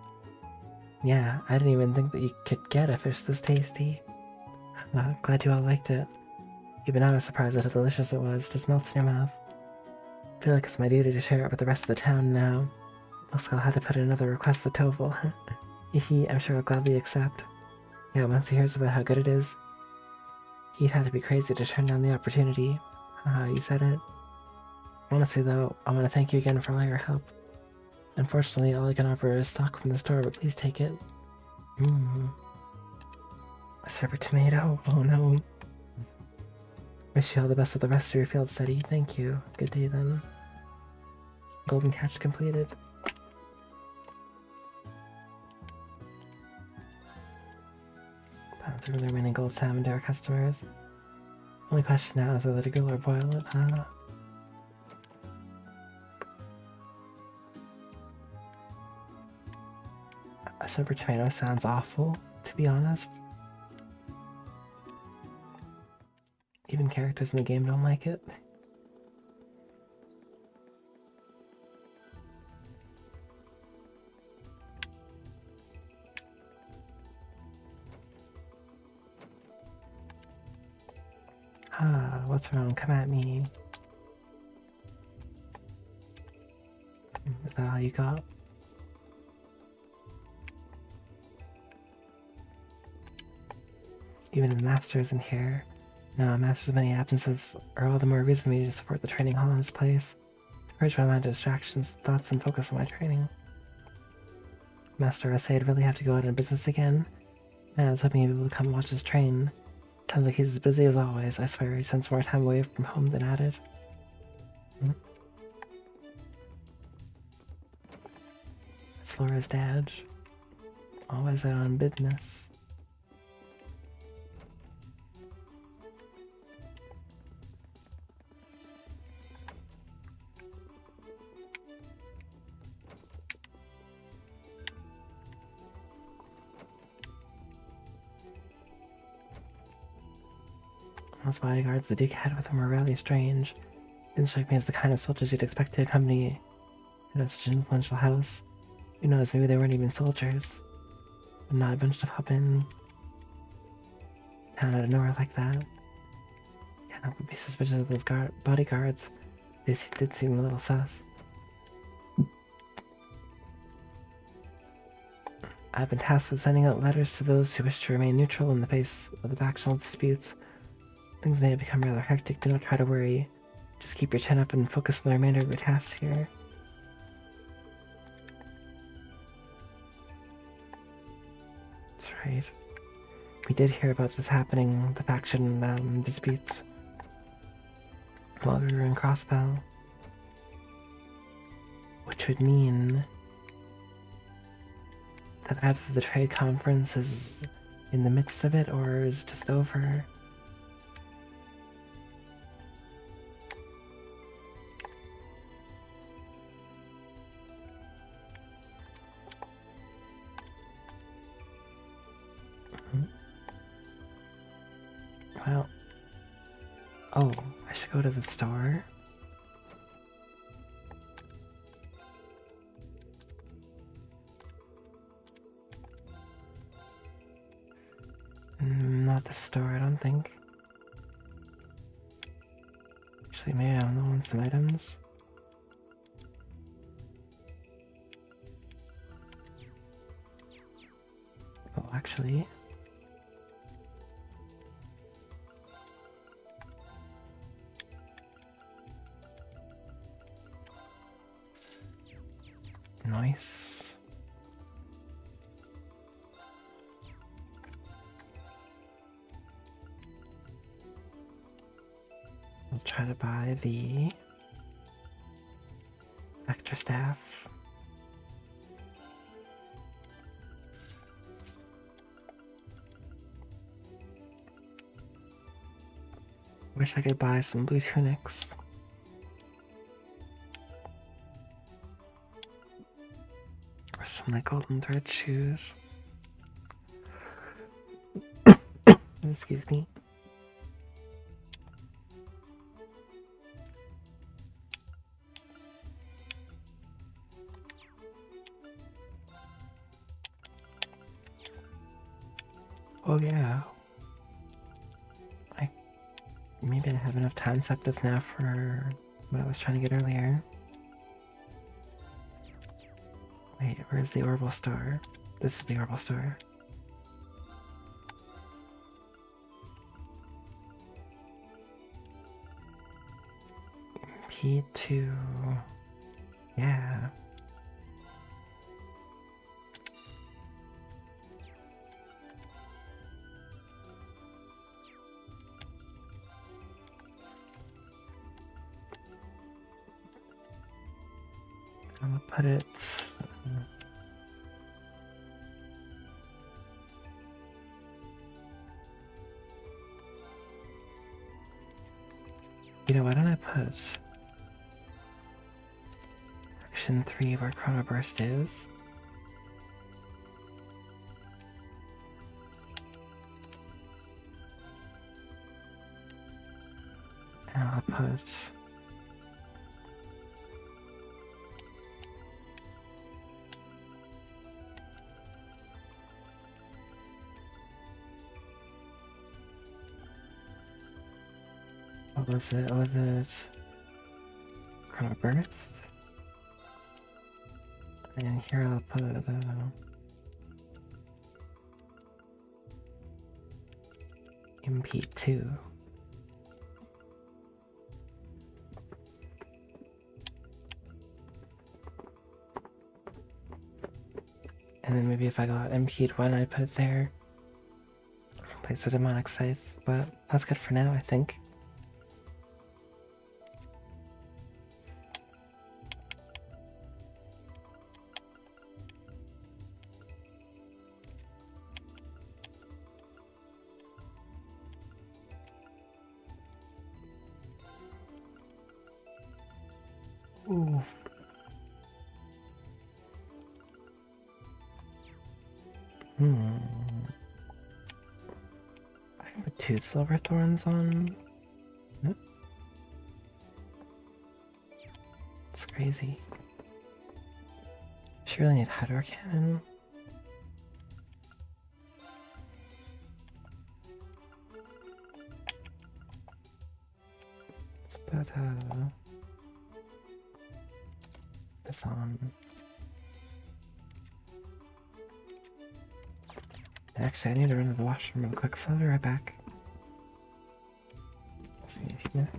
Yeah, I didn't even think that you could get a fish this tasty. Glad you all liked it. Even I was surprised at how delicious it was, just melts in your mouth. I feel like it's my duty to share it with the rest of the town now. Pascal had to put in another request with Toval. I'm sure he'll gladly accept. Yeah, once he hears about how good it is, he'd have to be crazy to turn down the opportunity. You said it. Honestly though, I want to thank you again for all your help. Unfortunately, all I can offer is stock from the store, but please take it. A separate tomato? Oh no. Wish you all the best with the rest of your field study. Thank you. Good day then. Golden catch completed. Through the remaining gold salmon to our customers. Only question now is whether to grill or boil it, huh? A super tomato sounds awful, to be honest. Even characters in the game don't like it. What's wrong? Come at me. Is that all you got? Even the master isn't here. No, master's many absences are all the more reason for me to support the training hall in his place. Purge my mind of distractions, thoughts, and focus on my training. Master I'd really have to go out on business again. Man, I was hoping he'd be able to come watch us train. Sounds like he's as busy as always. I swear he spends more time away from home than at it. It's Laura's dad. Always out on business. Those bodyguards the Duke had with him were really strange. Didn't strike me as the kind of soldiers you'd expect to accompany in such an influential house. Who knows, maybe they weren't even soldiers. But not a bunch to hop in town out of nowhere like that. Can't help but be suspicious of those bodyguards. They did seem a little sus. I've been tasked with sending out letters to those who wish to remain neutral in the face of the factional disputes. Things may have become rather hectic, do not try to worry. Just keep your chin up and focus on the remainder of your tasks here. That's right. We did hear about this happening, the faction disputes, while we were in Crossbell. Which would mean that either the trade conference is in the midst of it or is just over. Well, Oh, I should go to the store. Not the store, I don't think. Actually, maybe I don't know, want some items. Oh, actually. Nice. I'll try to buy the extra staff. Wish I could buy some blue tunics. Or some like golden thread shoes. Excuse me. Oh yeah. Maybe I have enough time sucked this now for what I was trying to get earlier. Wait, where's the Orbital Star? This is the Orbital Star. P2. Yeah. I'm gonna put it. You know, why don't I put Action 3 where Chrono Burst is? And I'll put what was it? Was it Chrono Burst? And here I'll put MP2. And then maybe if I got MP'd one, I'd put it there. Place a demonic scythe, but that's good for now, I think. Ooh. I can put 2 silver thorns on. Nope. It's crazy. She really need Hydro Cannon. Let's put this on. Actually, I need to run to the washroom real quick, so I'll be right back. See you in a few minutes.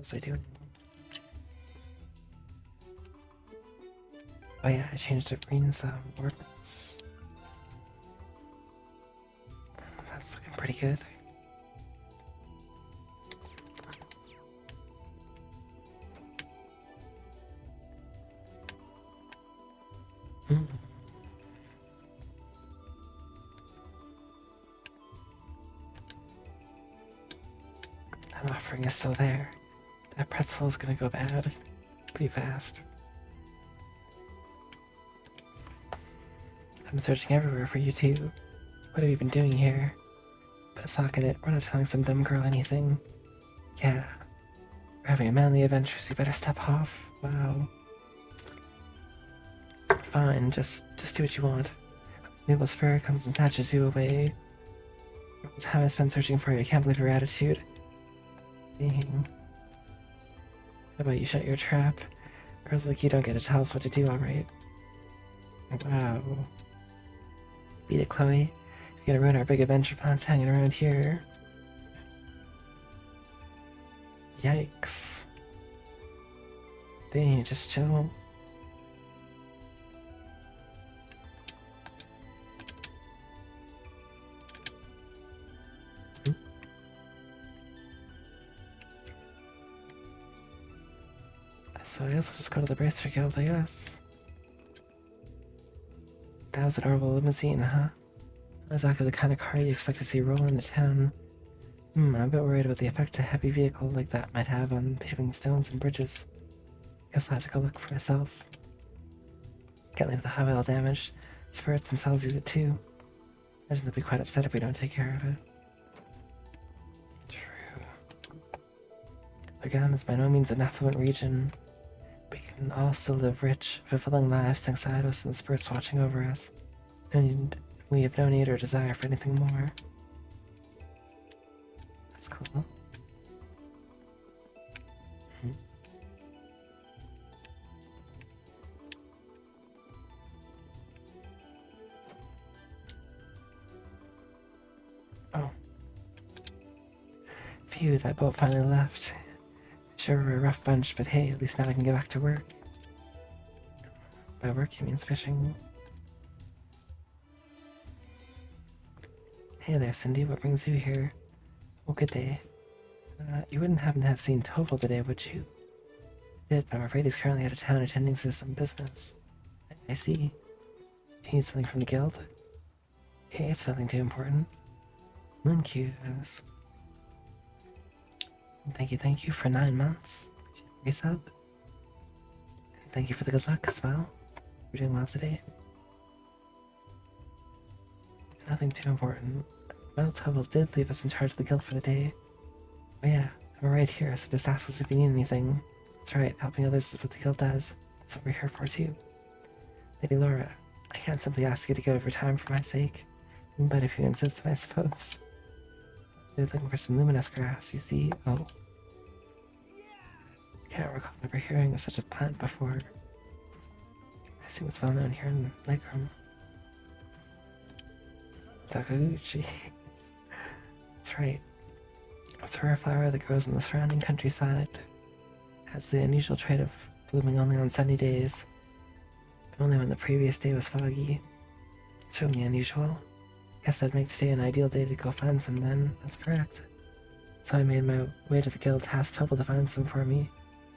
was I doing? Oh yeah, I changed to green ordnance. That's looking pretty good. Mm. That offering is still there. That pretzel is gonna go bad pretty fast. I'm searching everywhere for you two. What have you been doing here? Put a sock in it. We're not telling some dumb girl anything. Yeah. We're having a manly adventure, so you better step off. Wow. Fine, just do what you want. Maple Spirit comes and snatches you away. The time I spent searching for you, I can't believe your attitude. Dang. How about you shut your trap? Girls like you don't get to tell us what to do, alright? Wow. Beat it, Chloe. You're gonna ruin our big adventure plans hanging around here. Yikes. Dang, just chill. So I guess I'll just go to the Bracer Guild, I guess. That was an Orville limousine, huh? Not exactly the kind of car you expect to see roll into town. I'm a bit worried about the effect a heavy vehicle like that might have on paving stones and bridges. Guess I'll have to go look for myself. Can't leave the highway all damaged. Spirits themselves use it too. Imagine they'll be quite upset if we don't take care of it. True. Agam is by no means an affluent region. We can all still live rich, fulfilling lives thanks to Eidos and the spirits watching over us. And we have no need or desire for anything more. That's cool. Oh. Phew, that boat finally left. Sure, we're a rough bunch, but hey, at least now I can get back to work. By work, he means fishing. Hey there, Cindy, what brings you here? Oh, good day. You wouldn't happen to have seen Toval today, would you? Did, but I'm afraid he's currently out of town attending to some business. I see. Do you need something from the guild? Hey, it's nothing too important. Moon cues. Thank you for 9 months. Raise up. Thank you for the good luck as well. You're doing well today. Nothing too important. Well, Toval did leave us in charge of the guild for the day. Oh yeah, I'm right here, so just ask us if you need anything. That's right, helping others is what the guild does. That's what we're here for too. Lady Laura, I can't simply ask you to give up your time for my sake. But if you insist, I suppose. They're looking for some luminous grass, you see? Oh. Can't recall ever hearing of such a plant before. I assume it's well known here in Legrum. Sakaguchi. That's right. It's a rare flower that grows in the surrounding countryside. It has the unusual trait of blooming only on sunny days. And only when the previous day was foggy. It's certainly unusual. Guess that'd make today an ideal day to go find some then. That's correct. So I made my way to the guild to ask Toval to find some for me.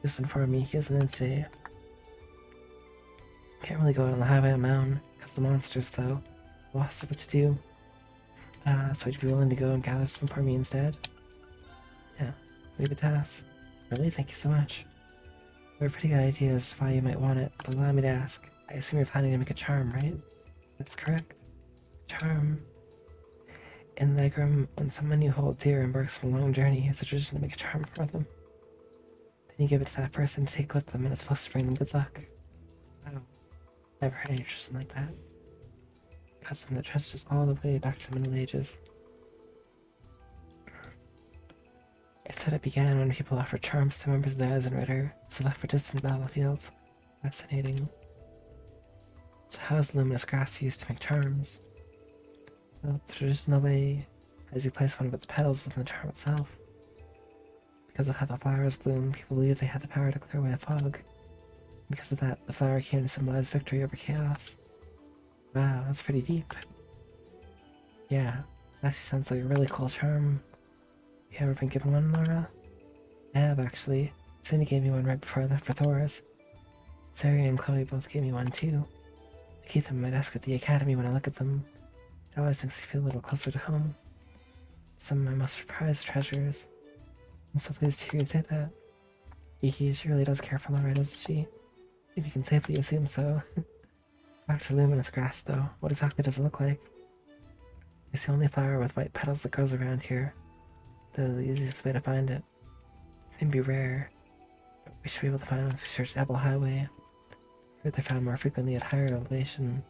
Just inform me, he isn't in today. Can't really go out on the highway on my own, because the monsters, though. Lost of what to do. So would you be willing to go and gather some for me instead? Yeah, leave it to us. Really? Thank you so much. I have a pretty good idea as to why you might want it, but allow me to ask. I assume you're planning to make a charm, right? That's correct. Charm. In Legrum, when someone you hold dear embarks on a long journey, it's a tradition to make a charm for them. Then you give it to that person to take with them, and it's supposed to bring them good luck. Wow. Never heard any tradition like that. Custom that stretches all the way back to the Middle Ages. It said it began when people offered charms to members of the Eisenritter, so left for distant battlefields. Fascinating. So how is luminous grass used to make charms? Well, the traditional way is you place one of its petals within the charm itself. Because of how the flowers bloom, people believe they had the power to clear away a fog. Because of that, the flower came to symbolize victory over chaos. Wow, that's pretty deep. Yeah, that actually sounds like a really cool charm. You ever been given one, Laura? I have, actually. Cindy gave me one right before I left for Thor's. Sari and Chloe both gave me one, too. I keep them on my desk at the academy when I look at them. It always makes me feel a little closer to home. Some of my most prized treasures. I'm so pleased to hear you say that. Iki, she really does care for Laura, doesn't she? If you can safely assume so. Back to luminous grass, though. What exactly does it look like? It's the only flower with white petals that grows around here. The easiest way to find it. It may be rare, but we should be able to find it if we search Apple Highway. Here they're found more frequently at higher elevation,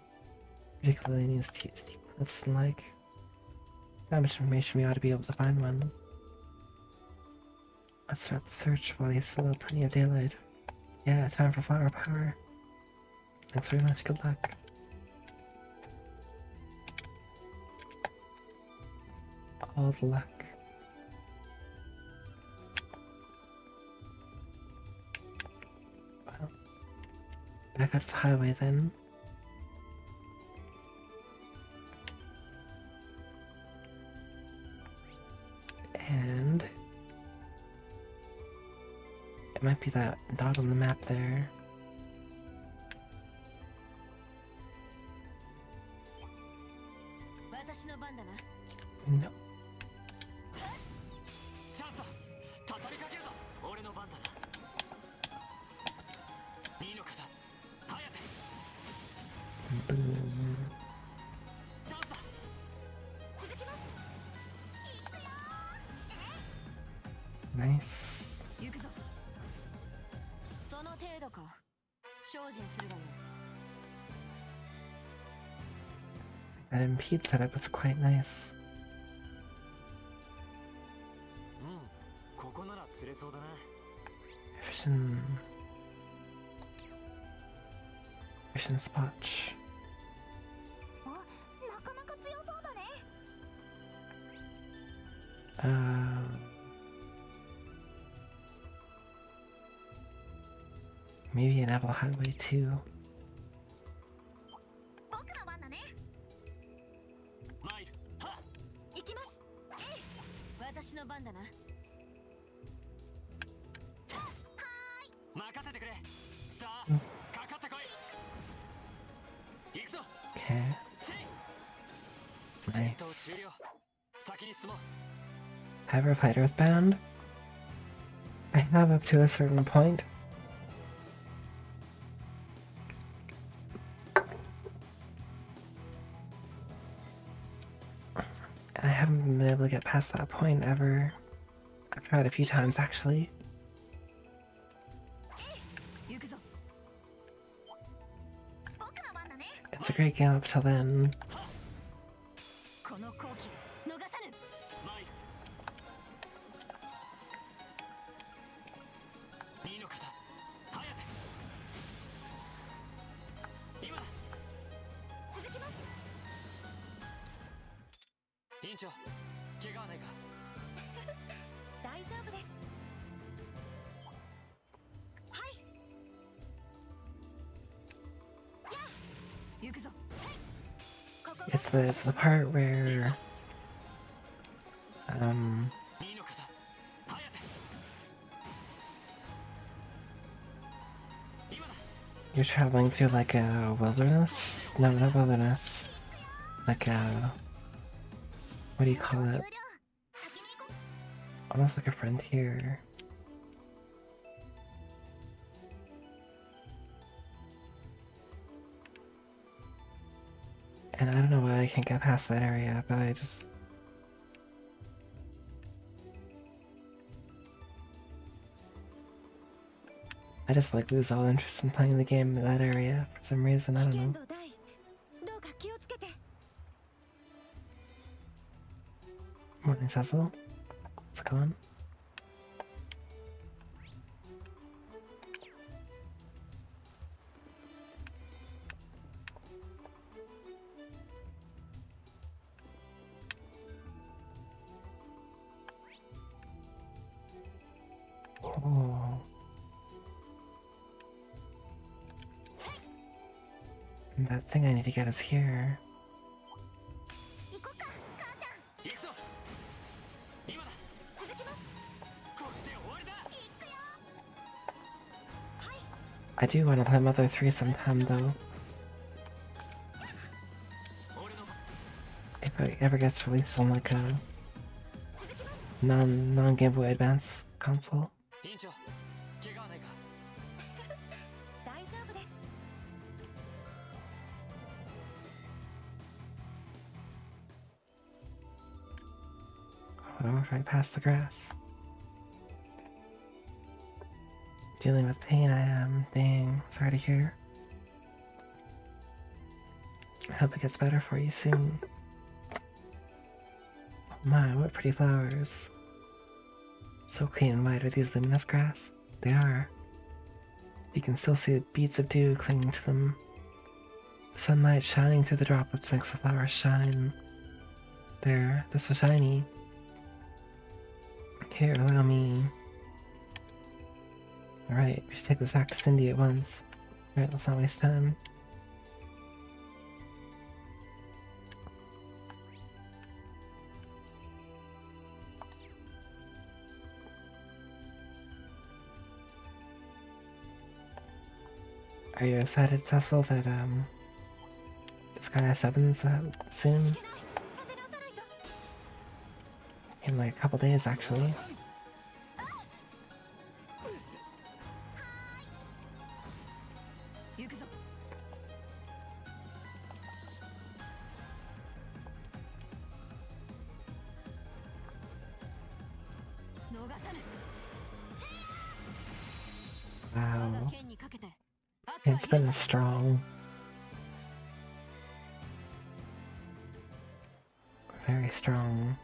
particularly in these steep cliffs and like. That much information, we ought to be able to find one. Let's start the search while there's still plenty of daylight. Yeah, time for flower power. Thanks very much, good luck. All the luck. Well, back up the highway then. And it might be that dot on the map there. No. チャンスだ。畳みかけるぞ。俺の番だな。二の方、ハヤテ。チャンスだ。続きます。行くよー。 Nice. 行くぞ。その程度か。精進するがいい。 That impede setup was quite nice. ここなら釣れそうだな。Fishing spot. あ、なかなか強そうだね。Maybe an Apple Highway too. 僕の番だね。マイル、はっ。行きます。私の番だな。任せてくれ。さあ、かかってこい。行くぞ。 Okay. 戦闘 Nice. 終了。先に進もう。 Have I ever played Earthbound? I have up to a certain point. And I haven't been able to get past that point ever. I've tried a few times actually. 行くぞ。僕の番だね。 It's a great game up till then. この好機逃さぬ。マイル。二の方、ハヤテ。今だ。続きます。委員長、怪我はないか。大丈夫です。はい。やあ、行くぞ。ここが It's the part where 二の方、ハヤテ。今だ。 you're traveling through like a wilderness? No, not wilderness. Like a, what do you call 終 it? 了。先に行こう。 Almost like a frontier. And I don't know why I can't get past that area, but I just... like lose all interest in playing the game in that area for some reason, I 危 don't 険 know. 度大。どうか気をつけて。 Morning, Cecil. What's going on? And that thing I need to get is here. 行こっか母ちゃん。行くぞ。今だ。続きます。これで終わりだ。行くよ。はい。 I do want to play Mother 3 sometime though. 俺の If it ever gets released on like a 続きます。 non Game Boy Advance console. 院長、怪我はないか。大丈夫です。 Oh, right past the grass. Dealing with pain I am. Dang, sorry to hear. I hope it gets better for you soon. My, what pretty flowers. So clean and white are these luminous grass. They are. You can still see the beads of dew clinging to them. The sunlight shining through the droplets makes the flowers shine. There, they're so shiny. Here, allow me. Alright, we should take this back to Cindy at once. Alright, let's not waste time. Are you excited, Cecil, that Sky 7's soon? 立て直さないと。 In like a couple days, actually. 行くぞ。逃さぬ。 我が Wow. 剣にかけて。 It's been strong. Very strong.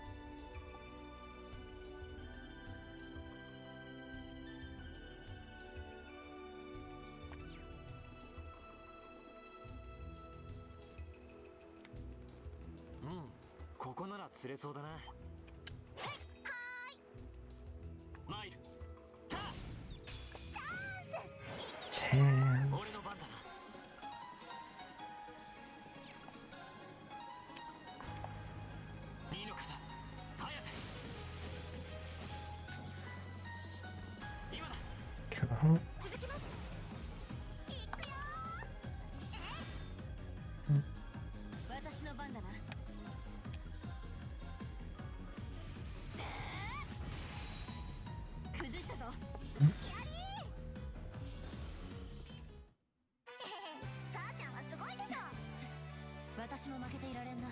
Hmm, ここなら釣れそうだな。マイル、ター、 Chance. 俺の番だな。右の肩、ハヤテ。今だ。 Cool. 続きます。行くよ。私の番だな。崩したぞ。やり母ちゃんはすごいでしょ。私も負けていられんな。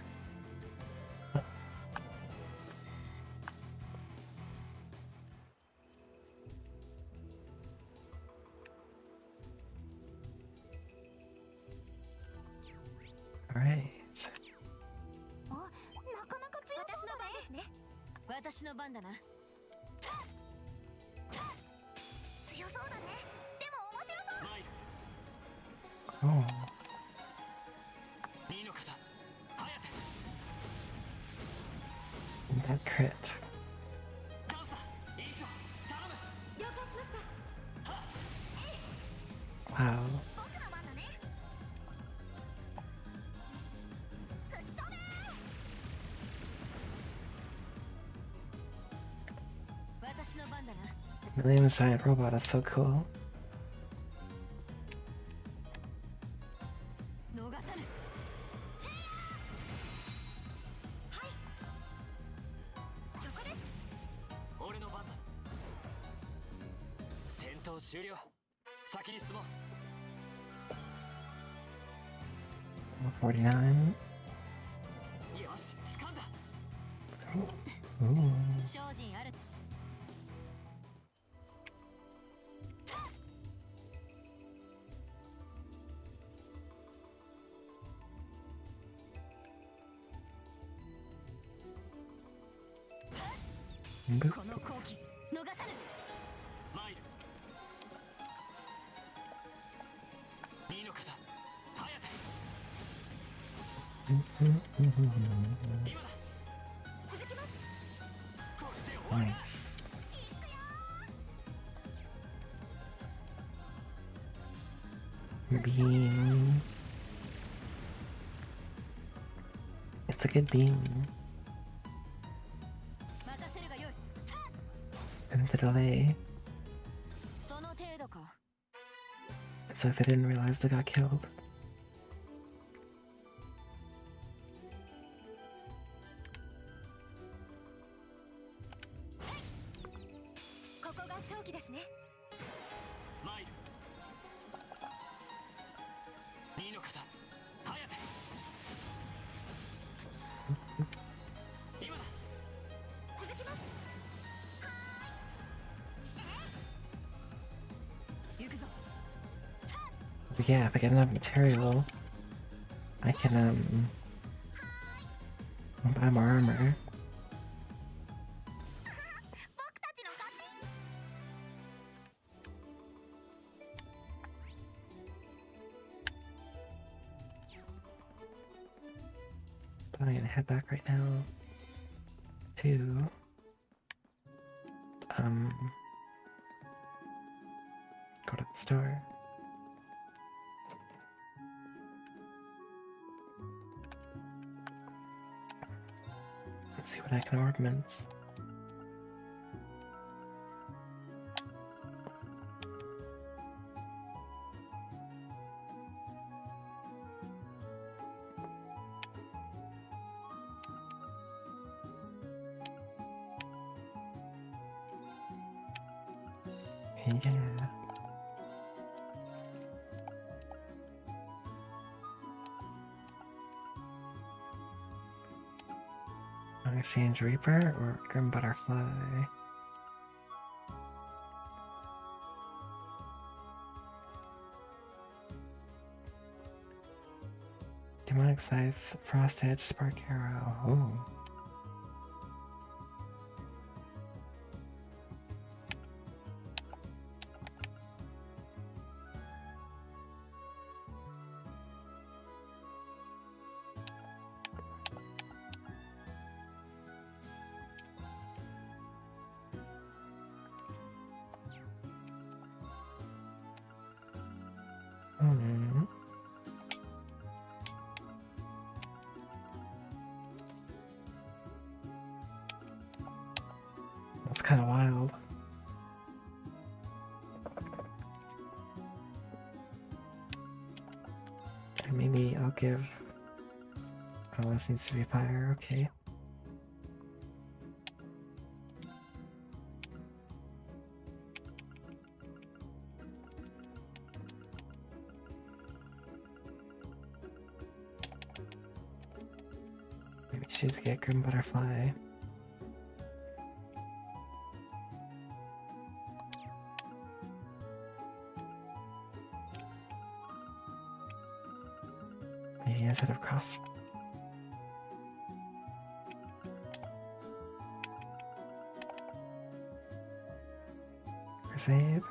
Alright. あ、なかなか強そうだね。私の番ですね。私の番だな。強そうだね。でも面白そう。マイル、 Oh. 右の肩、ハヤテ。 That crit. チャンスだ。いいぞ、頼む。了解しました。 Wow. 僕の番だね。吹き飛べ。私の番だな。 William's giant robot is so cool. 逃さぬ。はい。そこです。俺の番だ。戦闘終了。先に進もう。 49. よし、掴んだ。 Ooh. 精進ある。 Boop. この好機逃さぬ。マイル、右の肩、ハヤテ。今だ。続きます。これで終わりだ。 Nice. Beam. It's a good beam. 任せるがよい。 And the delay. その程度か。 It's like they didn't realize they got killed. ここが勝機ですね。参る。二の方颯。今だ。続きます。行くぞ。 But yeah, if I get enough material, I can buy more armor. 僕たちの勝ち。 But I'm gonna head back right now to go to the store. Let's see what I can ornament. Yeah. Exchange Reaper or Grim Butterfly? Demonic Scythe, Frost Edge, Spark Arrow. Oh. Hmm. That's kind of wild. And maybe I'll give. Oh, this needs to be fire. Okay. Maybe she's a get Grim Butterfly. Maybe instead of cross. Crusade.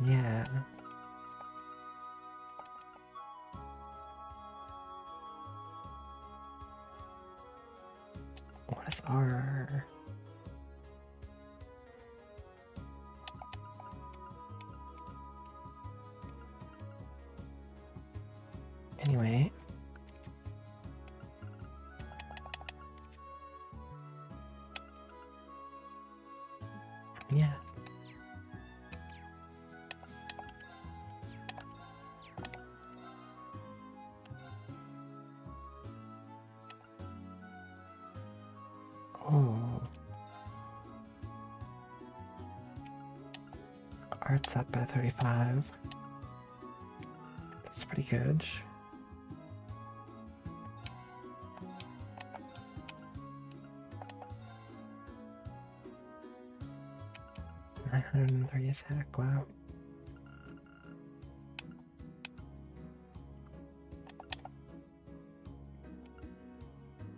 Yeah. What is R? Anyway. Yeah. Oh. Art's up by 35. That's pretty good. $903 attack, wow.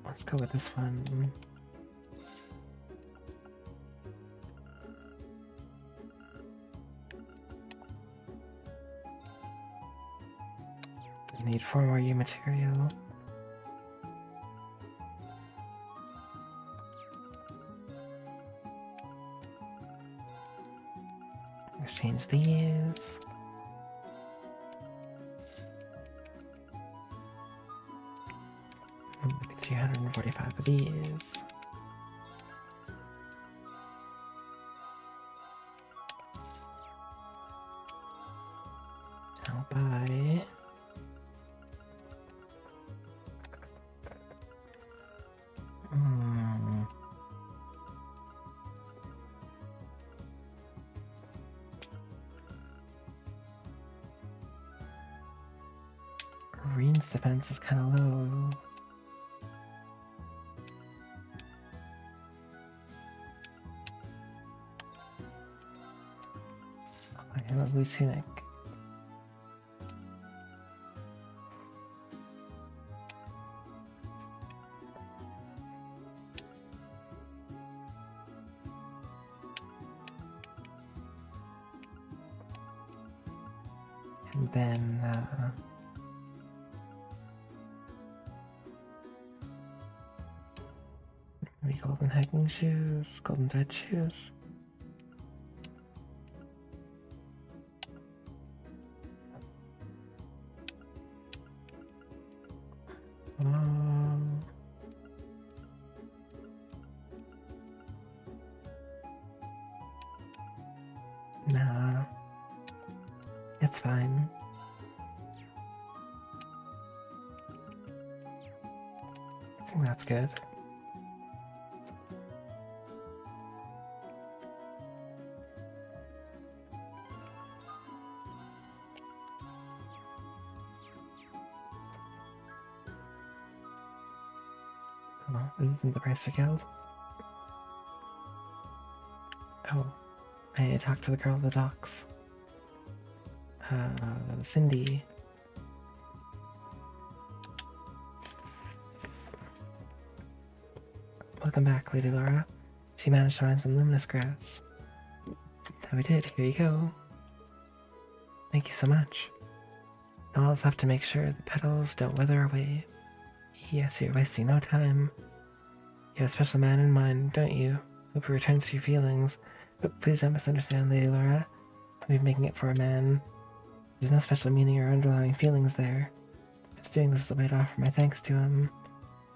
Let's go with this one. You need 4 more U material. Exchange these. Maybe 345 of these. I'll buy. Green's defense is kind of low. I have a blue tunic. And then maybe golden hiking shoes, golden dead shoes. Nah, it's fine. I think that's good. Oh, this isn't the price for guild. Oh, I talked to the girl at the docks. Cindy. Welcome back, Lady Laura. So you managed to find some luminous grass. That we did. Here you go. Thank you so much. Now I'll just have to make sure the petals don't wither away. Yes, you're wasting no time. You have a special man in mind, don't you? Hope he returns to your feelings. But please don't misunderstand, Lady Laura. I'm making it for a man. There's no special meaning or underlying feelings there. Just doing this as a way to offer my thanks to him.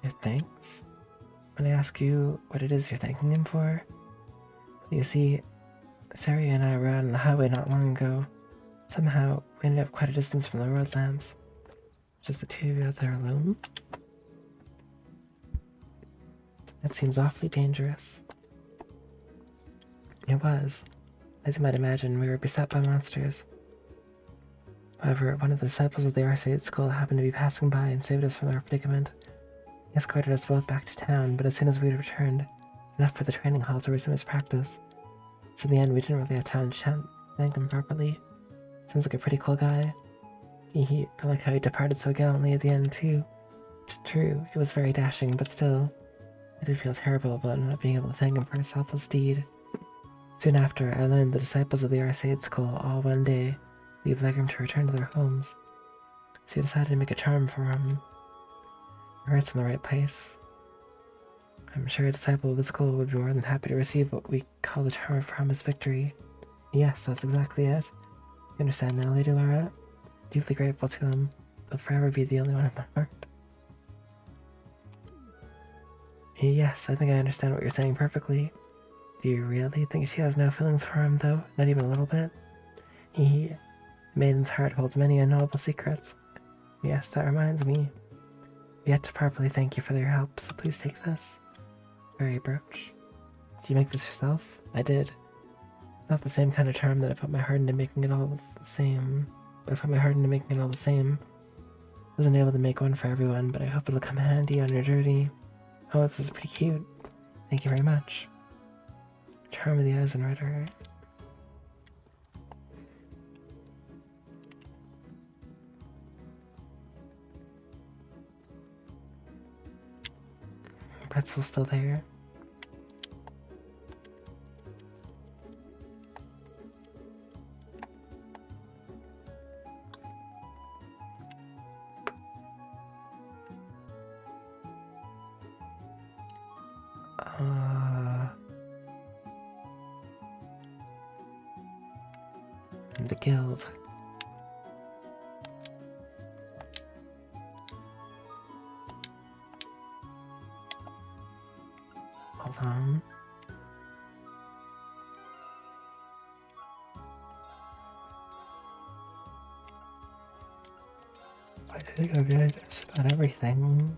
Your thanks? When I ask you what it is you're thanking him for? You see, Sari and I were out on the highway not long ago. Somehow, we ended up quite a distance from the road lamps. Just the two of you out there alone? That seems awfully dangerous. It was. As you might imagine, we were beset by monsters. However, one of the disciples of the Arseid school happened to be passing by and saved us from our predicament. He escorted us both back to town, but as soon as we returned, he left for the training hall to resume his practice. So in the end, we didn't really have time to thank him properly. Seems like a pretty cool guy. I like how he departed so gallantly at the end, too. True, it was very dashing, but still, I did feel terrible about not being able to thank him for his selfless deed. Soon after, I learned the disciples of the Arseid school all one day leave Legram to return to their homes. So I decided to make a charm for him. Your heart's in the right place. I'm sure a disciple of the school would be more than happy to receive what we call the charm of promised victory. Yes, that's exactly it. You understand now, Lady Laura? Deeply grateful to him. He'll forever be the only one in my heart. Yes, I think I understand what you're saying perfectly. Do you really think she has no feelings for him, though? Not even a little bit? The maiden's heart holds many unknowable secrets. Yes, that reminds me. We have to properly thank you for your help, so please take this. Fairy brooch. Did you make this yourself? I did. It's not the same kind of charm that I put my heart into making it all the same. I wasn't able to make one for everyone, but I hope it'll come handy on your journey. Oh, this is pretty cute. Thank you very much. Charm of the Eisenritter. Pretzel's still there. The guild. Hold on. I think I've done just about everything.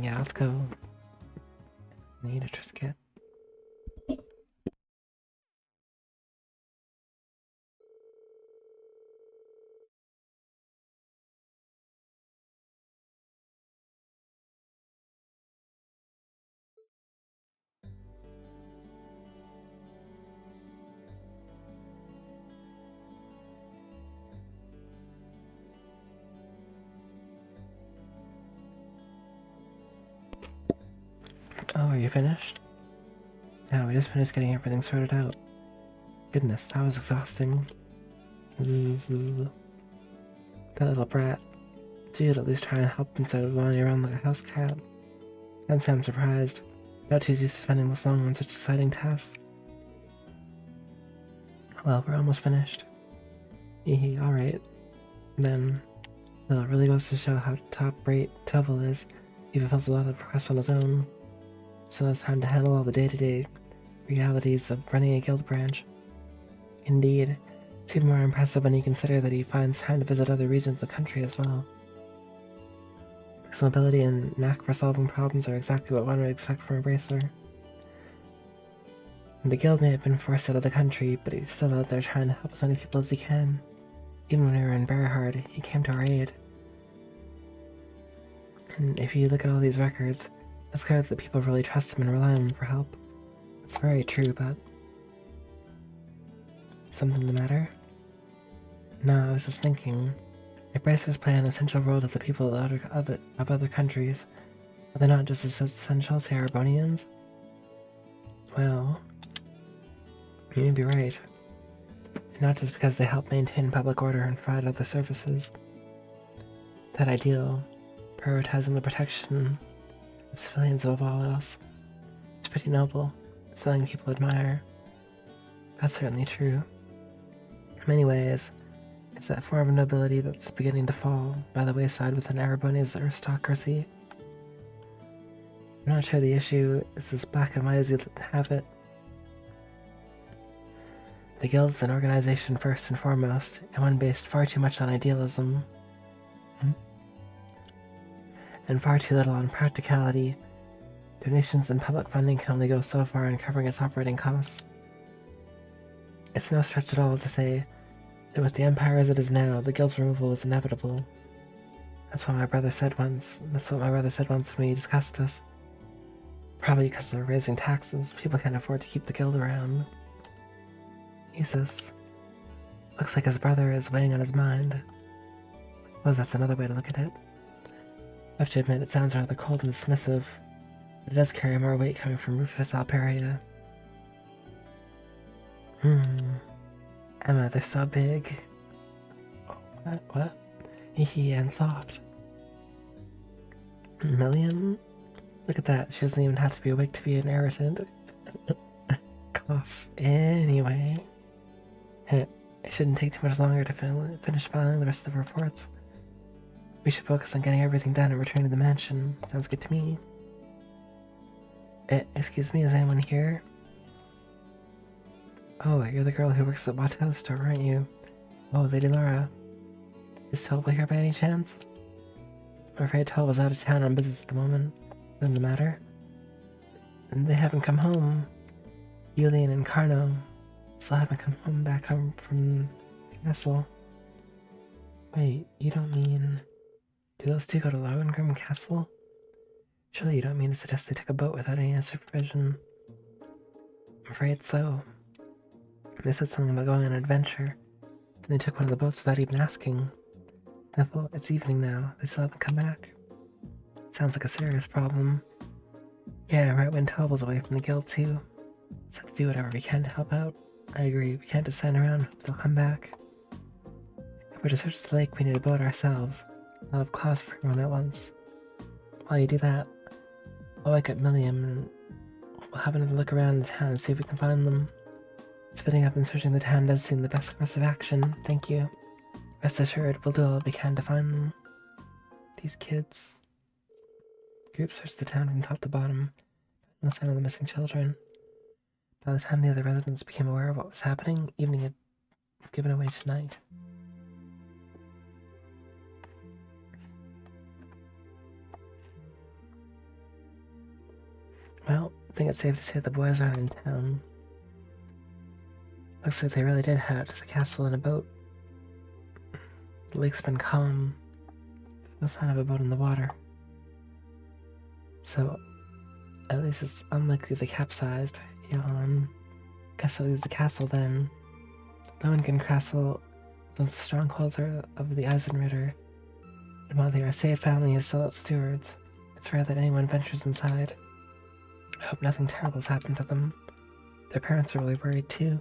Yeah, let's go. Need a Trisket. Oh, are you finished? Yeah, we just finished getting everything sorted out. Goodness, that was exhausting. That little brat. She'd at least try and help instead of running around like a house cat. Can't say I'm surprised. Not too used to spending this long on such exciting tasks. Well, we're almost finished. Hehe, alright. Then, well, it really goes to show how top-rate Tovel is. He fulfills a lot of requests on his own. Still has time to handle all the day-to-day realities of running a guild branch. Indeed, it's even more impressive when you consider that he finds time to visit other regions of the country as well. His mobility and knack for solving problems are exactly what one would expect from a bracer. The guild may have been forced out of the country, but he's still out there trying to help as many people as he can. Even when we were in Bearhard, he came to our aid. And if you look at all these records, it's clear that people really trust him and rely on him for help. It's very true, but... Something the matter? No, I was just thinking... If bracers play an essential role to the people of other countries, are they not just as essential to Arbonians? Well... You may be right. Not just because they help maintain public order and provide other services. That ideal, prioritizing the protection of civilians above all else, it's pretty noble. It's something people admire. That's certainly true. In many ways, it's that form of nobility that's beginning to fall by the wayside within Arbonia's aristocracy. I'm not sure the issue is as black and white as you'd have it. The guild's an organization first and foremost, and one based far too much on idealism. And far too little on practicality. Donations and public funding can only go so far in covering its operating costs. It's no stretch at all to say that with the Empire as it is now, the guild's removal was inevitable. That's what my brother said once when we discussed this. Probably because of raising taxes, people can't afford to keep the guild around. Jesus. Looks like his brother is weighing on his mind. I suppose that's another way to look at it. I have to admit, it sounds rather cold and dismissive, but it does carry more weight coming from Rufus Alperia. Emma, they're so big. What? Hehe, and soft. Million? Look at that, she doesn't even have to be awake to be an irritant. Cough. Anyway. It shouldn't take too much longer to finish filing the rest of the reports. We should focus on getting everything done and returning to the mansion. Sounds good to me. Excuse me, is anyone here? Oh, you're the girl who works at Watteau store, aren't you? Oh, Lady Laura. Is Tovel here by any chance? I'm afraid Tovel's out of town on business at the moment. Nothing the matter? And they haven't come home. Yulian and Carno still haven't come back home from the castle. Wait, you don't mean... Do those two go to Lohengrim Castle? Surely you don't mean to suggest they took a boat without any supervision? I'm afraid so. They said something about going on an adventure. Then they took one of the boats without even asking. Neville, it's evening now. They still haven't come back. Sounds like a serious problem. Yeah, right when Tovel's away from the guild too. Let's have to do whatever we can to help out. I agree, we can't just stand around and hope they'll come back. If we're to search the lake, we need a boat ourselves. I'll have claws for everyone at once. While you do that, I'll wake up Milliam and we'll have another look around the town and see if we can find them. Splitting up and searching the town does seem the best course of action. Thank you. Rest assured, we'll do all we can to find them. These kids. Group searched the town from top to bottom. No sign of the missing children. By the time the other residents became aware of what was happening, evening had given away to night. Well, I think it's safe to say the boys aren't in town. Looks like they really did head out to the castle in a boat. The lake's been calm. There's no sign of a boat in the water. So, at least it's unlikely they capsized. Yawn. Guess I'll use the castle then. Lohengrin Castle was the stronghold of the Eisenritter. And while the Arcade family is still its stewards, it's rare that anyone ventures inside. I hope nothing terrible has happened to them. Their parents are really worried too.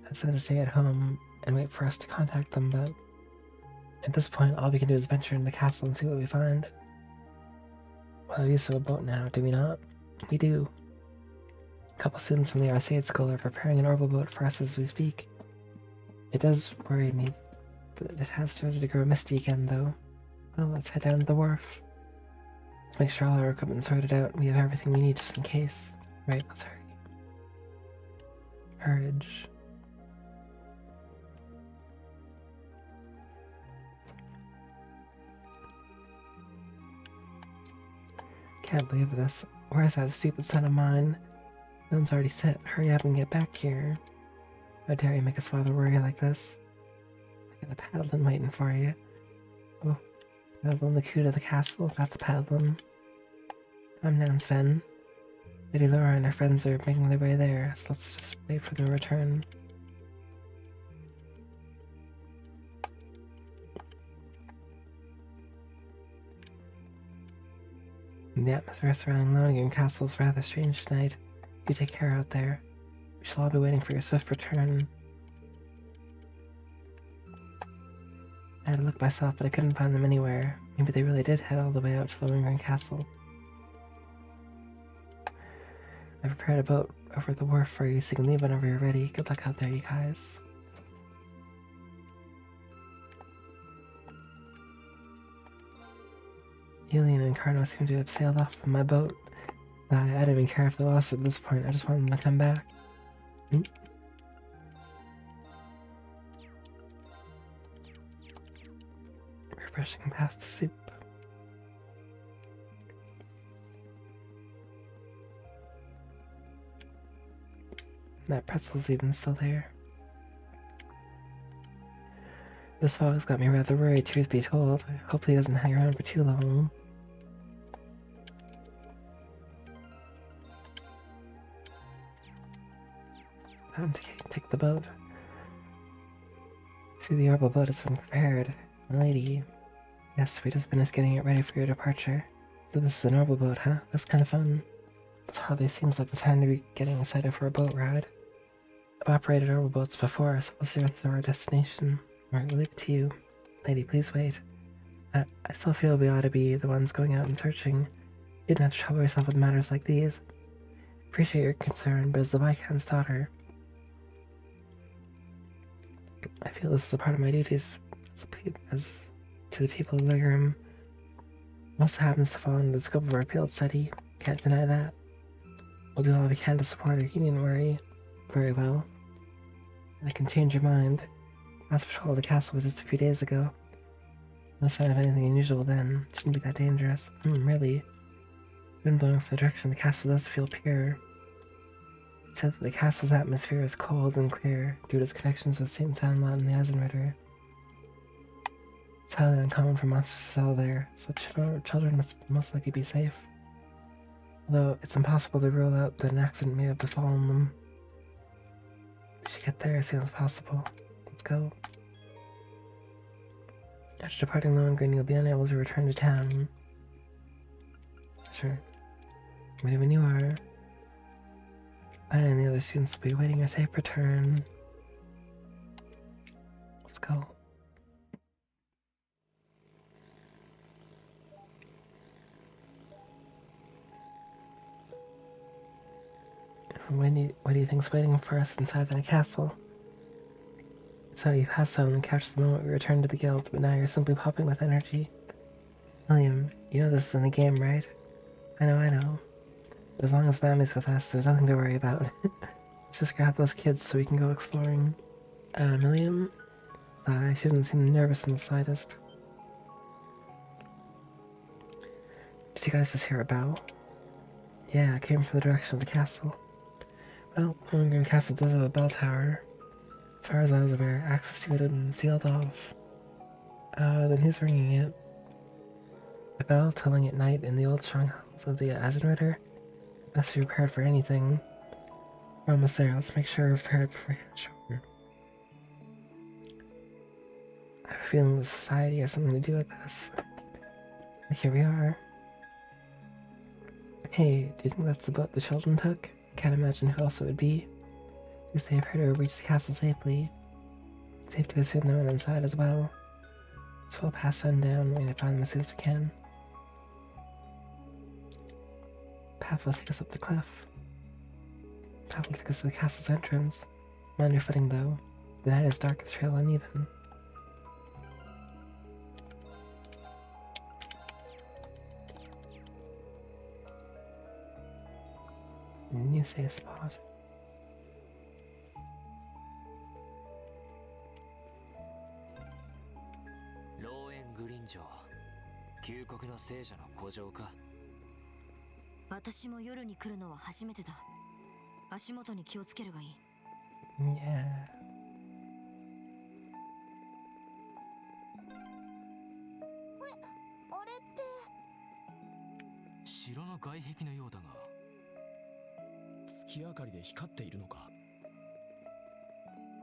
I asked them to stay at home and wait for us to contact them, but at this point all we can do is venture in the castle and see what we find. Well, we use a boat now, do we not? We do. A couple students from the Arcade School are preparing an orbital boat for us as we speak. It does worry me that it has started to grow misty again, though. Well, let's head down to the wharf. Let's make sure all our equipment's sorted out and we have everything we need just in case. Right, let's hurry. Courage. Can't believe this. Where's that stupid son of mine? The sun's already set. Hurry up and get back here. How dare you make us bother worry like this? I got a paddling waiting for you. Oh, paddling the coup to the castle? That's paddling. Calm down, Sven. Lady Laura and her friends are making their way there, so let's just wait for their return. The atmosphere surrounding Lohengrin Castle is rather strange tonight. You take care out there. We shall all be waiting for your swift return. I had to look myself, but I couldn't find them anywhere. Maybe they really did head all the way out to Lohengrin Castle. I prepared a boat over at the wharf for you so you can leave whenever you're ready. Good luck out there, you guys. Julian and Carno seem to have sailed off from my boat. I didn't even care if they lost at this point. I just wanted them to come back. We're brushing past the soup. That pretzel's even still there. This fog's got me rather worried, truth be told. Hopefully it doesn't hang around for too long. Time to take the boat. See, the orbital boat has been prepared. My lady. Yes, we just finished getting it ready for your departure. So this is an orbital boat, huh? That's kind of fun. It hardly seems like the time to be getting excited for a boat ride. I've operated orbital boats before, so we'll see what's our destination. Alright, we'll leave it to you. Lady, please wait. I still feel we ought to be the ones going out and searching. You didn't have to trouble yourself with matters like these. Appreciate your concern, but as the Viscount's daughter, I feel this is a part of my duties as to the people of Ligrum. It also happens to fall under the scope of our field study. Can't deny that. We'll do all we can to support her. You needn't worry. Very well. I can change your mind. Last patrol of the castle was just a few days ago. No sign of anything unusual then. It shouldn't be that dangerous. Really? Wind blowing from the direction of the castle does feel pure. It said that the castle's atmosphere is cold and clear due to its connections with St. Sandlot and the Eisenritter. It's highly uncommon for monsters to settle there, so children must most likely be safe. Although it's impossible to rule out that an accident may have befallen them. We should get there as soon as possible. Let's go. After departing Lohengrin, you'll be unable to return to town. Sure. Ready when you are. I and the other students will be awaiting your safe return. Let's go. What do you think's waiting for us inside that castle? It's So you passed out on the couch the moment we returned to the guild, but now you're simply popping with energy. William, you know this is in the game, right? I know. As long as Nami's with us, there's nothing to worry about. Let's just grab those kids so we can go exploring. William? Sigh, she doesn't seem nervous in the slightest. Did you guys just hear a bell? Yeah, it came from the direction of the castle. Well, Holmgren Castle does have a bell tower. As far as I was aware, access to it had been sealed off. Then who's ringing it? A bell tolling at night in the old strongholds of the Eisenritter? Best be prepared for anything. We're almost there. Let's make sure we're prepared for sure. I have a feeling the society has something to do with this. And here we are. Hey, do you think that's the boat the children took? Can't imagine who else it would be. At least they have heard her reach the castle safely. It's safe to assume they went inside as well. So we'll pass sundown and we need to find them as soon as we can. Path will take us up the cliff. Path will take us to the castle's entrance. Mind your footing though. The night is dark, it's trail uneven. New safe spot. Loen Grinjo. 旧国の聖者の古城か。私も夜に来るのは初めてだ。足元に気をつけるがいい。Yeah. あれって城の外壁のようだが。月明かりで光っているのか。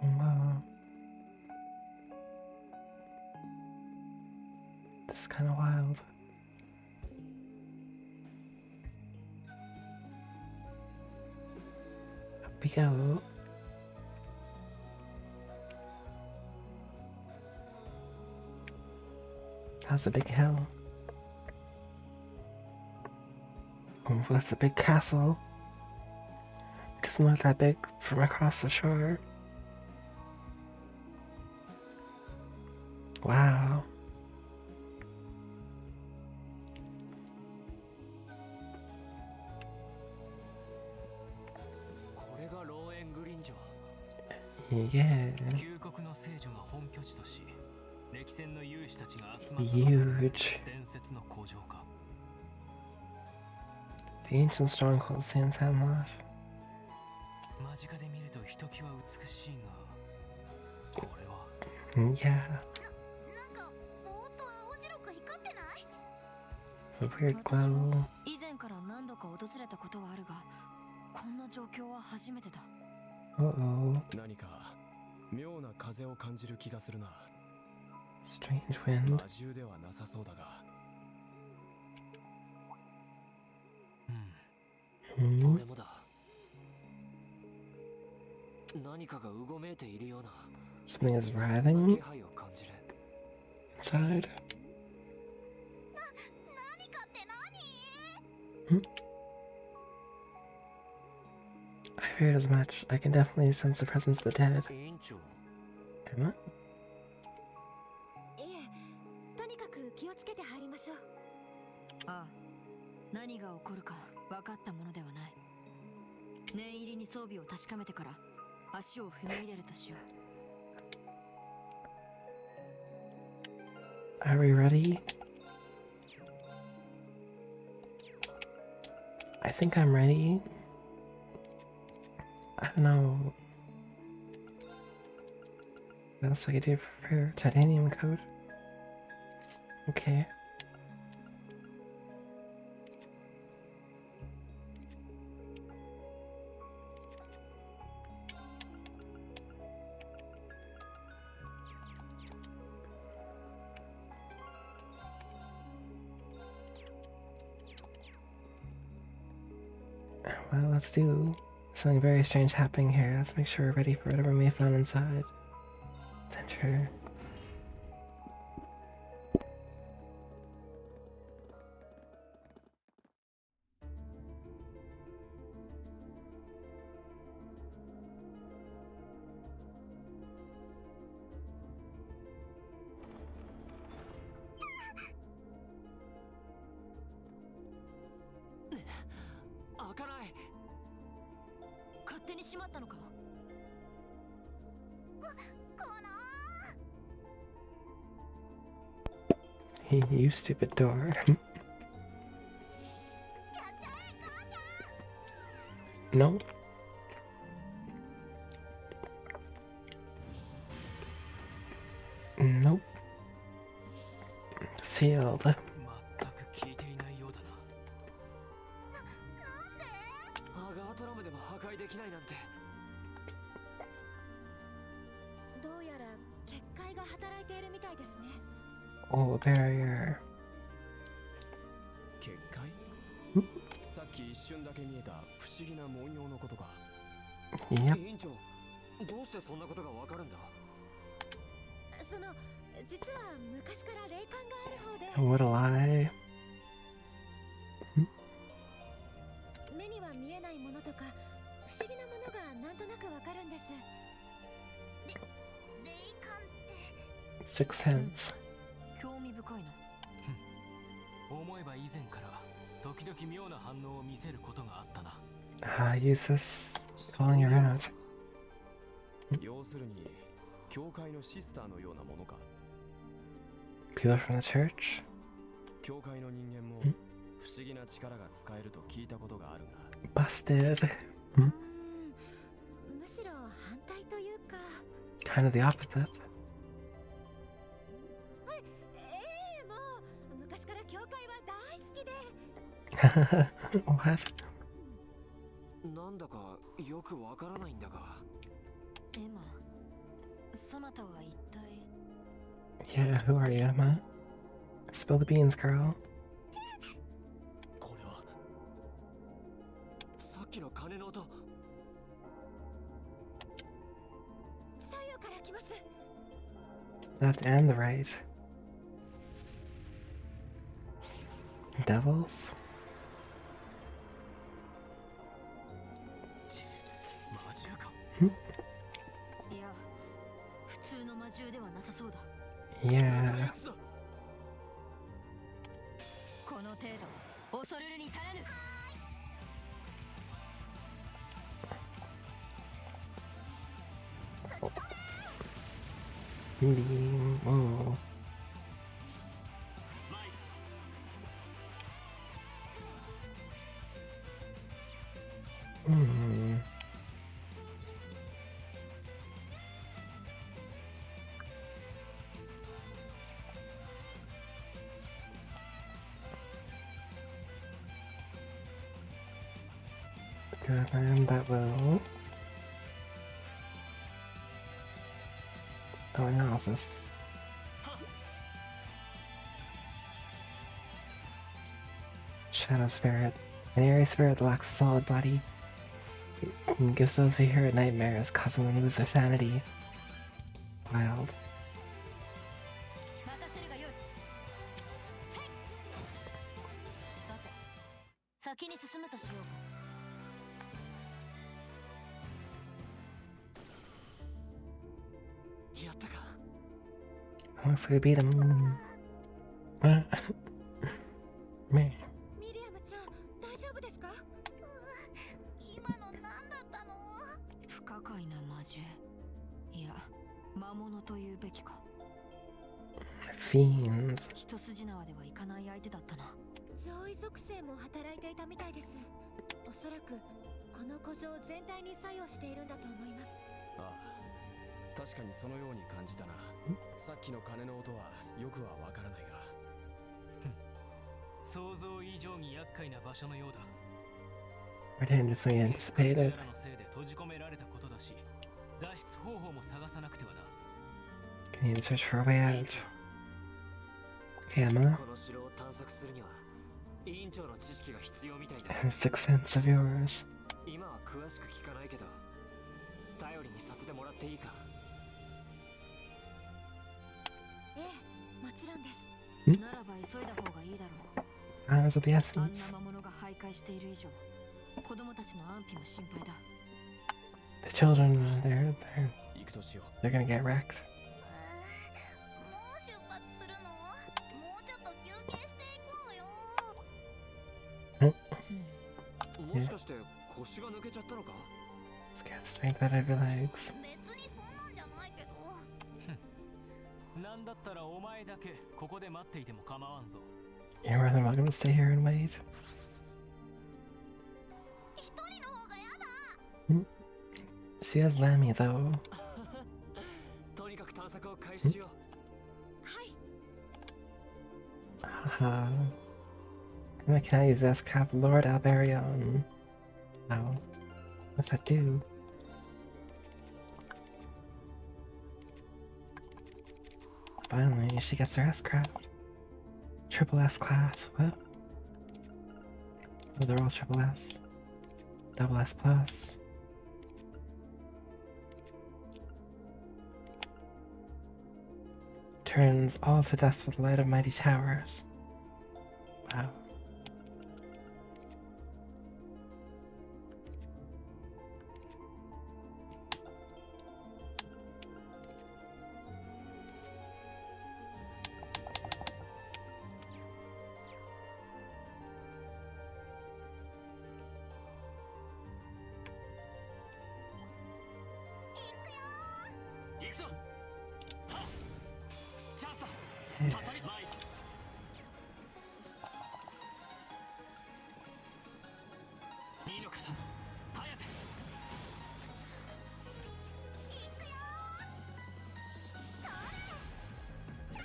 Wow. This is kind of wild. Up we go. How's the big hill? Oh, that's a big castle. It doesn't look that big from across the shore. Wow. Yeah. Huge. The ancient stronghold stands Sandlot. Yeah. A weird glow. 以前から何度か訪れたことはあるが、こんな状況は初めてだ。Uh-oh. 何か妙な風を感じる気がするな。Strange wind. 魔獣ではなさそうだが。Hmm. 俺もだ。何かがうごめいているような。 Something is writhing 気配を感じる。 inside. 何かって何？ I feared as much. I can definitely sense the presence of the dead. 委員長。 Emma? いえ、とにかく気をつけて入りましょう。ああ、何が起こるか分かったものではない。念入りに装備を確かめてから足を踏み入れるとしよう。 Are we ready? I think I'm ready. I don't know. What else I could do for prepare? Titanium code? Okay. Well, let's do something very strange happening here. Let's make sure we're ready for whatever we may find inside. Let's enter. 開かない。勝手に閉まったのか。You stupid door. No. Nope. Sealed. 全く聞いていないようだな。ハガートラムでも破壊できないなんて。どうやら結界が働いているみたいですね。Oh, barrier. 結界さっき一瞬だけ見えた不思議な文様のことか。 Yep. 委員長、どうしてそんなことがわかるんだ。その実は昔から霊感がある方で、 What a lie. 目には見えないものとか不思議なものがなんとなくわかるんです。霊感って Sixth sense. 興味深いな。思えば以前から時々妙な反応を見せることがあったな。Use this while you're out. 要するに教会のシスターのようなものか。 People from the church? 教会の人間も不思議な力が使えると聞いたことがあるが。 Busted. むしろ反対というか。 Kind of the opposite. もう昔から教会は大好きで。 What? なんだかよくわからないんだが。エマ、そなたは一体。 Yeah, who are you, Emma? Spill the beans, girl. これはさっきの鐘の音。左右から来ます。 Left and the right. Devils? 魔獣か。いや、普通の魔獣ではなさそうだ。 Yeah. この程度恐れるに足らぬ。 Beam. Oh. Hmm. Good, and that will. Oh, analysis. Shadow Spirit. An airy spirit that lacks a solid body. It gives those who hear it nightmares, causing them to lose their sanity. Wild. 任せるがよい。さて、先に進むとしよう。 やったか。 Looks like we beat him. Man. ミリアムちゃん、大丈夫ですか？今の何だったの？不可解な魔獣。いや、魔物というべきか。 Fiends. 一筋縄ではいかない相手だったな。上位属性も働いていたみたいです。おそらくこの古城全体に作用しているんだと思います。ああ、確かにそのように感じたな。さっきの鐘の音はよくはわからないが。想像以上に厄介な場所のようだ。 More dangerous than we 彼 anticipated. らのせいで閉じ込められたことだし、脱出方法も探さなくてはな。 We need to search for a way out. Okay, Emma. この城を探索するには委員長の知識が必要みたいだ。 Sixth sense of yours. 今は詳しく聞かないけど、頼りにさせてもらっていいか。ええ、もちろんです。ん？ならば急いだ方がいいだろう。 Hours of the あんな essence. 魔物が徘徊している以上、子供たちの安否も心配だ。 The children,行くとしよ they're gonna get wrecked. もう出発するの？もうちょっと休憩していこうよ。もしかして腰が抜けちゃったのか？ Scared strength out of your legs. 別にそんなんじゃないけど。なんだったらお前だけここで待っていても構わんぞ。 You're more than welcome to stay here and wait. 一人の方がやだ。 She has Lammy though. とにかく探索を開始しよう。はい。 Haha. I cannot use this crap, Lord Alberion. Wow. What's that do? Finally, she gets her S-craft. Triple S class. What? Oh, they're all triple S. Double S plus. Turns all to dust with the light of mighty towers. Wow.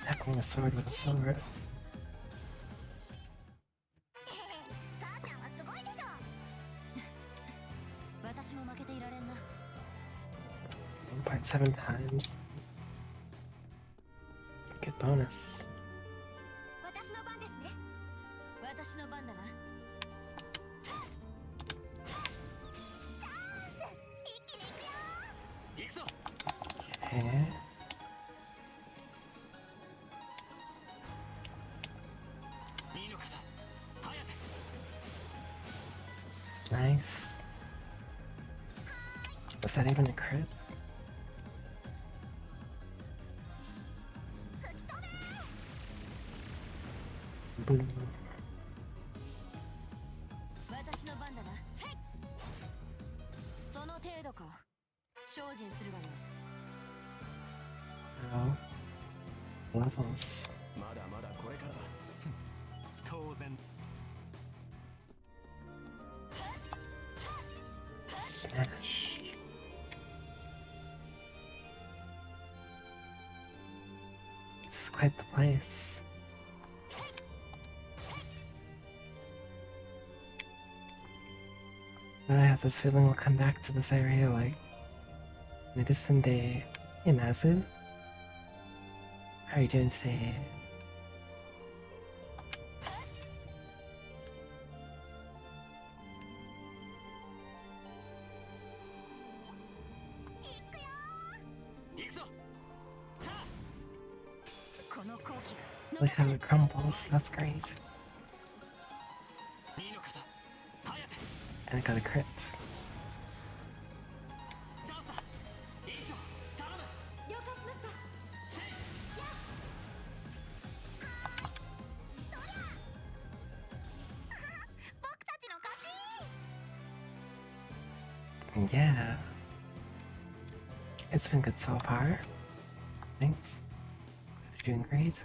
Attacking a sword with a sword. 母ちゃんはすごいでしょ。私も負けていられんな。 1.7 times. Good bonus. 私の番ですね。私の番だな。チャンス。一気に行くよ。行くぞ。 Okay. Nice. Was that even a crit? Boom. 私の番だな。その程度か。精進するがよ。 Oh. Levels. まだまだこれからだ。当然。 Smash. This is quite the place. But I have this feeling we'll come back to this area like Medicine Day. Hey Mazu. How are you doing today? Look how it crumbles, that's great. And I got a crit. 了解しました。僕たちの勝ち。 Yeah. It's been good so far. Thanks. You're doing great.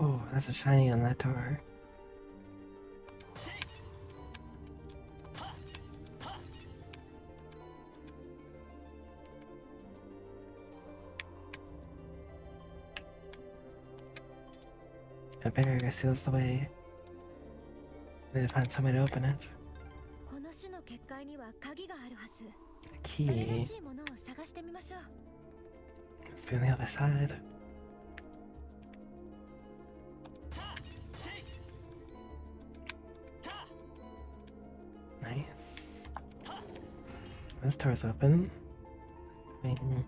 Oh, that's a shiny on that door. A barrier seals the way. They find some way to open it. この種の結界には鍵があるはず。 A それら key. しいものを探してみましょう。 Must be on the other side. Nice. This door's open. Well,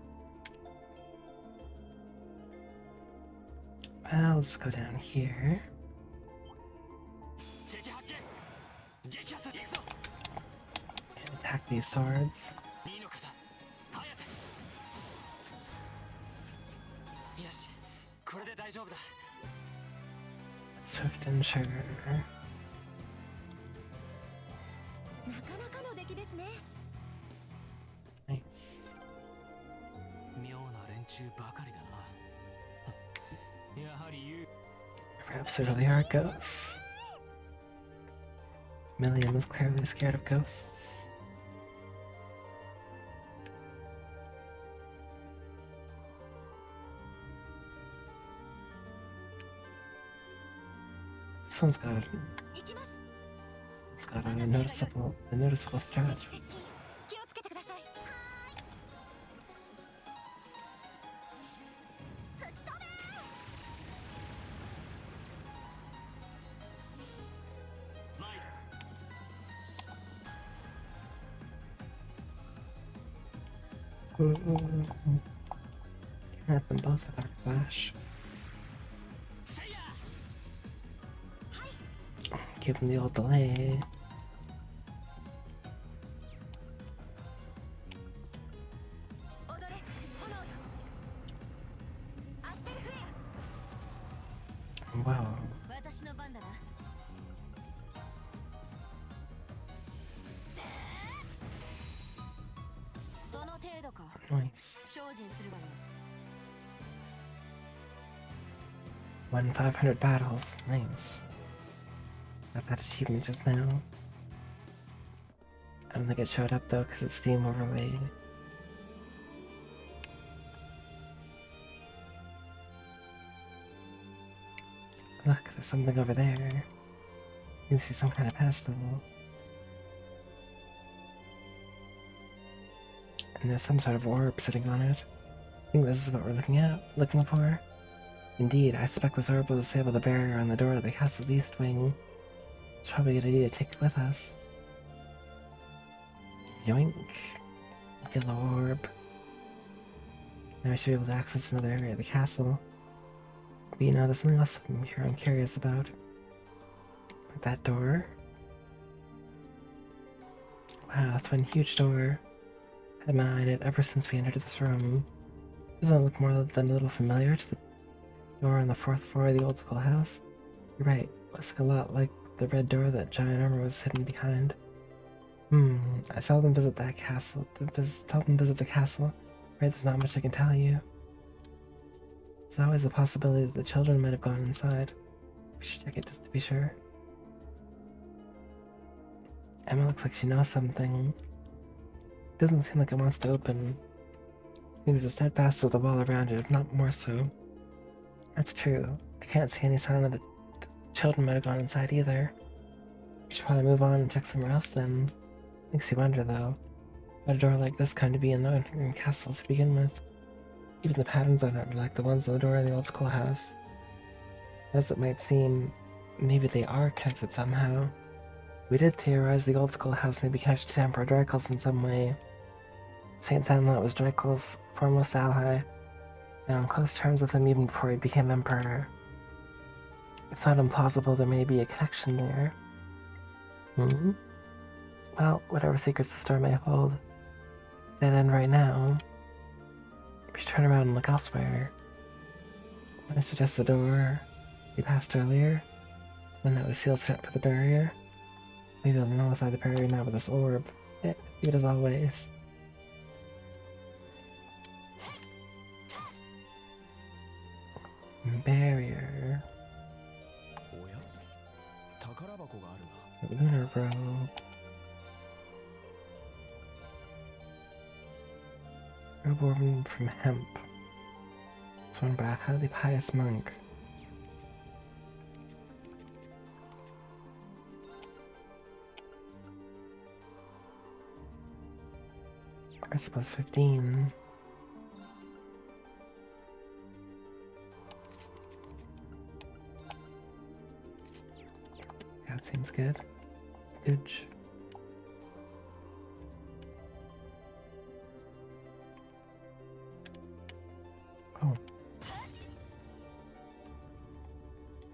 I'll just go down here. And attack these swords. Swift and sure. なかなかの出来ですね。 Nice. 妙な連中ばかりだな。やはり言う Perhaps there really are ghosts. Million was clearly scared of ghosts. This one's got a, 行きます。 it's got a noticeable stretch. 接近気をつけてください。吹き飛べ。 At them both with our flash. Give them the old delay. 踊れ炎よ。アスペルフレア。 Wow. 私の番だな。その程度か。 Nice. 精進するわよ。 Won 500 battles. Nice. Got that achievement just now. I don't think it showed up though because it's Steam overlay. Look, there's something over there. Seems to be some kind of pedestal. And there's some sort of orb sitting on it. I think this is what we're looking for. Indeed, I suspect this orb will disable the barrier on the door to the castle's east wing. It's probably a good idea to take it with us. Yoink. Yellow orb. Now we should be able to access another area of the castle. But you know, there's something else here I'm curious about. Like that door. Wow, that's one huge door. Had my eye on it ever since we entered this room. Doesn't it look more than a little familiar to the door on the 4th floor of the old school house? You're right, it looks a lot like the red door that giant armor was hidden behind. I seldom visit that castle. Seldom visit the castle. Right, there's not much I can tell you. There's always a possibility that the children might have gone inside. We should check it just to be sure. Emma looks like she knows something. Doesn't seem like it wants to open. Seems to steadfast to the wall around it, if not more so. That's true. I can't see any sign that the children might have gone inside either. We should probably move on and check somewhere else then. Makes you wonder though. Why a door like this kind to be in the Wintergreen Castle to begin with? Even the patterns on it are like the ones on the door of the old schoolhouse. As it might seem, maybe they are connected somehow. We did theorize the old schoolhouse may be connected to Emperor Dracos in some way. Saint Sandlot was Dracos' foremost ally, and on close terms with him even before he became Emperor. It's not implausible there may be a connection there. Well, whatever secrets the store may hold, dead end right now. We should turn around and look elsewhere. I suggest the door we passed earlier, one that was sealed shut for the barrier. Maybe I'll nullify the barrier now with this orb. Yeah, good as always. Barrier. おや宝箱があるな。 Lunar Robe. Robe woven from hemp. It's worn by a highly pious monk. Price plus 15. That seems good. Good. Oh.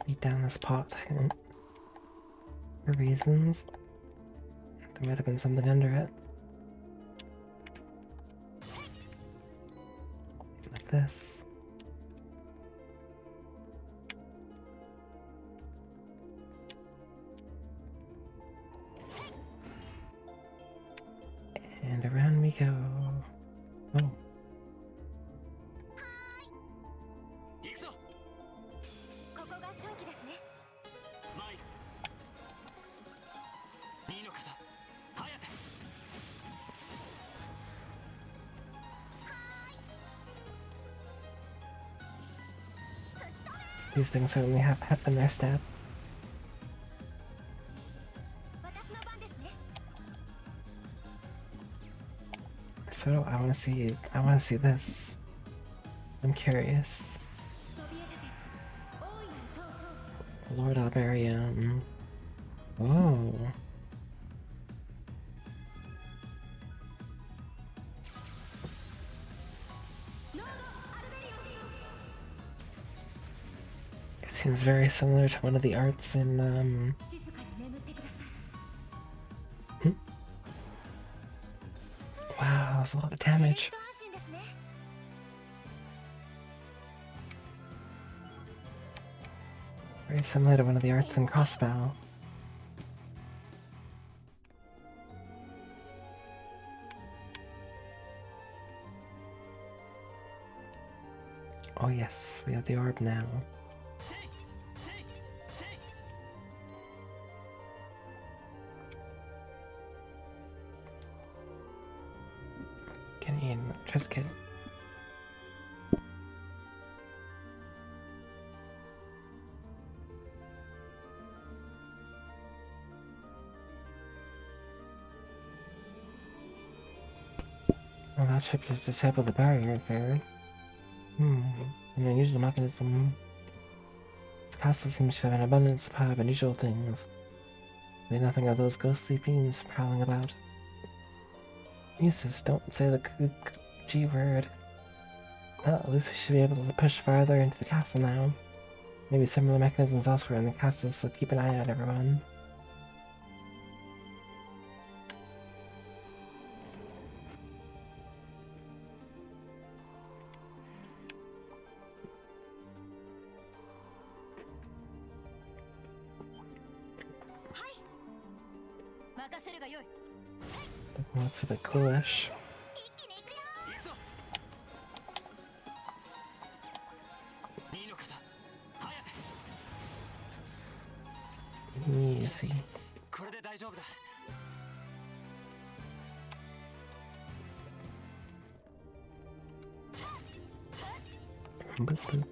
Eat down this pot for reasons. There might have been something under it. Like this. we go? Oh, 行くぞ。ここが勝機ですね。前に。二の方、早手。 these things certainly have pep in their step. 私の番ですね。 So I want to see. I want to see this. I'm curious. そびえ立て大いなる塔と Lord Albarium. Oh. ロードアルベリオン It seems very similar to one of the arts in 静かに眠ってください。 Wow, that's a lot of これで damage. 一安心ですね。 Very similar to one of the arts in Crossbow. Oh yes, we have the orb now. せいせいせい。 Getting in Trisket. Well, that ship just disabled the barrier repair. An unusual mechanism. This castle seems to have an abundant supply of unusual things. Maybe nothing of those ghostly fiends prowling about. Useless, don't say the G word. Well, at least we should be able to push farther into the castle now. Maybe similar mechanisms elsewhere in the castle, so keep an eye out, everyone. That looks a bit coolish. 一気に行くよ。 行くぞ。二の方、早手。 Easy. これで大丈夫だ。 Boop, boop.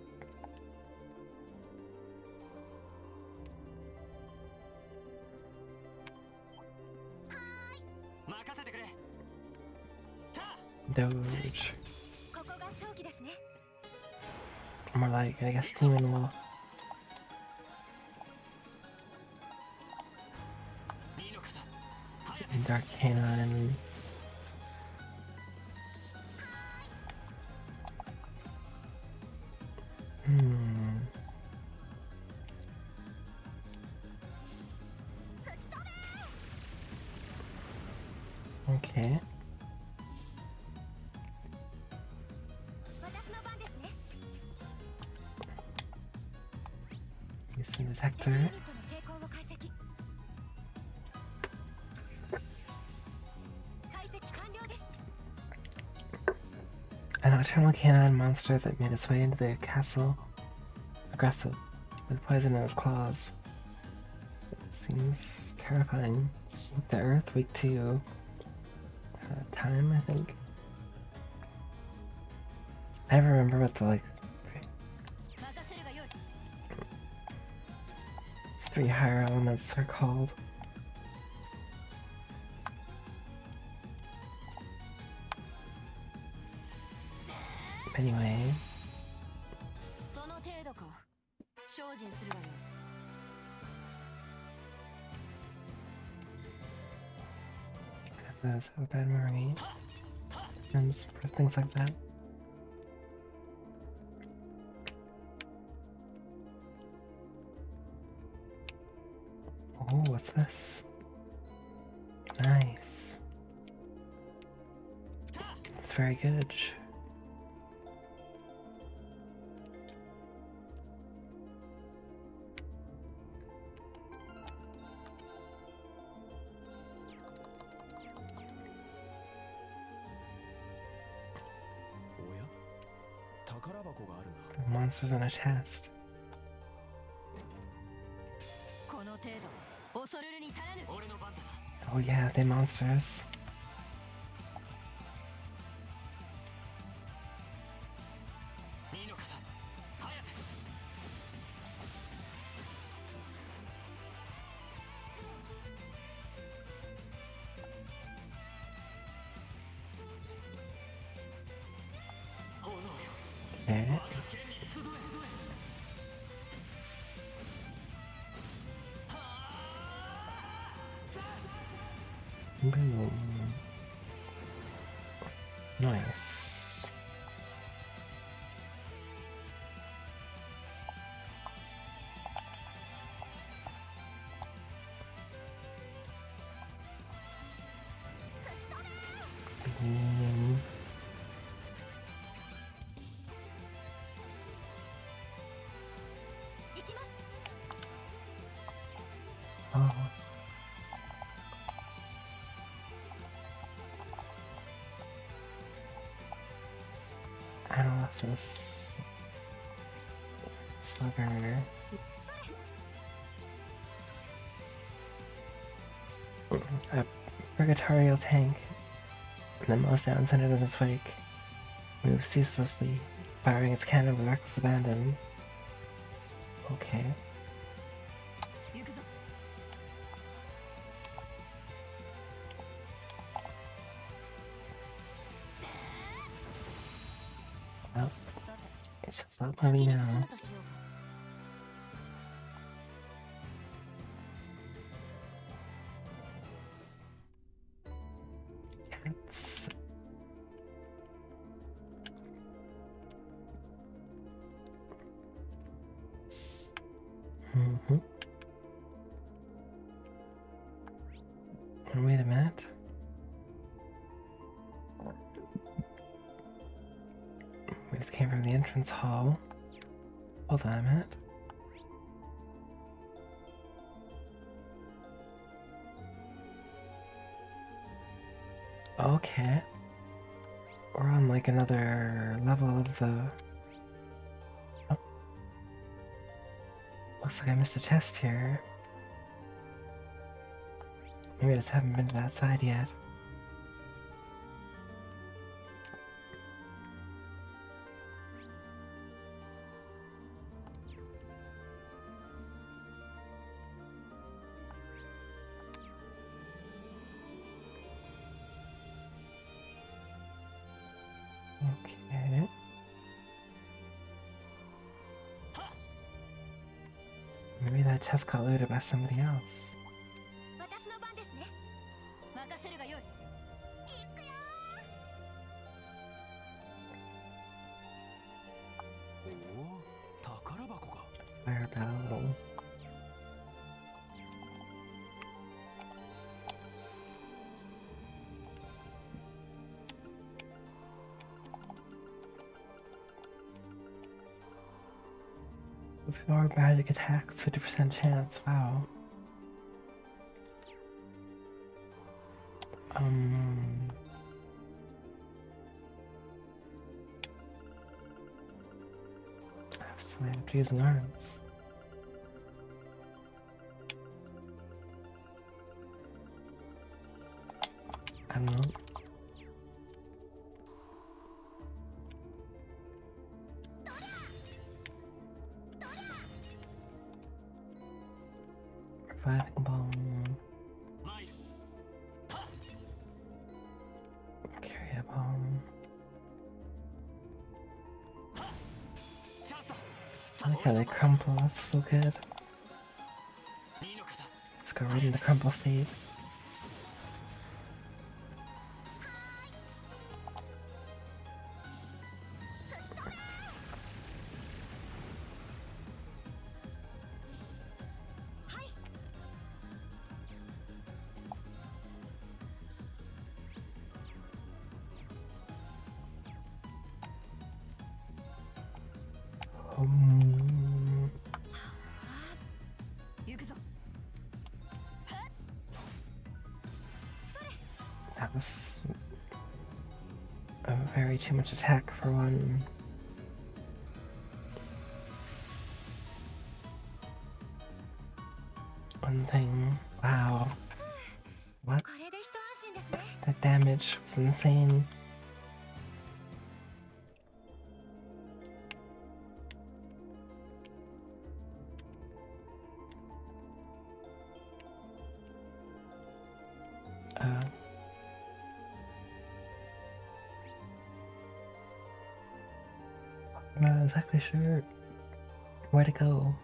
任せてくれ。た。 Doge. ここが勝機ですね。 More like, I guess, Demon Wolf. 二の方、早手。 And Dark Canine. Okay. 私の番ですね。 Use the detector. ユニットの傾向を解析。解析完了です。 A nocturnal canine monster that made its way into the castle. Aggressive, with poison in its claws. Seems terrifying. Weak to earth, weak to time, I think. I never remember what the like 任せるがよい。 three higher elements are called. Anyway, その程度か。精進するがよい。 has a bad memory and for things like that. Oh, what's this? Nice. It's very good. 箱があるな。 Monsters in a chest. この程度恐るるに足らぬ。俺の番だ。 Oh yeah, they monsters. 二の方早く。炎よ Okay. 我が剣に集え。 Boom. Nice. Boom. Oh. Analysis. Slugger. A purgatorial tank. The most down-centered in its wake. Moves ceaselessly, firing its cannon with reckless abandon. Okay. 行くぞ。 Well, さて it should stop 先 moving に進 now. むとしようか。 Cats. Mm-hmm. Wait a minute. We just came from the entrance hall. Hold on a minute. Okay. We're on like another level of the... Oh. Looks like I missed a chest here. Maybe I just haven't been to that side yet. Okay. Maybe that chest got looted by somebody else. 私の番ですね。任せるがよい。行くよおお、宝箱が。 Fire bell. Before magic attacks, 50% chance. Wow. Absolutely have to use arms. I don't know. Reviving bomb. 参る。 Carry a bomb. チャンスだ。 I like how they crumple. That's so good. 二の方 Let's go right into crumple state. Um, 行くぞ。 that was a very too much attack for one one thing. Wow. What? これで一安心ですね。 That damage was insane. I'm not exactly sure where to go.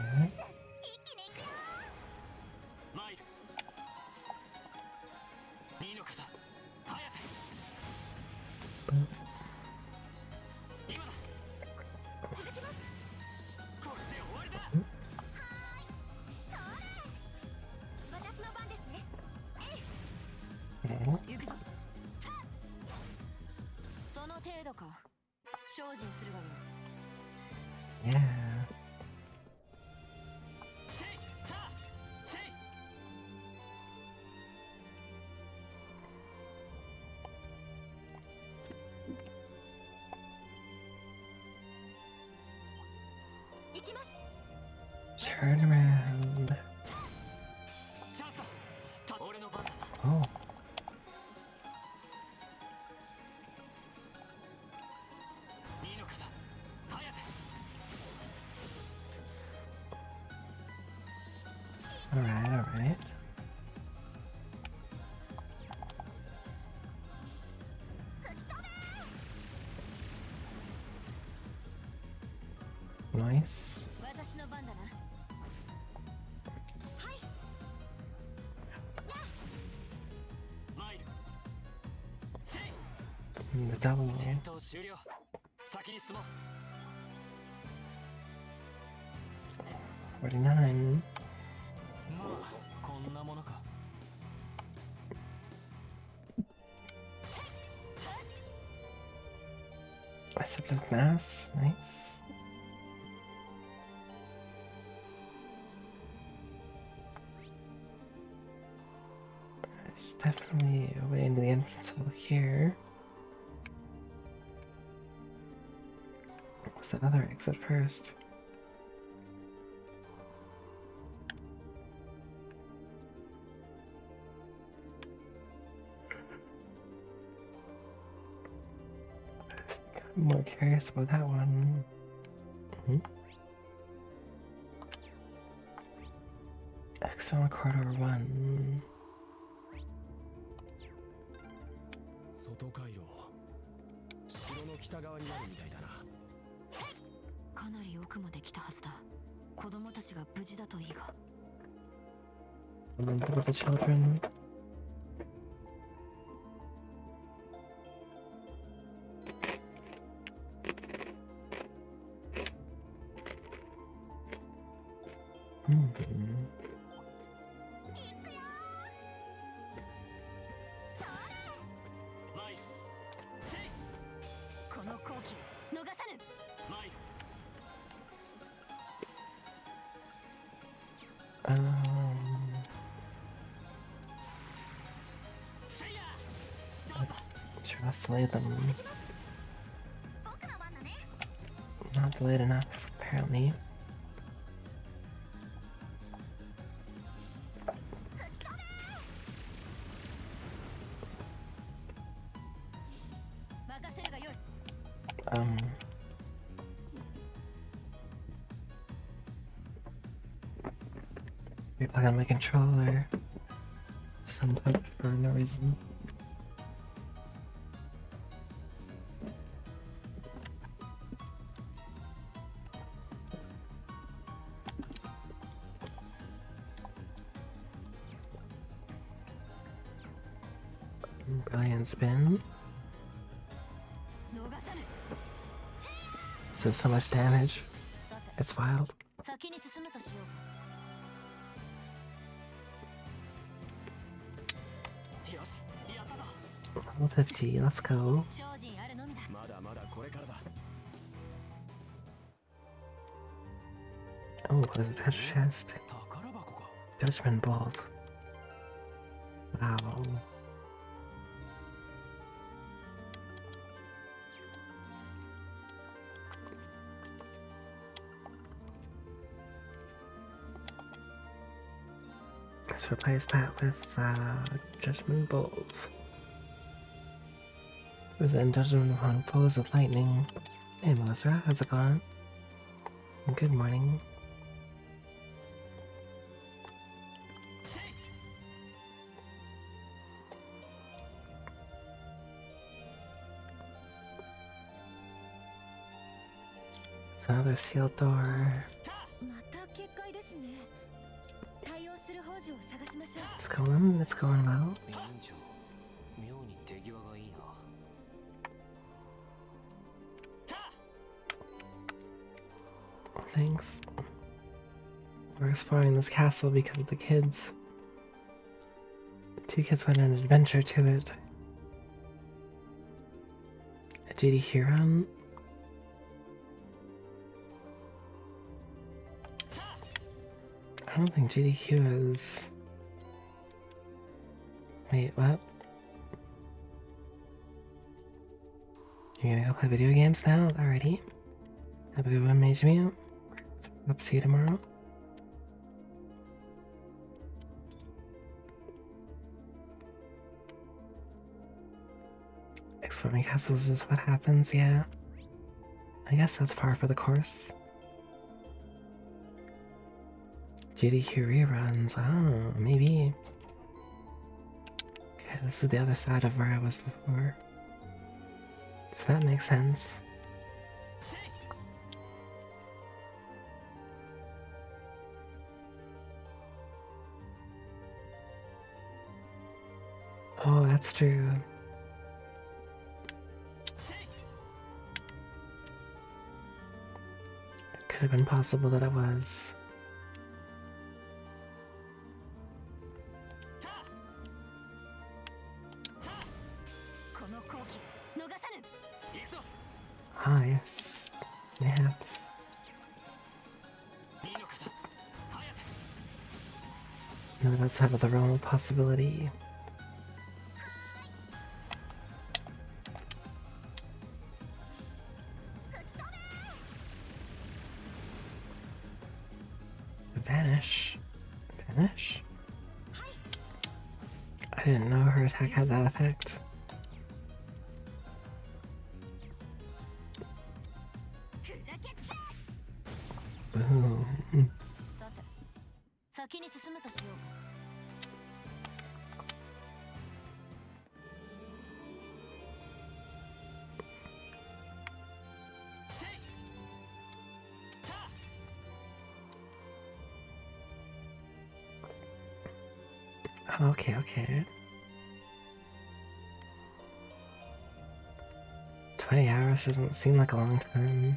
Okay. 私の番ですね。 Okay. 行くぞ。その程度か。精進するがよい。 Yeah. 行きます。 Turn around. チャンスだ。俺の番だ。 Oh. 二の肩。早く。 Alright, alright. Nice. 私の番だな。はい。参る。せい。 The double. 戦闘終了。先に進もう。 49. まあこんなものか。 Accepted mass. Nice. There's definitely a way into the entrance hall here. What's that other exit first? I'm more curious about that one. External corridor 1. 外回廊。城の北側になるみたいだな。かなり奥まで来たはずだ。子供たちが無事だといいが。 Remember with the children. Hmm. 参る。せい。 この好機逃さぬ。 参る。 せいや。チャンスだ。 Should I slay them? 僕の番だね。 Not delayed enough, apparently. 任せるがよい。 Replug on my controller. Sometimes for no reason. Brilliant spin. 逃さぬ。 This is so much damage. さて、 It's wild. 先に進むとしよよし、やったぞ。Level 50, let's go. う。精進あるのみだ。まだまだこれからだ。Oh, there's a treasure chest. 宝箱が。 Judgment Bolt. Wow. Let's replace that with Judgment Bolt. Present Judgment upon foes of lightning. Hey Melissa, how's it going? Good morning. It's another sealed door. また結界ですね。対応する宝珠を探しましょう。 It's going well. 委員長、妙に手際がいいな。 Thanks. We're exploring this castle because of the kids. Two kids went on an adventure to it. A JD Huron? I don't think JD Hugh is... Wait, what? You're gonna go play video games now? Alrighty. Have a good one, Mage Mew. I'll see you tomorrow. Exploring castles is what happens, yeah. I guess that's par for the course. GDQ reruns, oh, maybe. Okay, this is the other side of where I was before. So that makes sense. Oh, that's true. It could have been possible that it was. Ah, yes. Perhaps. No, that's out of the realm of possibility. Vanish? Vanish? I didn't know her attack had that effect. Boom. さて、先に進むとしよう。 Okay, okay. 20 hours doesn't seem like a long time.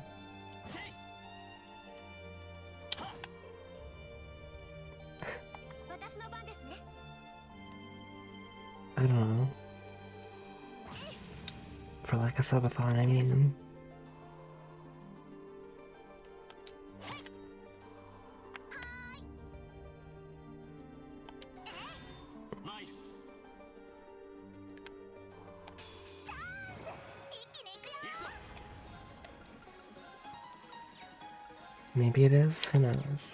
I don't know. For like a subathon, I mean. Maybe it is, who knows?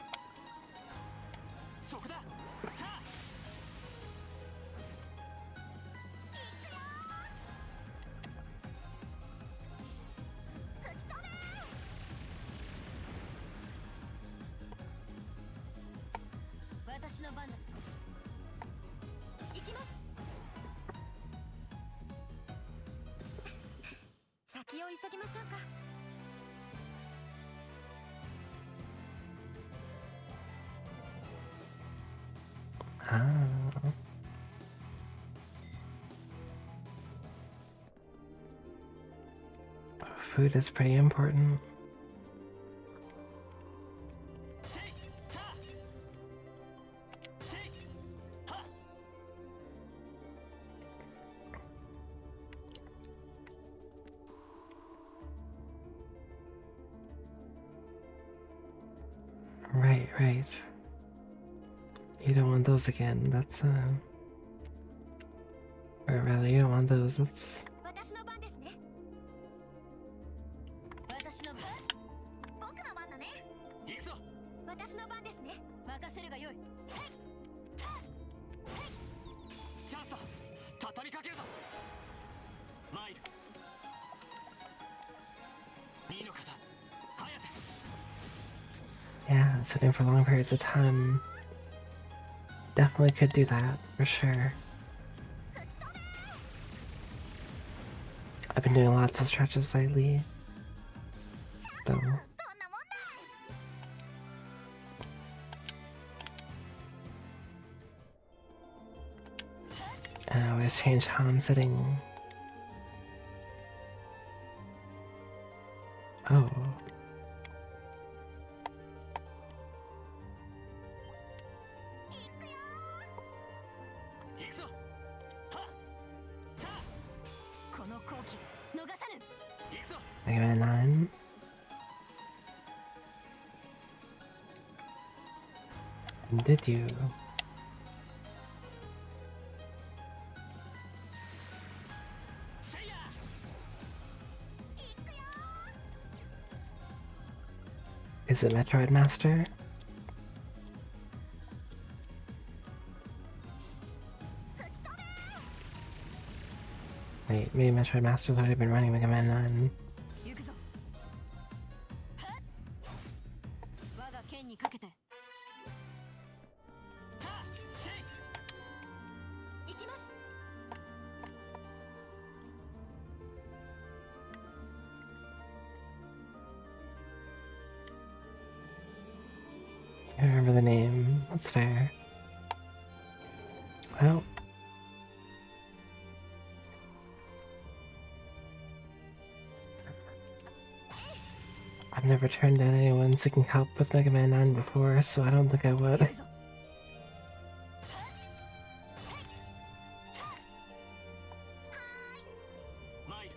Ah. Food is pretty important. Right, right. You don't want those again. That's or rather, you don't want those. That's 私の番ですね。私の番。僕の番だね。行くぞ。私の番ですね。任せるがよい。チャンスだ。畳みかけるぞ。マイル。2の方。ハヤテ。 yeah, sitting for long periods of time. Definitely could do that for sure. I've been doing lots of stretches lately, though. どんなもんだ。And I always change how I'm sitting. Oh. 行くぞ。はっ。た。この好機逃さぬ。行くぞ。 Mega Man 9. Did you? Say ya. Is it Metroid Master? Wait, maybe Metroid Master's already been running Mega Man 9. 行くぞ。我が剣にかけて。た。せい。行きます。 I remember the name. That's fair. Well. I've never turned down anyone seeking help with Mega Man 9 before, so I don't think I would. 行くぞ。マイル。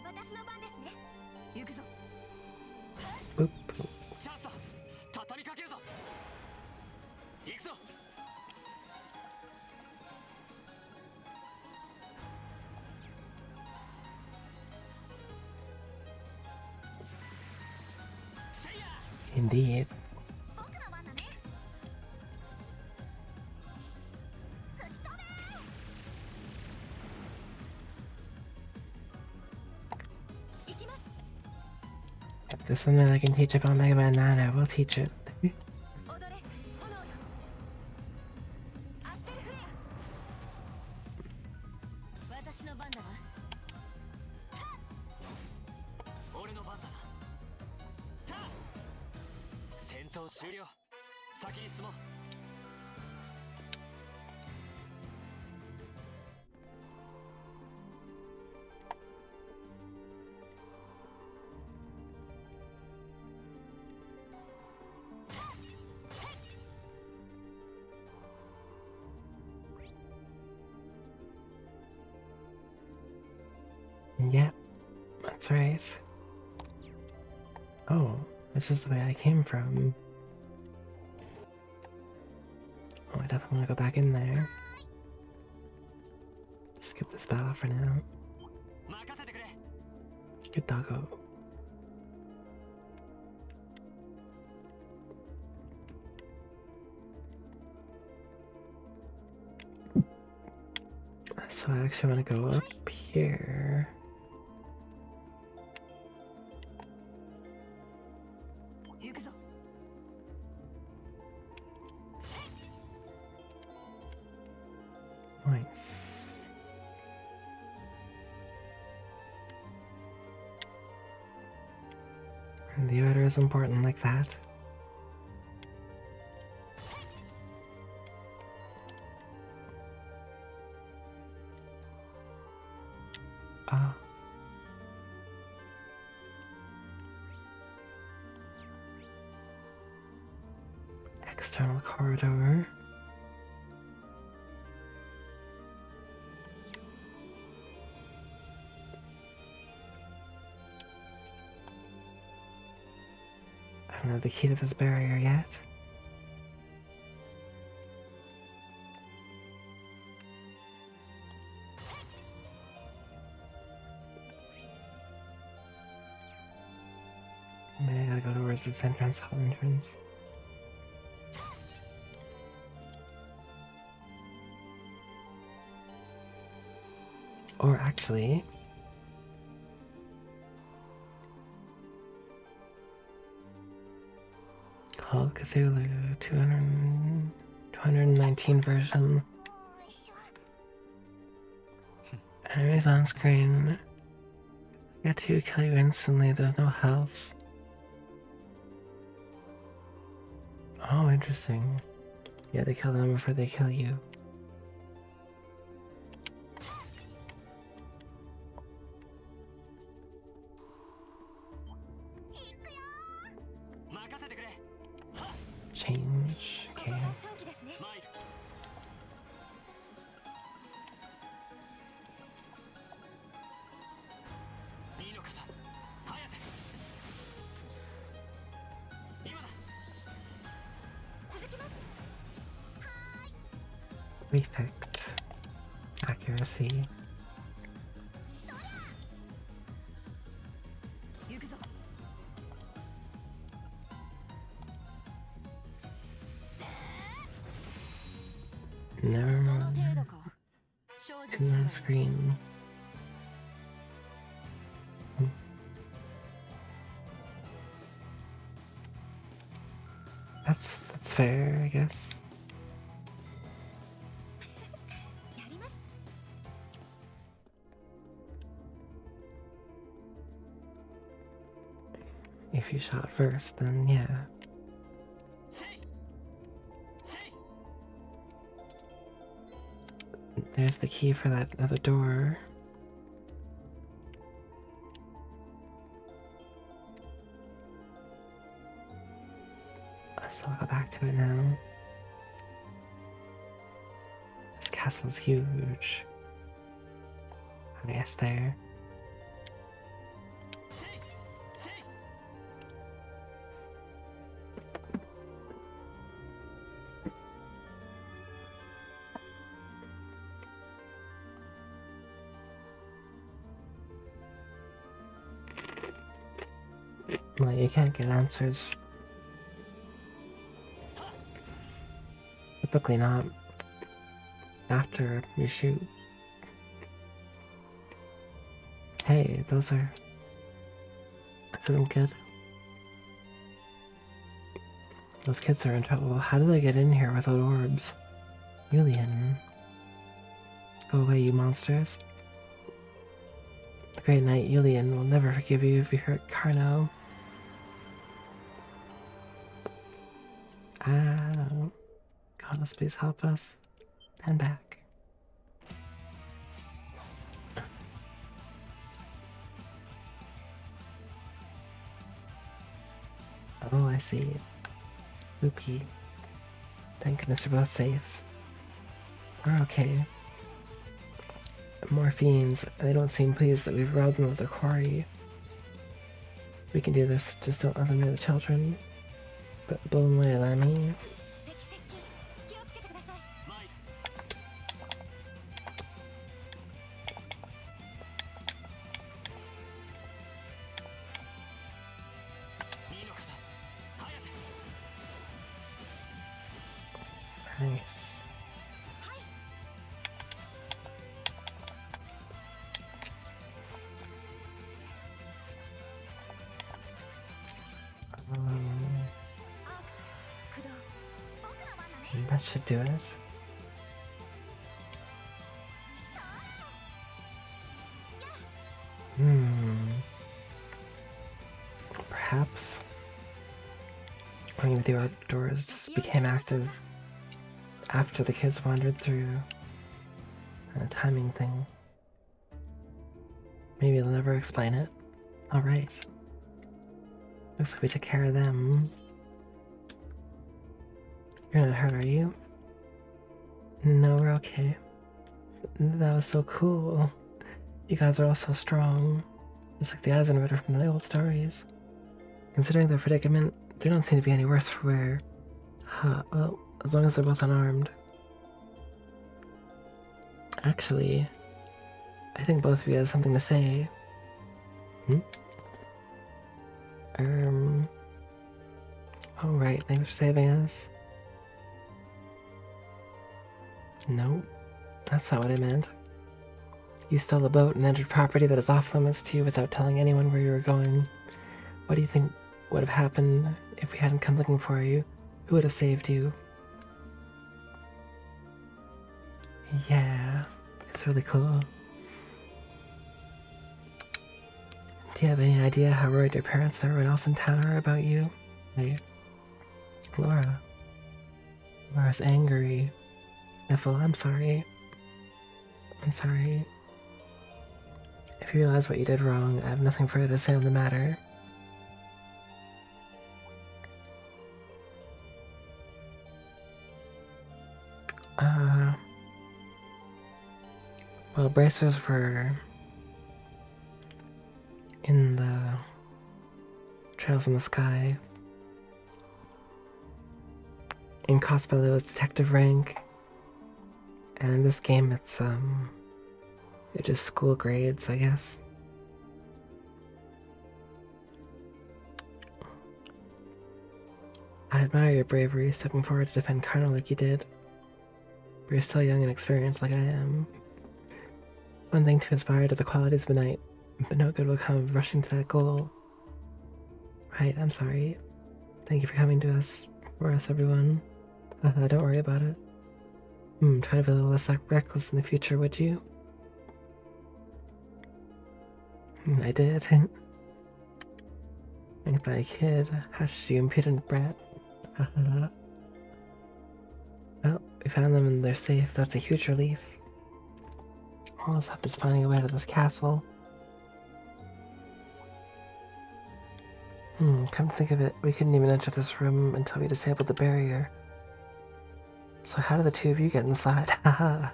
私の番ですね。行くぞ。 Boop. チャンスだ。畳みかけるぞ。行くぞ。 Say ya. Indeed. 僕の番だね。吹き飛べ。 行きます。 If there's something I can teach about Mega Man 9, I will teach it. 踊れ、炎よ。アステルフレア。私の番だわ。俺の番だな。た。戦闘終了。先に進もう。 Yep, that's right. Oh, this is the way I came from. Oh, I definitely want to go back in there. Skip this battle for now. 任せてくれ。 Good doggo. So I actually want to go up here. Nice. And the order is important like that. Ah. External corridor. don't have the key to this barrier yet. Maybe I gotta go towards this entrance, hall entrance. Or actually, Call of Cthulhu 219 version. Enemies on screen get to kill you instantly, there's no health. Oh, interesting. Yeah, they kill them before they kill you. Change. Okay. 正気ですね。Prefect. Accuracy. 行くぞ。 Never その程 mind. 度か。正直 Two on screen. That's fair, I guess. やりました。 If you shot first, then yeah. There's the key for that other door. So I'll go back to it now. This castle is huge. I guess there. Well, you can't get answers. Typically not after you shoot. Hey, those are... This isn't good. Those kids are in trouble. How did they get in here without orbs? Julian. Go away, you monsters. The Great Knight Julian will never forgive you if you hurt Carno. Ow. Goddess, please help us. Stand back. Oh, I see. Spooky. Thank goodness we're both safe. We're okay. More fiends. They don't seem pleased that we've robbed them of their quarry. We can do this, just don't let them near the children. But blow them away, Lamy. 敵接近。気をつけてください。 Nice. Um, アークス、駆動。僕の番だね。 that should do it. Perhaps one of the outdoors just became active after the kids wandered through. A timing thing. Maybe they'll never explain it. Alright. Looks like we took care of them. You're not hurt, are you? No, we're okay. That was so cool. You guys are all so strong. Just like the Eisenritter from the old stories. Considering their predicament, They don't seem to be any worse for wear. Huh, well, as long as they're both unarmed. Actually, I think both of you have something to say. Alright, thanks for saving us. No, that's not what I meant. You stole a boat and entered property that is off limits to you without telling anyone where you were going. What do you think would have happened if we hadn't come looking for you? Who would have saved you? Yeah, it's really cool. Do you have any idea how worried your parents and everyone else in town are about you? Hey, Laura. Laura's angry. Niffle, I'm sorry. I'm sorry. If you realize what you did wrong, I have nothing further to say on the matter. Well, bracers were in the Trails in the Sky. In cosplay, it was detective rank, and in this game, it's just school grades, I guess. I admire your bravery, stepping forward to defend Karna like you did. But you're still young and experienced like I am. One thing to aspire to the qualities of a knight, but no good will come of rushing to that goal. Right, I'm sorry. Thank you for coming to us, for us, everyone. Don't worry about it. Try to be a little less reckless in the future, would you? I did. Think by a kid. Hush, you impudent brat. Well, we found them and they're safe. That's a huge relief. All that's left is finding a way to this castle. Come to think of it, we couldn't even enter this room until we disabled the barrier. So how did the two of you get inside? Haha.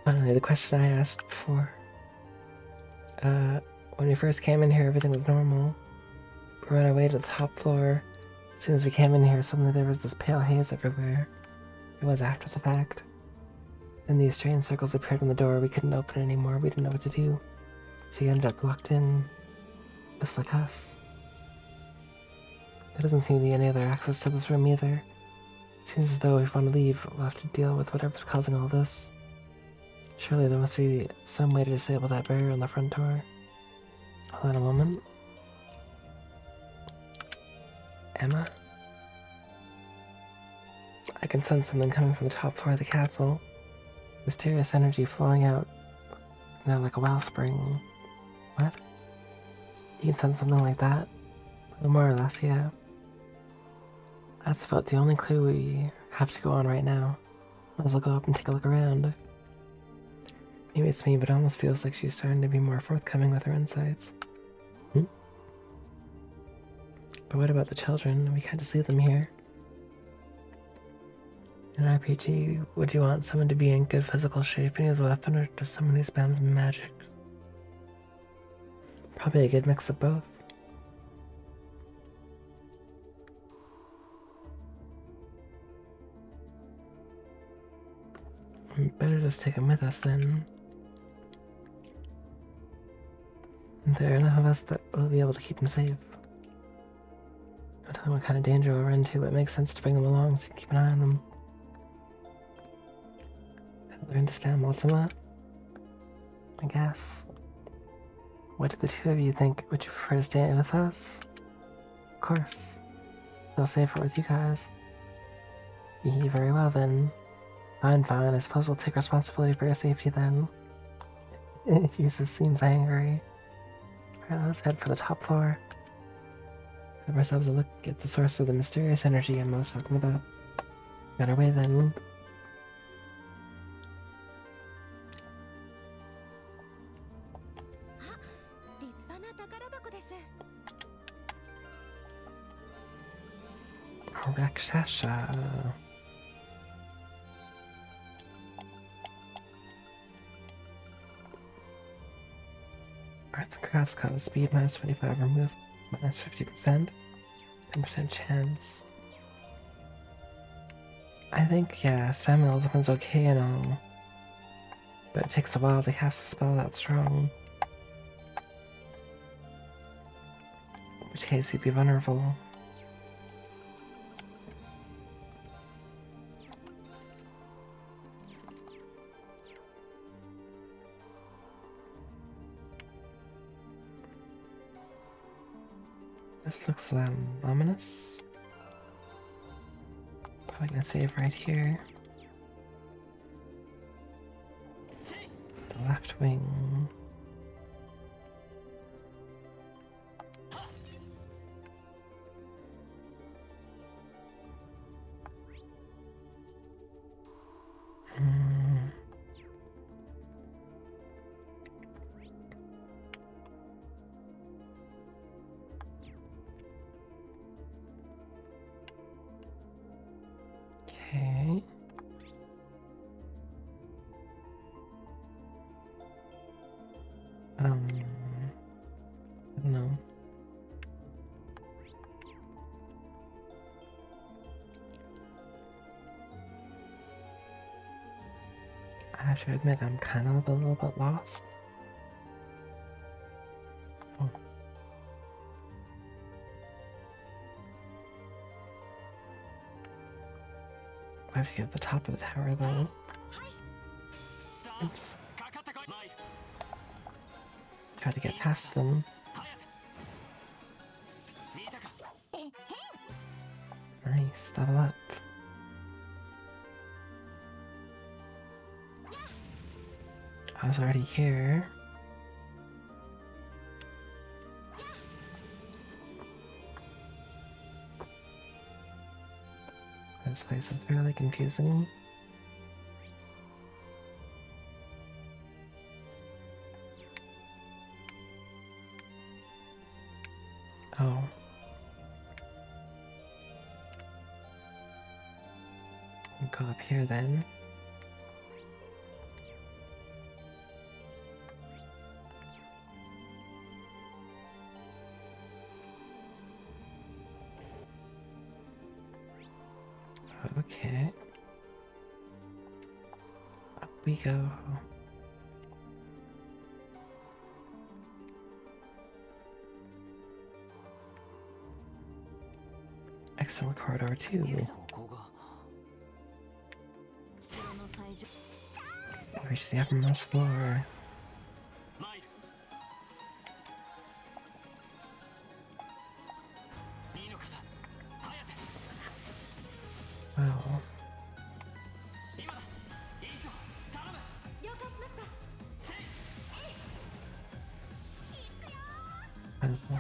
Finally, the question I asked before. When we first came in here, everything was normal. We ran our way to the top floor. As soon as we came in here, suddenly there was this pale haze everywhere. It was after the fact. Then these strange circles appeared on the door. We couldn't open it anymore. We didn't know what to do. So you ended up locked in. Just like us. There doesn't seem to be any other access to this room either. Seems as though if we want to leave, we'll have to deal with whatever's causing all this. Surely there must be some way to disable that barrier on the front door. Hold on a moment. Emma? I can sense something coming from the top floor of the castle. Mysterious energy flowing out now like a wellspring. What? You can sense something like that? More or less, yeah. That's about the only clue we have to go on right now. Might as well go up and take a look around. Maybe it's me, but it almost feels like she's starting to be more forthcoming with her insights. But what about the children? We can't just leave them here. In an RPG, would you want someone to be in good physical shape and use a weapon, or just someone who spams magic? Probably a good mix of both. Better just take him with us then. There are enough of us that will be able to keep him safe. Don't tell them what kind of danger we'll run into, but it makes sense to bring them along so you can keep an eye on them. Learn to spam Ultima? I guess. What did the two of you think? Would you prefer to stay with us? Of course. Feel safer with you guys. Very well then. Fine. I suppose we'll take responsibility for your safety then. Jesus seems angry. Alright, let's head for the top floor. Give ourselves a look at the source of the mysterious energy Emma was talking about. On our way then. Rakshasa. Arts and crafts cause speed minus 25, remove minus 50%. 10% chance. I think, yeah, spamming ultimate's okay and all. But it takes a while to cast a spell that strong. In which case you'd be vulnerable. This looks ominous. Probably gonna save right here. The left wing. Okay. I don't know. I have to admit I'm kind of a little bit lost. Oh. I have to get to the top of the tower though. Oops. Try to get past them. Nice, level up. I was already here. This place is fairly confusing. Oh. We'll go up here then. Okay. Up we go. External corridor 2. Reach the uppermost floor. Wow. Wonderful.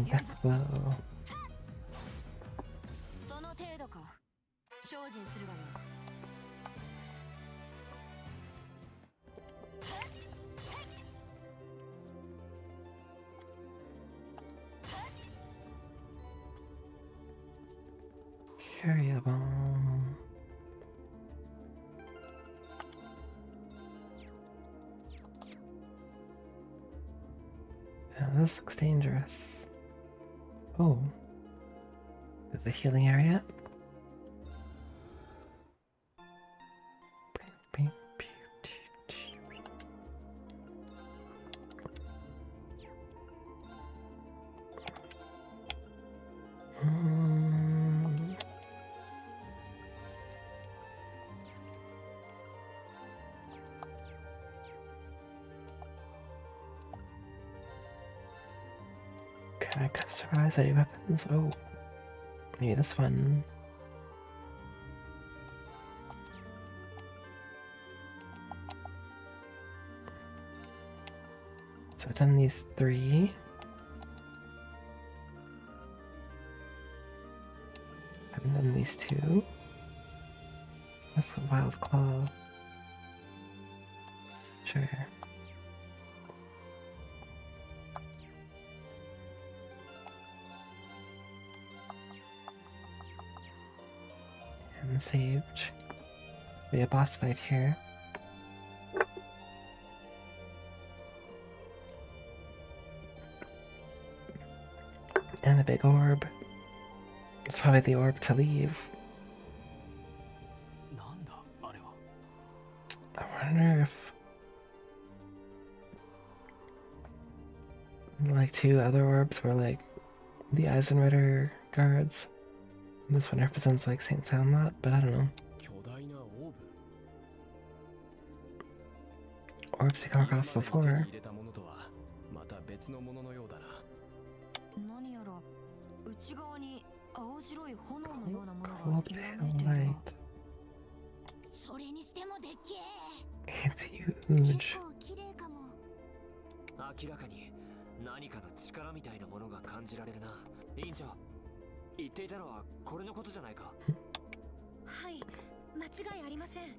Yes, blow. その程度か。精進するがよい。Carry a bomb. Now this looks dangerous. Oh. There's a healing area. Can I customize any weapons? Oh, maybe this one. So I've done these 3. Haven't done these 2. That's a wild claw. Sure. And saved. Be a boss fight here. a big orb. It's probably the orb to leave. なんだあれは。 I wonder if like 2 other orbs were like the Eisenritter guards. And this one represents like Saint Sandlot, but I don't know. 巨大なオーブ Orbs you come across 今までに手 before. に入れたものとはまた別のもののようだな。何やら内側に青白い炎のようなものが Cold 揺ら pale めいているな。 light. それにしてもでっけ It's え。 huge. 結構綺麗かも。明らかに何かの力みたいなものが感じられるな。委員長、言っていたのはこれのことじゃないか。はい、間違いありません。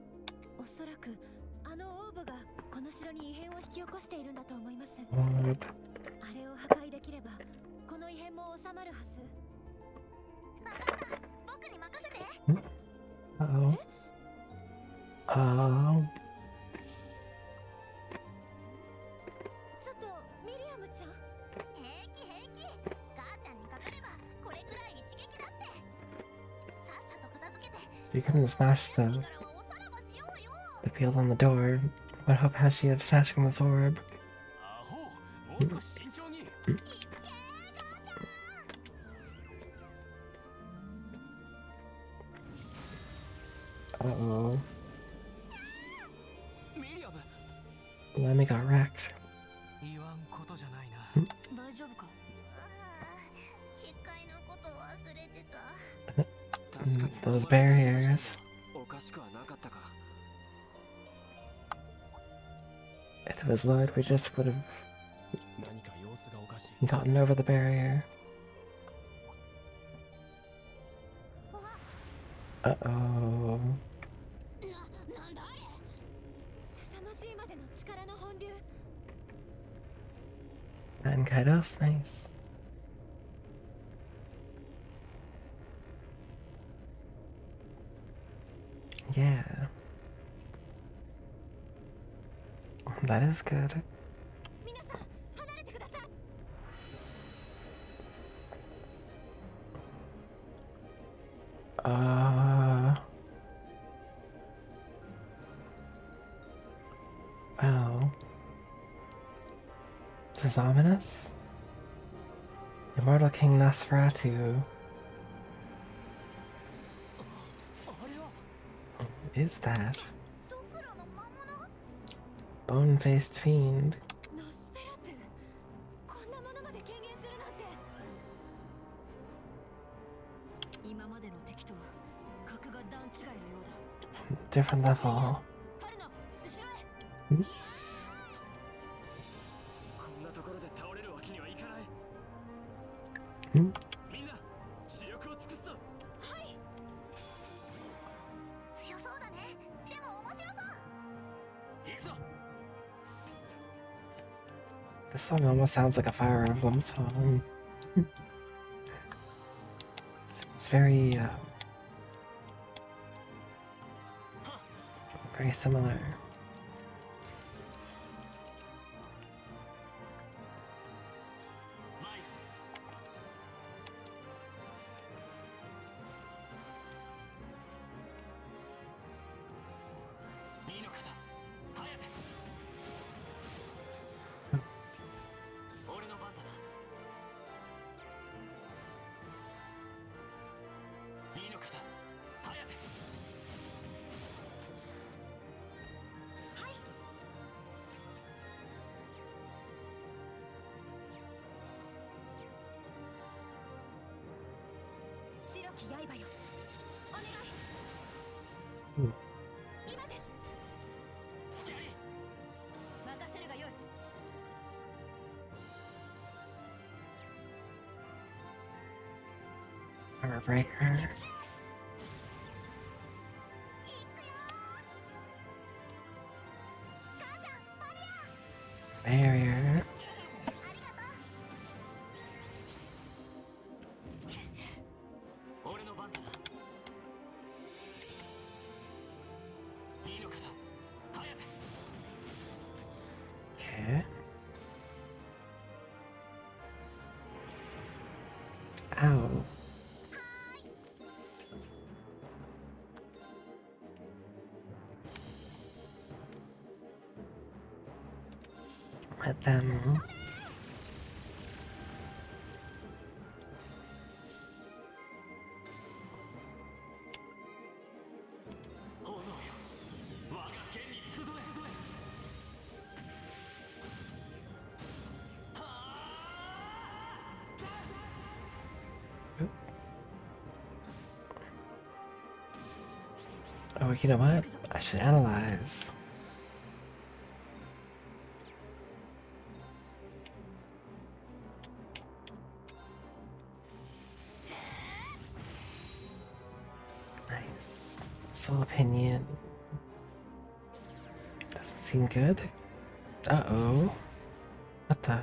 おそらくあのオーブがこの城に異変を引き起こしているんだと思います。 Orb. あれを破壊できればこの異変も収まるはず。僕に任せて。 Uh-oh. Oh. ちょっとミリアムちゃん。平気平気。母ちゃんにかかればこれくらい一撃だって。さっさと片付けて。 You couldn't smash から the はおさらばしようよ。 field on the door. What hope has she of smashing this orb? アホ、もう少し慎重に。 Uh-oh. ミリアム、 Lemmy got wrecked. 言わんことじゃないな。大丈夫か。機械のこと忘れてた。確かに Those barriers. おかしくはなかったか。 If it was Lloyd, we just would have 何か様子がおかしい。 gotten over the barrier. Uh-oh. なんだあれ。凄まじいまでの力の本流。 And Kaidos, nice. Yeah. That is good. 皆さん離れてください。 Wow. This is ominous. Immortal King Nosferatu. あれは Who is that? ドクロの魔物。 Bone-faced fiend. ノスフェラトゥ。こんなものまで軽減するなんて。今までの敵とは格が段違いのようだ。 Different level. 彼の後ろへ。 こんなところで倒れるわけにはいかない。 Hmm? みんな、視力を尽くすぞ。はい。強そうだね。でも面白そう。行くぞ。 This song almost sounds like a Fire Emblem song. It's very, very similar. 参る。二の肩、颯。俺の番だな。二の肩、颯。はい。白き刃よ。お願い。うん今です。スキャリー。任せるがよい。 Firebreaker. Barrier. 俺の番だな。二の肩、颯。 Okay. Let them. Oh, you know what? I should analyze. Nice. Soul opinion. Doesn't seem good. Uh-oh. What the?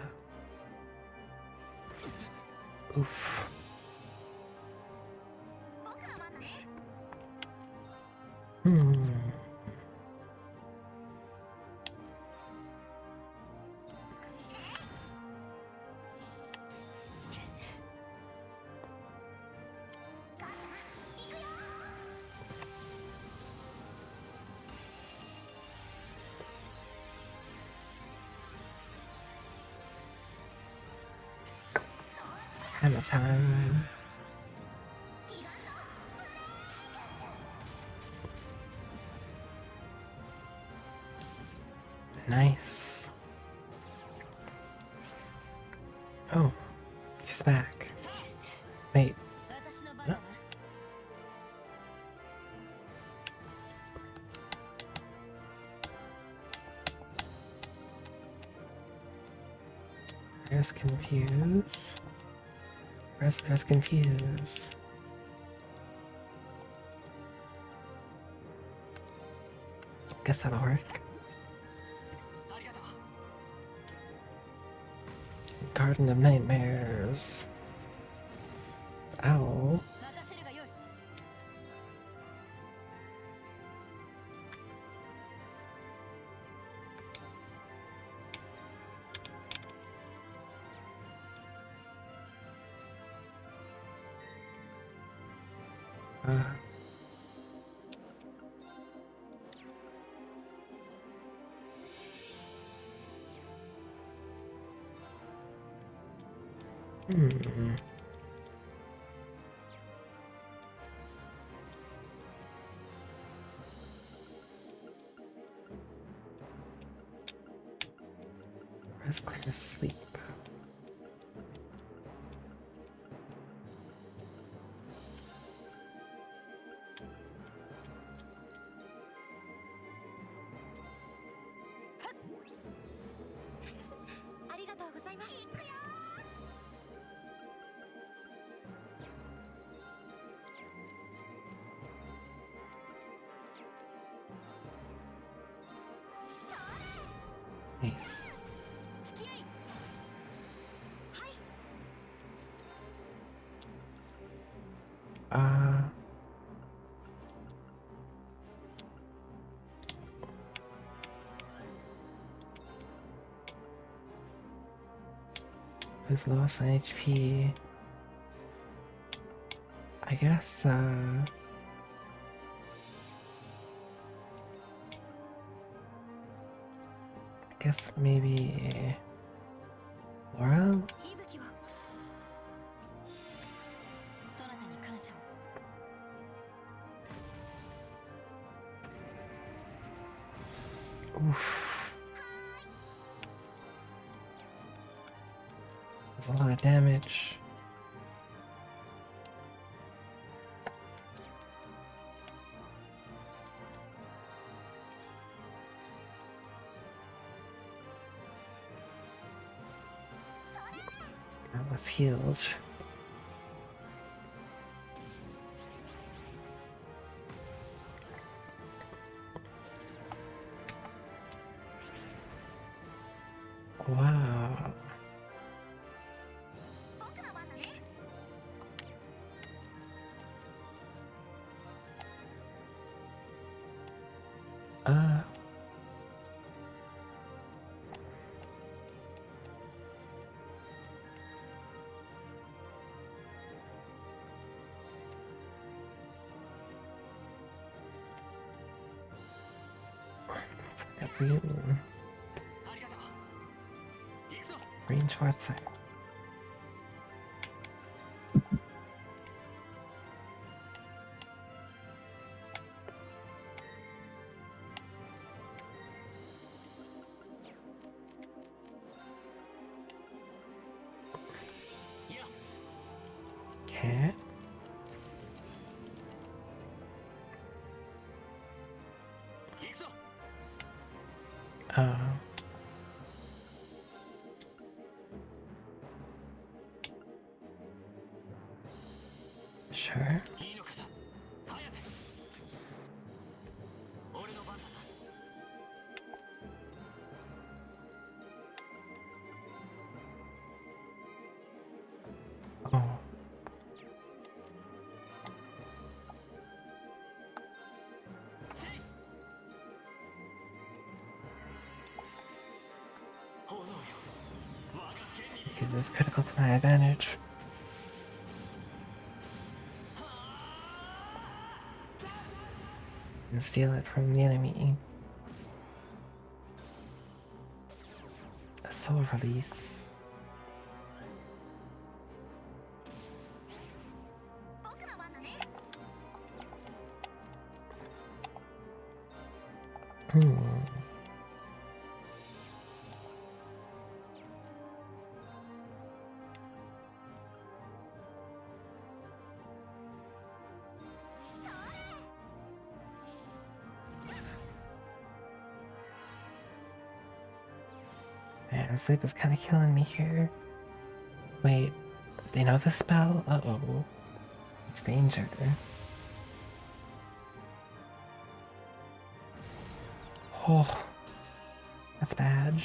Oof. Hmm. Hammer time. Nice. Oh, she's back. Wait, 私の番だな。 press confuse. Press confuse. Guess that'll work. Garden of Nightmares. Ow. 任せるがよい。 Hmm. Rest, clear, sleep. Nice. Who's lost on HP? I guess, maybe Laura? 息吹を。そなたに感謝を。 Oof. That's a lot of damage. Now let's heal. Wow. Uh. It's like a blue. Green Schwarzer. Okay. Oh. Sure. Oh. Use this critical to my advantage. And steal it from the enemy. A soul release. Hmm. Man, sleep is kind of killing me here. Wait, they know the spell? Uh-oh. It's danger. Oh, that's bad.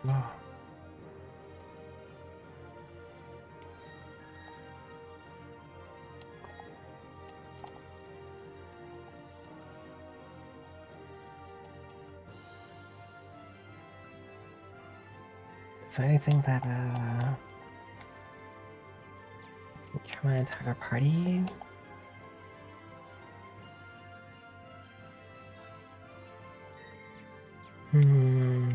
Oh. Is there anything that can my entire party? Hmm.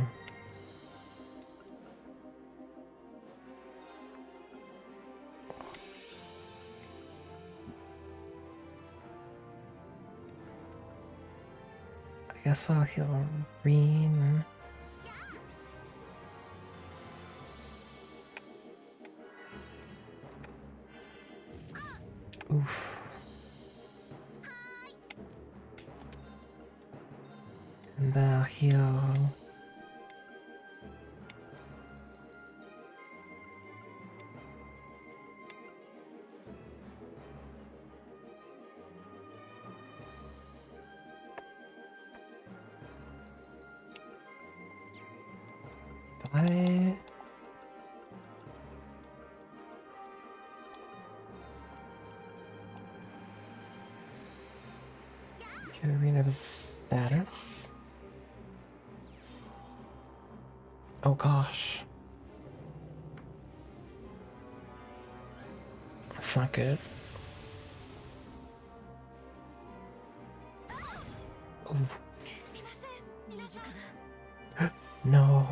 I guess I'll heal Green. Oof. And then I'll heal. Bye. Get Arena of status. Oh gosh. That's not good. Oof. No.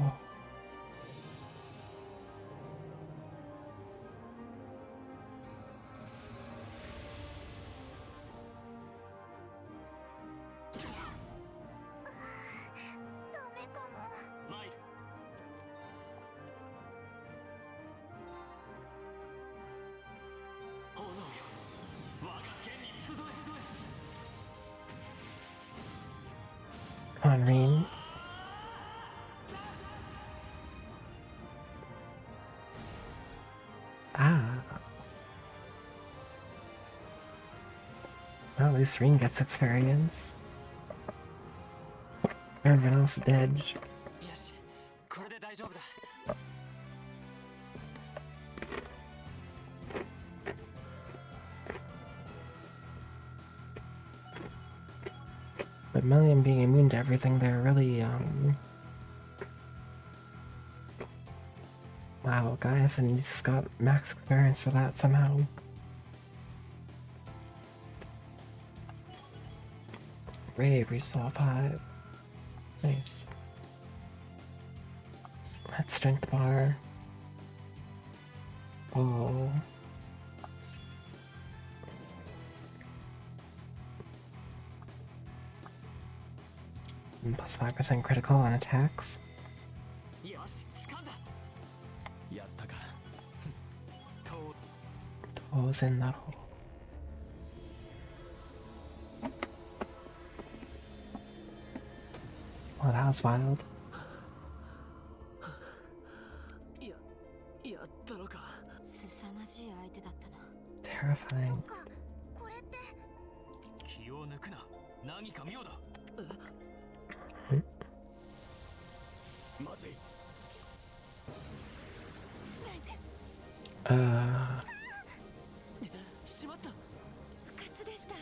Come on, Reen. Ah. Well, at least Reen gets experience. Everyone else is dead. 丈夫だ。But Million being immune to everything, they're really, wow, guys, and you just got max experience for that somehow. Brave, reached level 5. Nice. That strength bar. Oh. Plus 5% critical on attacks. よし、掴んだ。やったか。と、当然だろう。Oh, that was wild. やったのか。凄まじい相手だったな。 Terrifying. これって気を抜くな。何か妙だ。まずい。しまった。不活でした。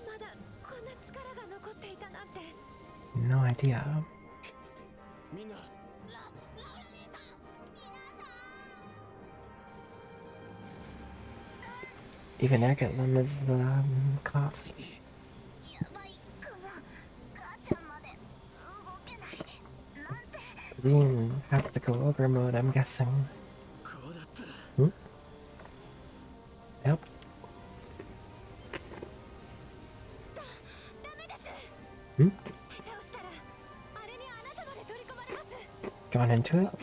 まだこんな力が残っていたなんて。 No idea. みんな。Even Agatlam is the cops. やばいかも。母ちゃんまで動けない。なんて。Being have to go ogre mode, I'm guessing. こうだったら。 Yep. ダメです。 Hmm? 倒したらあれにあなたまで取り込まれます。 Gone into it?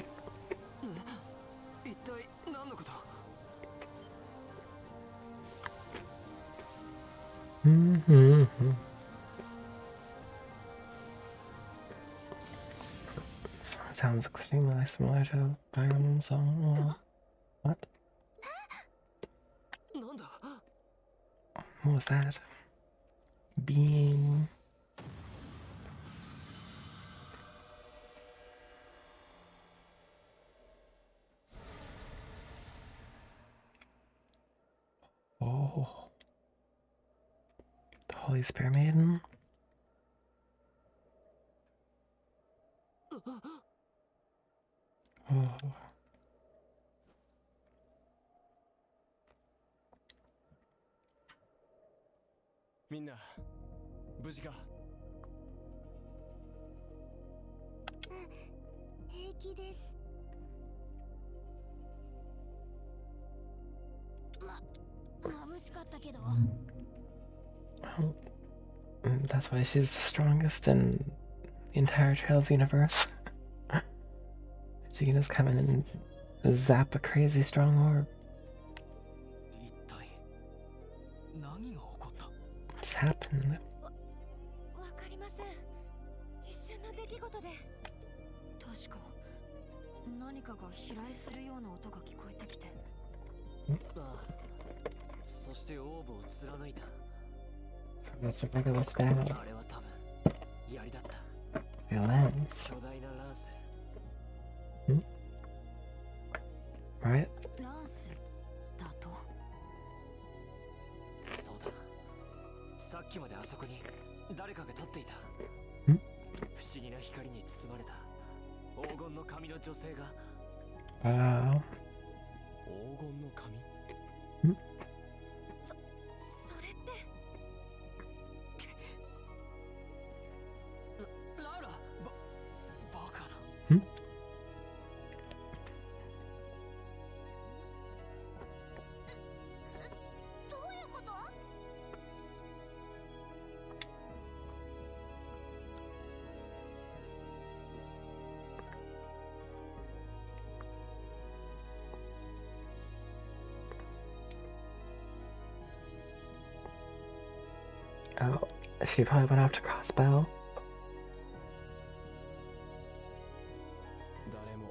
一体何のこと？ Mm-hmm. Sounds extremely similar to Fire Emblem song. Well, what? なんだ？ What was that? Beam. Oh. The Holy Spear Maiden? Oh. みんな無事か。平気です。眩しかったけど。 That's why she's the strongest in the entire Trails universe. She can just come in and zap a crazy strong orb. 一体何が起こった？ What's happened? わかりません。一瞬の出来事で。確か何かが飛来するような音が聞こえてきて。ああ。そしてオーブを貫いた。 That's a regular stab. あれは多分槍だった。 A lens. 巨大なランス。 Right? ランスだと。そうだ。さっきまであそこに誰かが立っていた。ん？不思議な光に包まれた黄金の髪の女性が。Wow. 黄金の髪。それって。ラウラ、バカな。どういうこと？ Oh, she probably went off to Crossbow. 誰も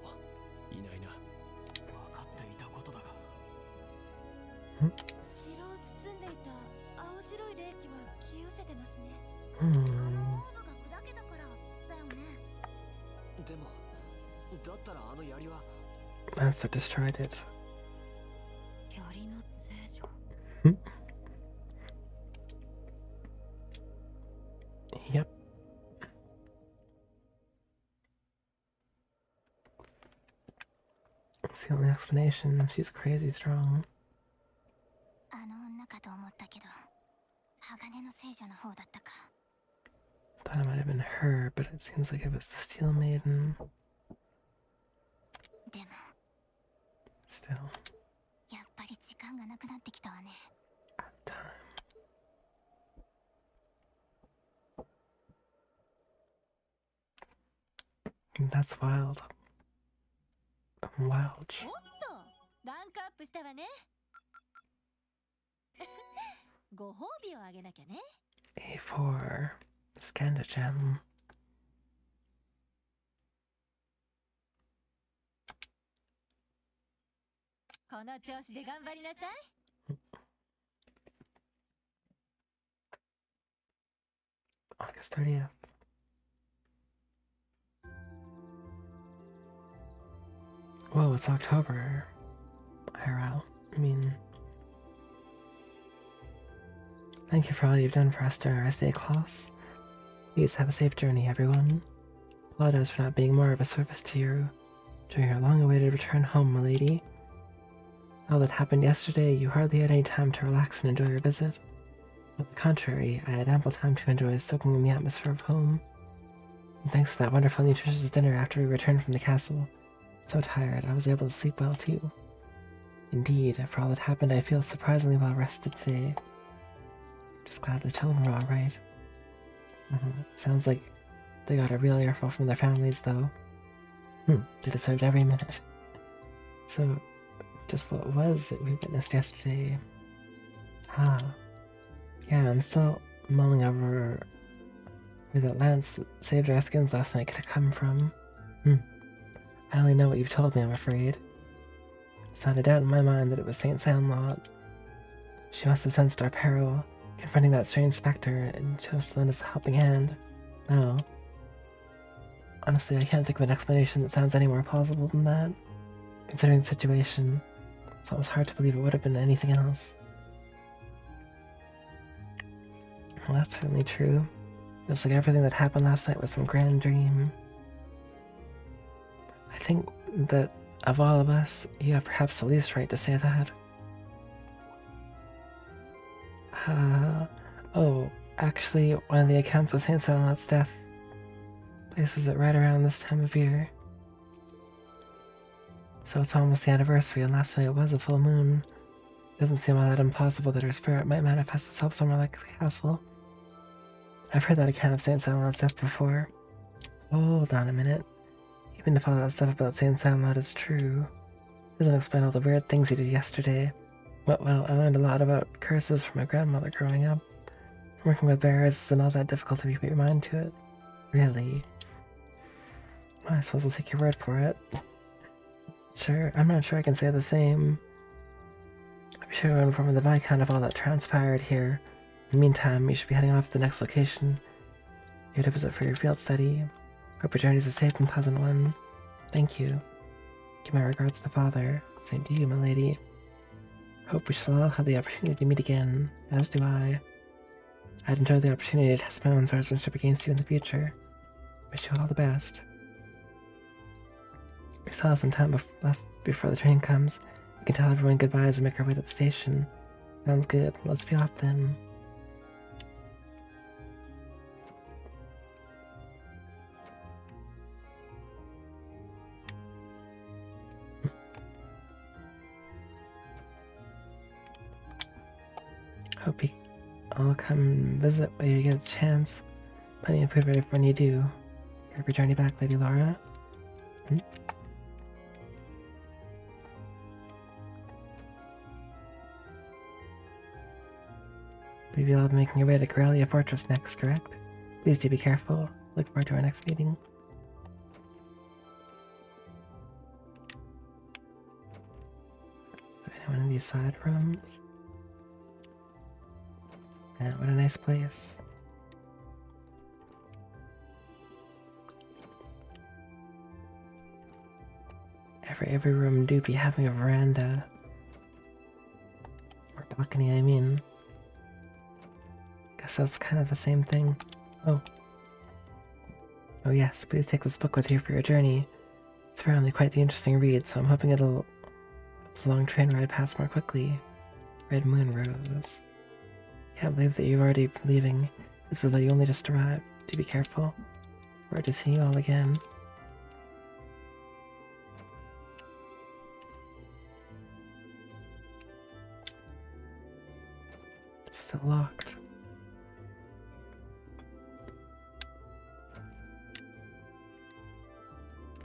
いないな。分かっていたことだが。城を包んでいた青白い霊気は消え失せてますね。オーブが砕けたからだよね。でもだったらあの槍は That's that destroyed it. 槍の聖女。 Yep. That's the only explanation. She's crazy strong. あの女かと思ったけど、鋼の聖女の方だったか。 Thought it might have been her, but it seems like it was the Steel Maiden. でも Still, やっぱり時間がなくなってきたわね。 time. That's wild. Wild. おっと、ランクアップしたわね。ご褒美をあげなきゃね。 A4. Scanda gem. この調子で頑張りなさい。 August 30th. Whoa, it's October. IRL. I mean... Thank you for all you've done for us during our stay close. Please have a safe journey, everyone. Apologize for not being more of a service to you during your long-awaited return home, milady. All that happened yesterday, you hardly had any time to relax and enjoy your visit. On the contrary, I had ample time to enjoy soaking in the atmosphere of home. And thanks to that wonderful nutritious dinner after we returned from the castle, so tired I was able to sleep well too. Indeed, for all that happened, I feel surprisingly well rested today. Just glad the children were alright. Sounds like they got a real earful from their families, though. They deserved every minute. So, just what was it we witnessed yesterday? Yeah, I'm still mulling over where that lance that saved our skins last night could have come from. I only know what you've told me, I'm afraid. It's not a doubt in my mind that it was Saint Sandlot. She must have sensed our peril, confronting that strange specter, and chose to lend us a helping hand. No. Honestly, I can't think of an explanation that sounds any more plausible than that. Considering the situation, it's almost hard to believe it would have been anything else. Well, that's certainly true. It's like everything that happened last night was some grand dream. I think that of all of us, you have perhaps the least right to say that. Oh, actually, one of the accounts of Saint Sandlot's death places it right around this time of year. So it's almost the anniversary, and last night was a full moon. It doesn't seem all that impossible that her spirit might manifest itself somewhere like the castle. I've heard that account of Saint Sandlot's death before. Hold on a minute. Even if all that stuff about Saint Sandlot is true, it doesn't explain all the weird things he did yesterday. Well, I learned a lot about curses from my grandmother growing up. Working with bears isn't all that difficult if you put your mind to it. Really? Well, I suppose I'll take your word for it. Sure, I'm not sure I can say the same. I'll be sure to inform the Viscount of all that transpired here. In the meantime, you should be heading off to the next location. You're to visit for your field study. Hope your journey is a safe and pleasant one. Thank you. Give my regards to Father. Same to you, my lady. Hope we shall all have the opportunity to meet again, as do I. I'd enjoy the opportunity to test my own swordsmanship against you in the future. Wish you all the best. We still have some time left before the train comes. We can tell everyone goodbyes and make our way to the station. Sounds good. Let's be off then. Hope you all come visit when you get a chance. Plenty of food ready for when you do. Hope your journey back, Lady Laura. Believe you'll all be making your way to Corellia Fortress next, correct? Please do be careful. Look forward to our next meeting. Anyone in these side rooms? Man, what a nice place. Every room do be having a veranda. Or balcony, I mean. Guess that's kind of the same thing. Oh. Oh yes, please take this book with you for your journey. It's apparently quite the interesting read, so I'm hoping it'll help the long train ride pass more quickly. Red Moon Rose. Can't believe that you're already leaving. This is though you only just arrived. Do be careful. Or to see you all again. Still locked.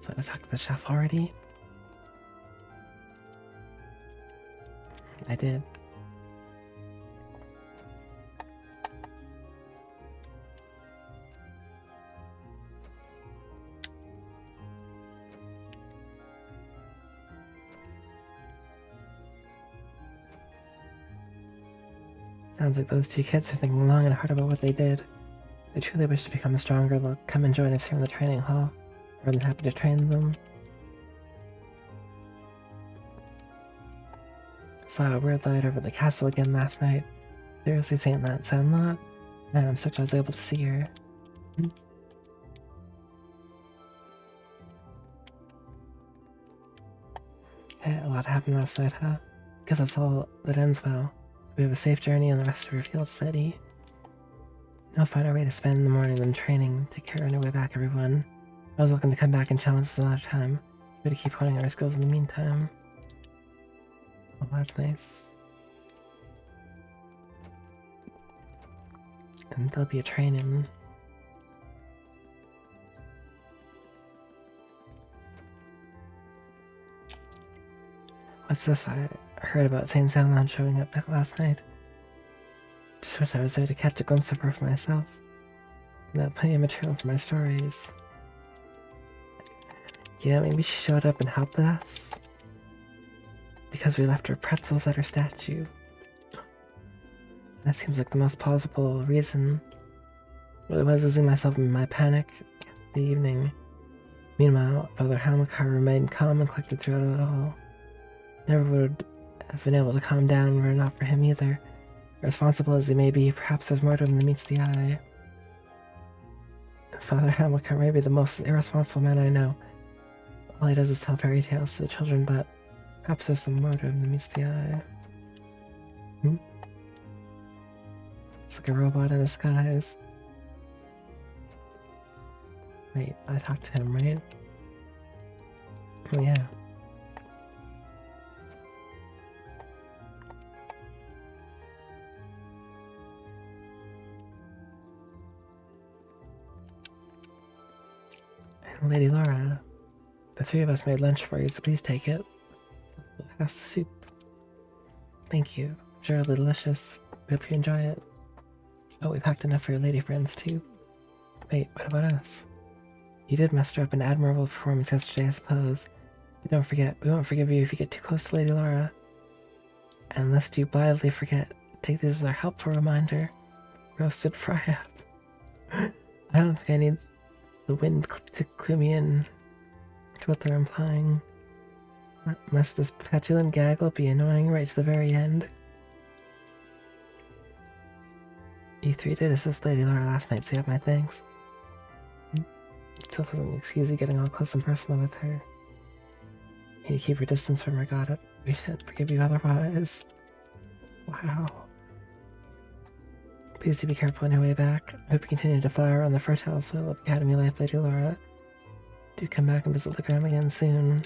So I talked to the chef already? I did. Sounds like those two kids are thinking long and hard about what they did. If they truly wish to become stronger, they'll come and join us here in the training hall. We're more than happy to train them. Saw a weird light over the castle again last night. Seriously saying that, Sandlot? Man, I'm stoked I was able to see her. Hey, a lot happened last night, huh? Guess that's all that ends well. We have a safe journey and the rest of Revealed City. No finer way to spend the morning than training. Take care on your way back, everyone. I was welcome to come back and challenge us another time. We gotta keep honing our skills in the meantime. Oh, that's nice. And there'll be a training. What's this? I heard about Saint Sandlot showing up last night. Just wish I was there to catch a glimpse of her for myself. And I had plenty of material for my stories. You know, maybe she showed up and helped us. Because we left her pretzels at her statue. That seems like the most plausible reason. I really was losing myself in my panic the evening. Meanwhile, Father Hamilcar remained calm and collected throughout it all. Never would have been able to calm down were it not for him either. Irresponsible as he may be, perhaps there's more to him than meets the eye. Father Hamilcar may be the most irresponsible man I know. All he does is tell fairy tales to the children, but perhaps there's some more to him than meets the eye. It's like a robot in disguise. Wait, I talked to him, right? Oh yeah. And Lady Laura, the three of us made lunch for you, so please take it. Pass the soup. Thank you. Surely delicious. We hope you enjoy it. Oh, we packed enough for your lady friends too. Wait, what about us? You did muster up an admirable performance yesterday, I suppose. But don't forget, we won't forgive you if you get too close to Lady Laura. And lest you blithely forget, take this as our helpful reminder. Roasted fry up. I don't think I need the wind to clue me in to what they're implying. Must this petulant gaggle be annoying right to the very end? You three did assist Lady Laura last night, so you have my thanks. Still doesn't excuse you getting all close and personal with her. You need to keep your distance from her, got it? We shan't forgive you otherwise. Wow. Please do be careful on your way back. I hope you continue to flower on the fertile soil of Academy Life, Lady Laura. Do come back and visit the Gram again soon.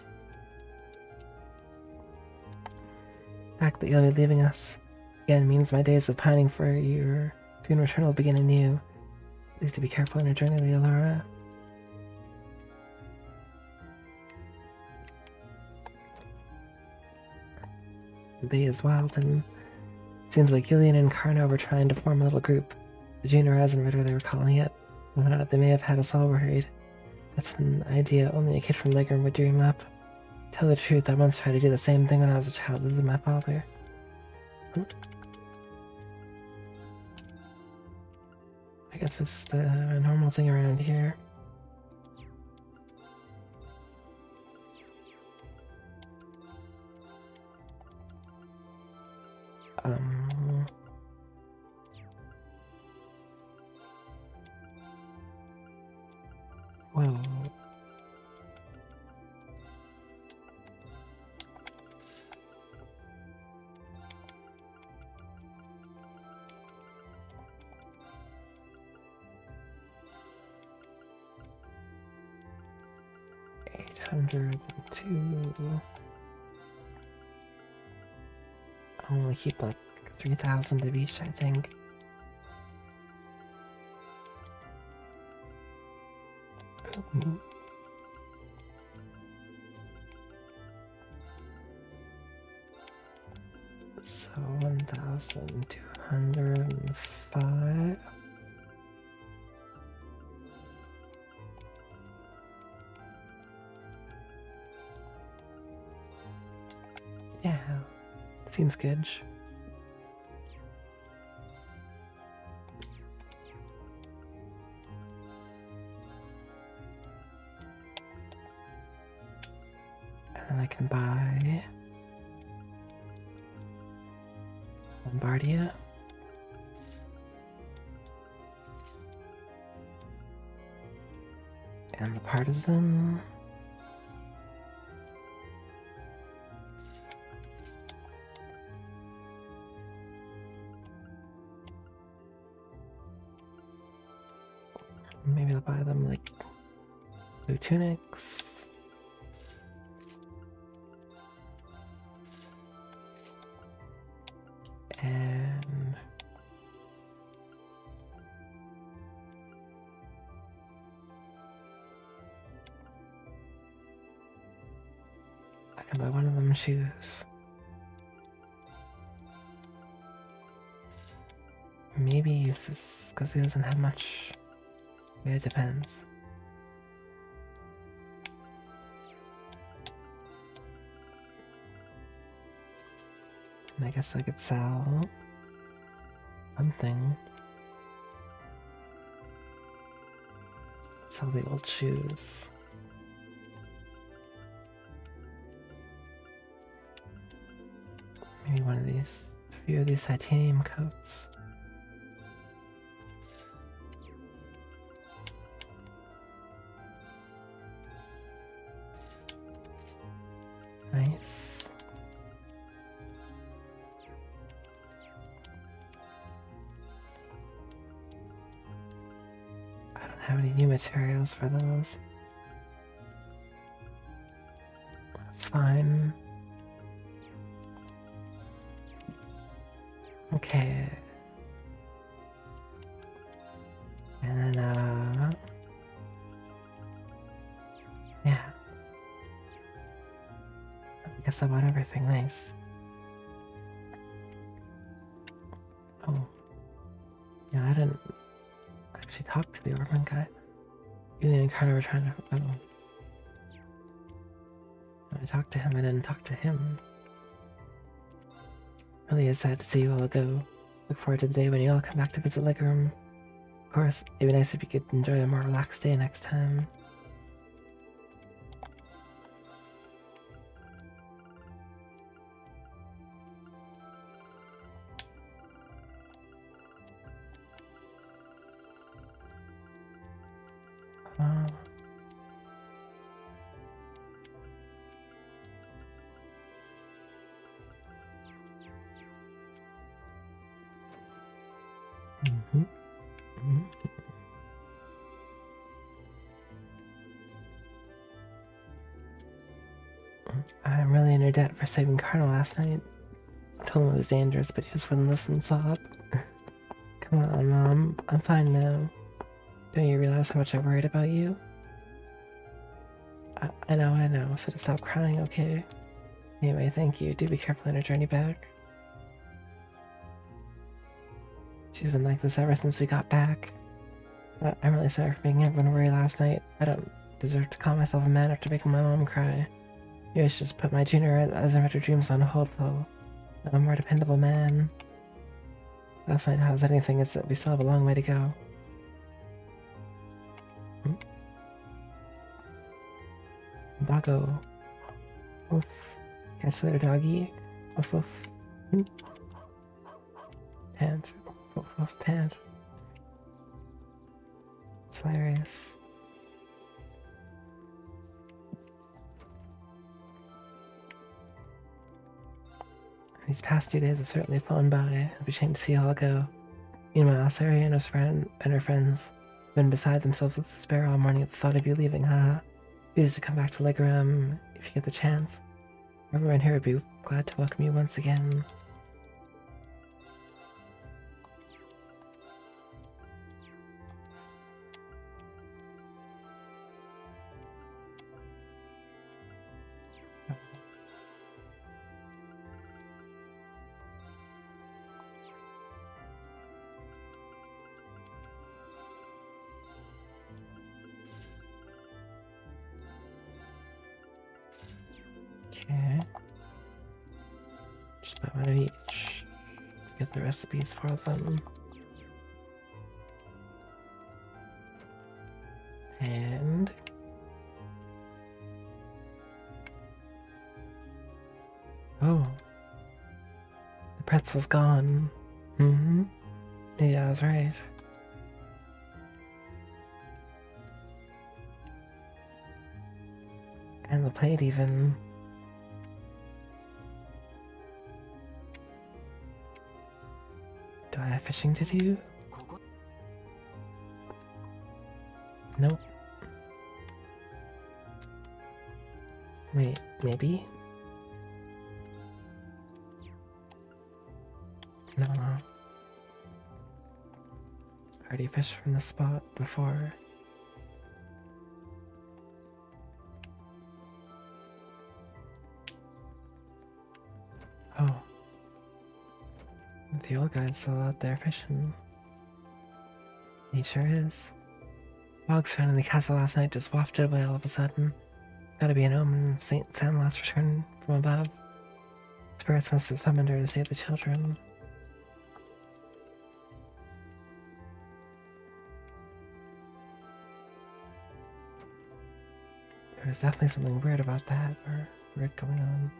The fact that you'll be leaving us again means my days of pining for your soon return will begin anew. Please do be careful on your journey, Lady Laura. The bay is wild, and it seems like Julian and Carno were trying to form a little group. The June Horizon Ritter, they were calling it. They may have had us all worried. That's an idea only a kid from Legram would dream up. Tell the truth, I once tried to do the same thing when I was a child with my father. I guess it's just a normal thing around here. Whoa. $802. I'll only keep like 3,000 of each, I think. Ooh. So 1,205. Yeah, seems good. And then I can buy Lombardia. And the Partisan. Maybe I'll buy them like blue tunics. And I can buy one of them shoes. Maybe use this because he doesn't have much. It depends. And I guess I could sell something. Sell the old shoes. Maybe one of these, a few of these titanium coats. Nice. I don't have any new materials for those. That's fine. Okay. And then, yeah. I guess I bought everything. Nice. Oh. Yeah, I didn't actually talk to the Orphan guy. You and Carter were trying to. Oh. I talked to him, I didn't talk to him. Really is sad to see you all go. Look forward to the day when you all come back to visit Legroom. Of course, it'd be nice if you could enjoy a more relaxed day next time. I'm really in your debt for saving Cardinal last night. I told him it was dangerous, but he just wouldn't listen, so come on, Mom. I'm fine now. Don't you realize how much I worried about you? I know. So to stop crying, okay? Anyway, thank you. Do be careful on your journey back. She's been like this ever since we got back. I'm really sorry for making everyone worry last night. I don't deserve to call myself a man after making my mom cry. Maybe I should just put my junior Azimuth dreams on hold till I'm a more dependable man. Last night taught us anything is that we still have a long way to go. Doggo. Woof. Catch you later, doggy. Woof woof. Pant. Woof woof pant. It's hilarious. These past 2 days have certainly flown by. I'd be ashamed to see how I'll go. Meanwhile, Saria and her friends have been beside themselves with despair all morning at the thought of you leaving, haha. Please to come back to Legorum if you get the chance. Everyone here would be glad to welcome you once again. Okay. Just about one of each. Get the recipes for them. And oh, the pretzel's gone. Mm-hmm. Yeah, I was right. And the plate even. Do I have fishing to do? ここ Nope. Wait, maybe? No. I already fished from this spot before. Oh. The old guy's still out there fishing. He sure is. Logs found in the castle last night just wafted away all of a sudden. Gotta be an omen of Saint Sandlot's return from above. Spirits must have summoned her to save the children. There was definitely something weird about that, or weird going on.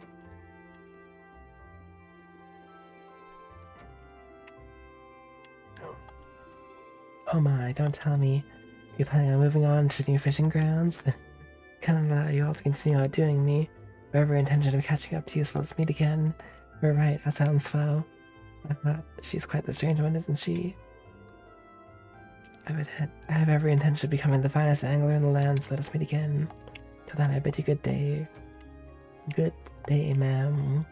Oh my, don't tell me. You planning on moving on to new fishing grounds? Kind of allow you all to continue outdoing me. With every intention of catching up to you, so let's meet again. You're right, that sounds swell. She's quite the strange one, isn't she? I have every intention of becoming the finest angler in the land, so let us meet again. Till then, I bid you good day. Good day, ma'am.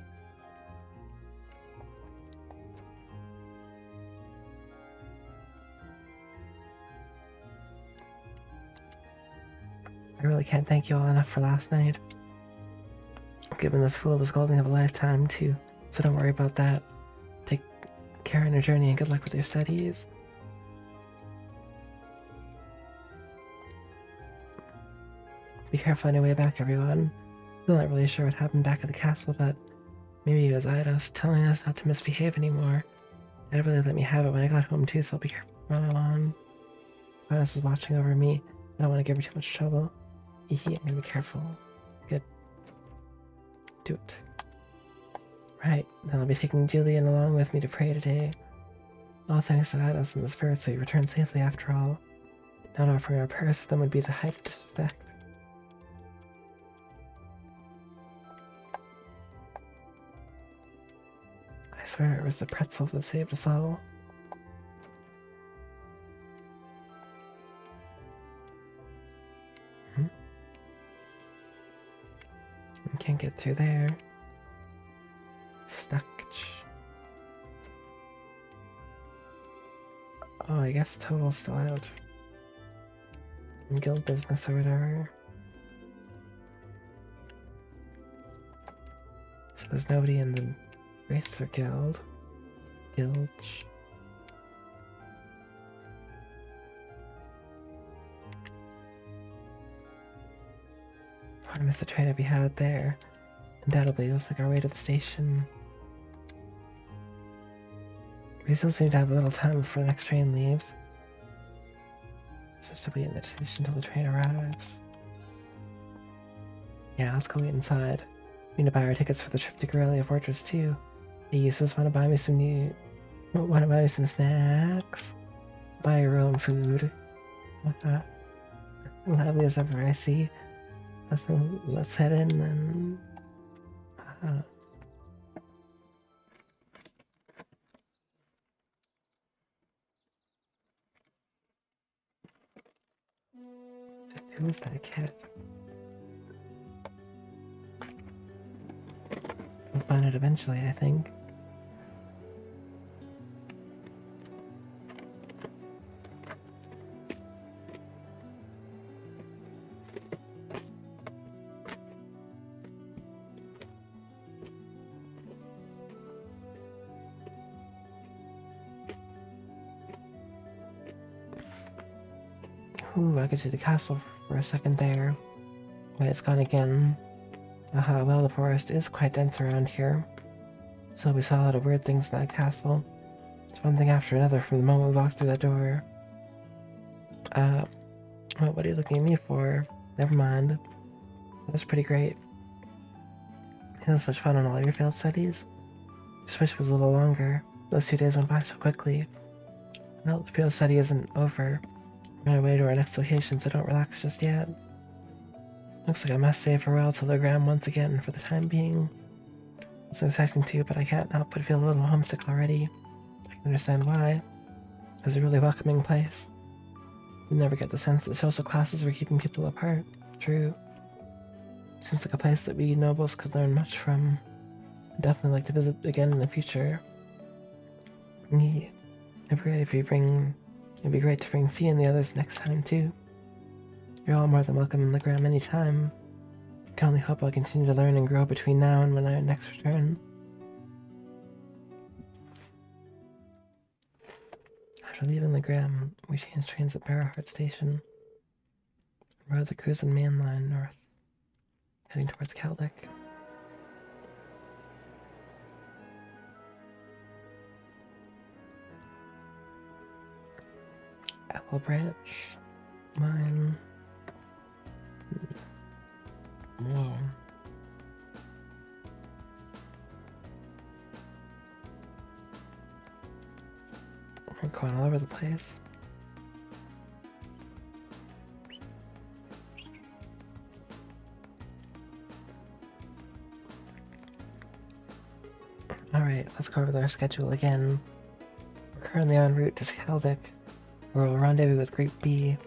I really can't thank you all enough for last night. I've given this fool the scolding of a lifetime, too, so don't worry about that. Take care on your journey and good luck with your studies. Be careful on your way back, everyone. Still not really sure what happened back at the castle, but maybe it was Eidos telling us not to misbehave anymore. Dad really let me have it when I got home, too, so I'll be careful from now on. Eidos is watching over me. I don't want to give her too much trouble. I'm gonna be careful. Good. Do it. Right, then I'll be taking Julian along with me to pray today. All thanks to Eidos and the spirits that we returned safely after all. Not offering our prayers to them would be the height of disrespect. I swear it was the pretzel that saved us all. Can't get through there. Stuck. Oh, I guess Toval's still out. In guild business or whatever. So there's nobody in the Racer Guild. Guilch. I missed the train to be had there. Undoubtedly, let's make our way to the station. We still seem to have a little time before the next train leaves. Just to wait in the station until the train arrives. Yeah, let's go wait inside. We need to buy our tickets for the trip to Corellia Fortress too. Hey, you just want to buy me some snacks? Buy your own food. Lively as ever, I see. Let's head in and Who is that kid? We'll find it eventually, I think. Ooh, I could see the castle for a second there. But it's gone again. Aha, well, the forest is quite dense around here. So we saw a lot of weird things in that castle. It's one thing after another from the moment we walked through that door. Well, what are you looking at me for? Never mind. That's pretty great. You had so much fun on all your failed studies. Just wish it was a little longer. Those 2 days went by so quickly. Well, the failed study isn't over. We're on our way to our next location, so don't relax just yet. Looks like I must say farewell to the Gram once again for the time being. I wasn't expecting to, but I can't help but feel a little homesick already. I can understand why. It was a really welcoming place. You never get the sense that social classes were keeping people apart. True. Seems like a place that we nobles could learn much from. I'd definitely like to visit again in the future. It'd be great to bring Fee and the others next time too. You're all more than welcome in the Gram anytime. I can only hope I'll continue to learn and grow between now and when I next return. After leaving the Gram, we changed trains at Barrowheart Station and rode the cruising main line north, heading towards Caldic. Apple Branch line. Whoa. We're going all over the place. Alright, let's go over our schedule again. We're currently en route to Caldic, where we'll rendezvous with Great B.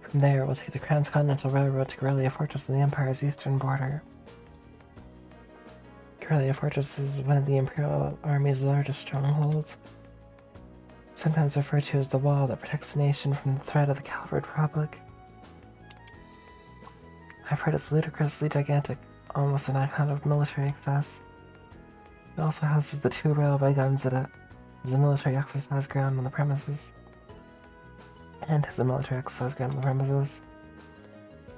From there, we'll take the Transcontinental Railroad to Corellia Fortress on the Empire's eastern border. Corellia Fortress is one of the Imperial Army's largest strongholds, sometimes referred to as the wall that protects the nation from the threat of the Calvard Republic. I've heard it's ludicrously gigantic, almost an icon of military excess. It also houses the 2 railway guns that is a military exercise ground on the premises. And has a military exercise ground on the premises.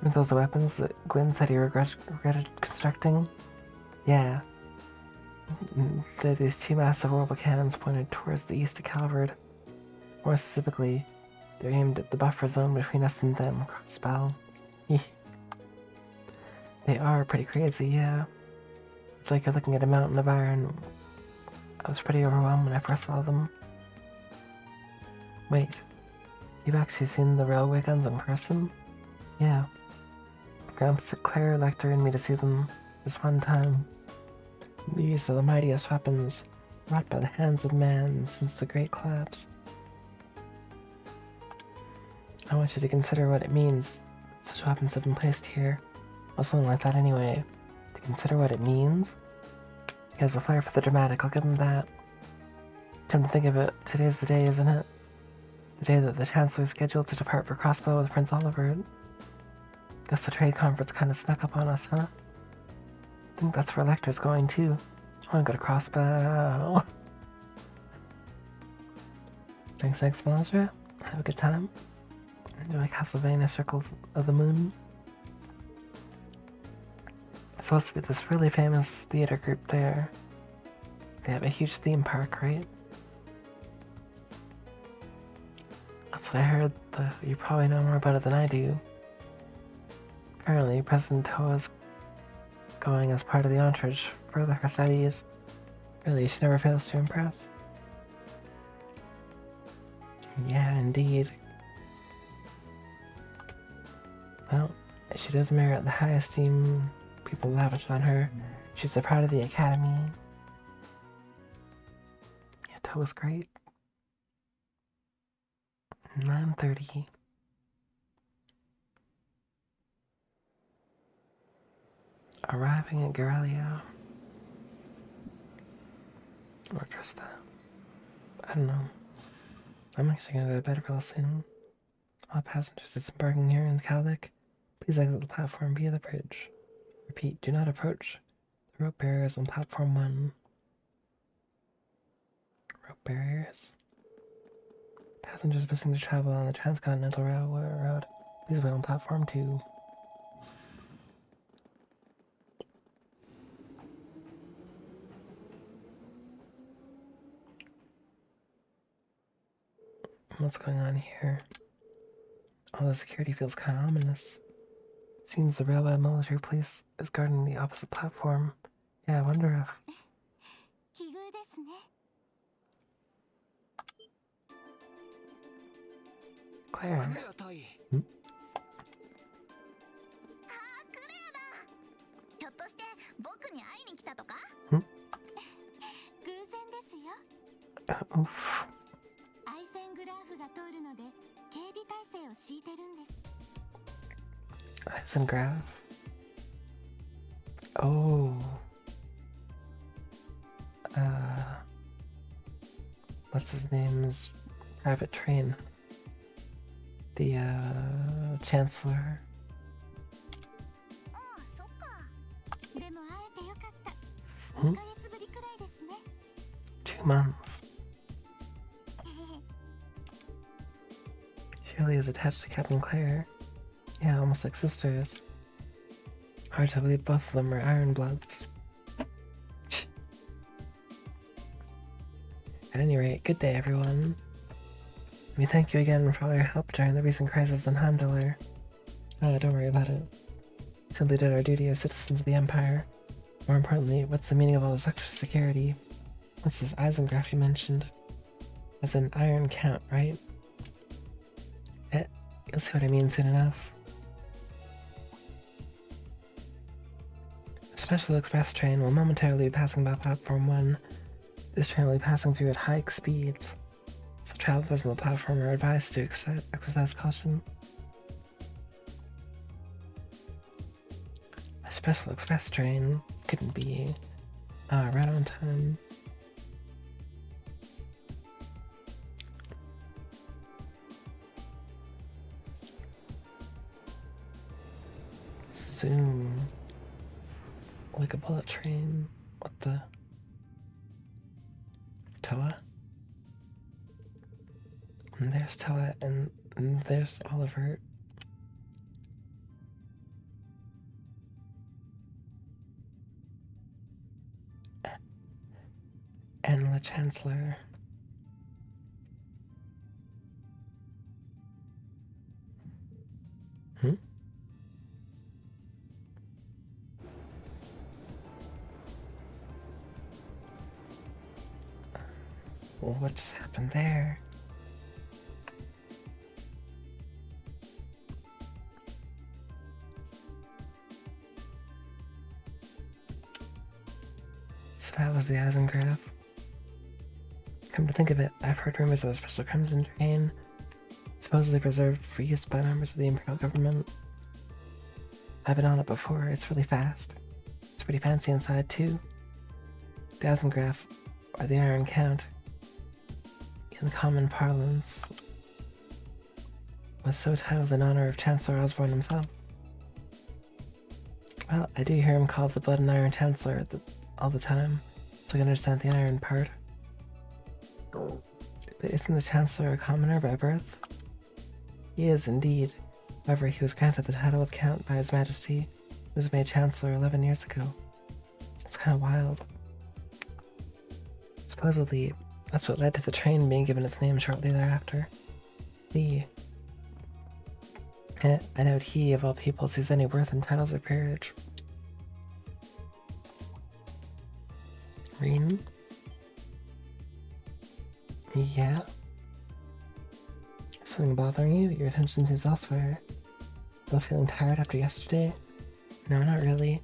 Aren't those the weapons that Gwyn said he regretted constructing? Yeah. They're these 2 massive orbital cannons pointed towards the east of Calvard. More specifically, they're aimed at the buffer zone between us and them, Crossbow. They are pretty crazy, yeah. It's like you're looking at a mountain of iron. I was pretty overwhelmed when I first saw them. Wait. You've actually seen the railway guns in person? Yeah. Gramps took Claire, Lecter, and me to see them this one time. These are the mightiest weapons wrought by the hands of man since the Great Collapse. I want you to consider what it means that such weapons have been placed here. Or something like that anyway. To consider what it means? He has a flair for the dramatic, I'll give him that. Come to think of it, today's the day, isn't it? The day that the Chancellor is scheduled to depart for Crossbow with Prince Oliver. Guess the trade conference kind of snuck up on us, huh? I think that's where Lecter's going too. I want to go to Crossbow. Thanks, Melazra. Have a good time. Enjoy Castlevania Circles of the Moon. There's supposed to be this really famous theater group there. They have a huge theme park, right? That's what I heard. You probably know more about it than I do. Apparently, President Toa's going as part of the entourage for her studies. Really, she never fails to impress. Yeah, indeed. Well, she does merit the high esteem people lavish on her. She's the pride of the Academy. Yeah, Toa's great. 9:30. Arriving at Garelio. Or just that. I don't know. I'm actually gonna go to bed real soon. All passengers disembarking here in Kaldic, please exit the platform via the bridge. Repeat, do not approach the rope barriers on platform 1. Rope barriers? Passengers wishing to travel on the Transcontinental Railroad, please wait on platform 2. What's going on here? All the security feels kind of ominous. Seems the railway military police is guarding the opposite platform. Yeah, I wonder if... 奇遇ですね。 Claire. クレア隊員。クレアだ。ひょっとして僕に会いに来たとか？ん？偶然ですよ。 Oof. アイセングラーフが通るので警備態勢を敷いてるんです。 Eisengraph. Oh. What's his name's private train? The, Chancellor. ああ、そっか。でも会えてよかった。ん？ 2ヶ月ぶりくらいですね。 2 months. She really is attached to Captain Claire. Yeah, almost like sisters. Hard to believe both of them are Ironbloods. At any rate, good day, everyone. We thank you again for all your help during the recent crisis in Heimdallr. Don't worry about it. We simply did our duty as citizens of the Empire. More importantly, what's the meaning of all this extra security? What's this Eisengraph you mentioned? As an Iron Count, right? You'll see what I mean soon enough. A special express train will momentarily be passing by platform 1. This train will be passing through at high speeds, so travelers on the platform are advised to exercise caution. A special express train couldn't be right on time. Soon, like a bullet train. What the? Toa? And there's Toa, and there's Oliver. And the Chancellor. Well, what just happened there? So that was the Eisengraph. Come to think of it, I've heard rumors of a special Crimson train, supposedly preserved for use by members of the Imperial government. I've been on it before, it's really fast. It's pretty fancy inside too. The Eisengraph, or the Iron Count, in common parlance, was so titled in honor of Chancellor Osborne himself. Well, I do hear him called the Blood and Iron Chancellor all the time, so I can understand the iron part. But isn't the Chancellor a commoner by birth? He is indeed. However, he was granted the title of Count by His Majesty, who was made Chancellor 11 years ago. It's kind of wild. Supposedly, that's what led to the train being given its name shortly thereafter. I doubt he, of all people, sees any worth in titles or peerage. Reen? Yeah? Something bothering you? Your attention seems elsewhere. Still feeling tired after yesterday? No, not really.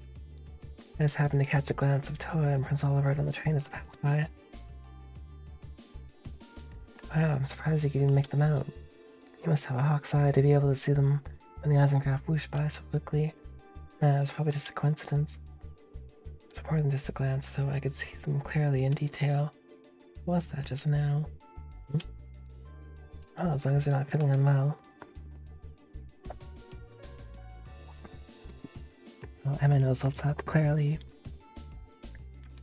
I just happened to catch a glance of Toa and Prince Olivert on the train as it passed by. Wow, I'm surprised you could even make them out. You must have a hawk's eye to be able to see them when the Eisengraph whooshed by so quickly. Nah, it was probably just a coincidence. It's more than just a glance, though. I could see them clearly in detail. What was that just now? Oh, as long as you're not feeling unwell. Well, Emma knows what's up, clearly.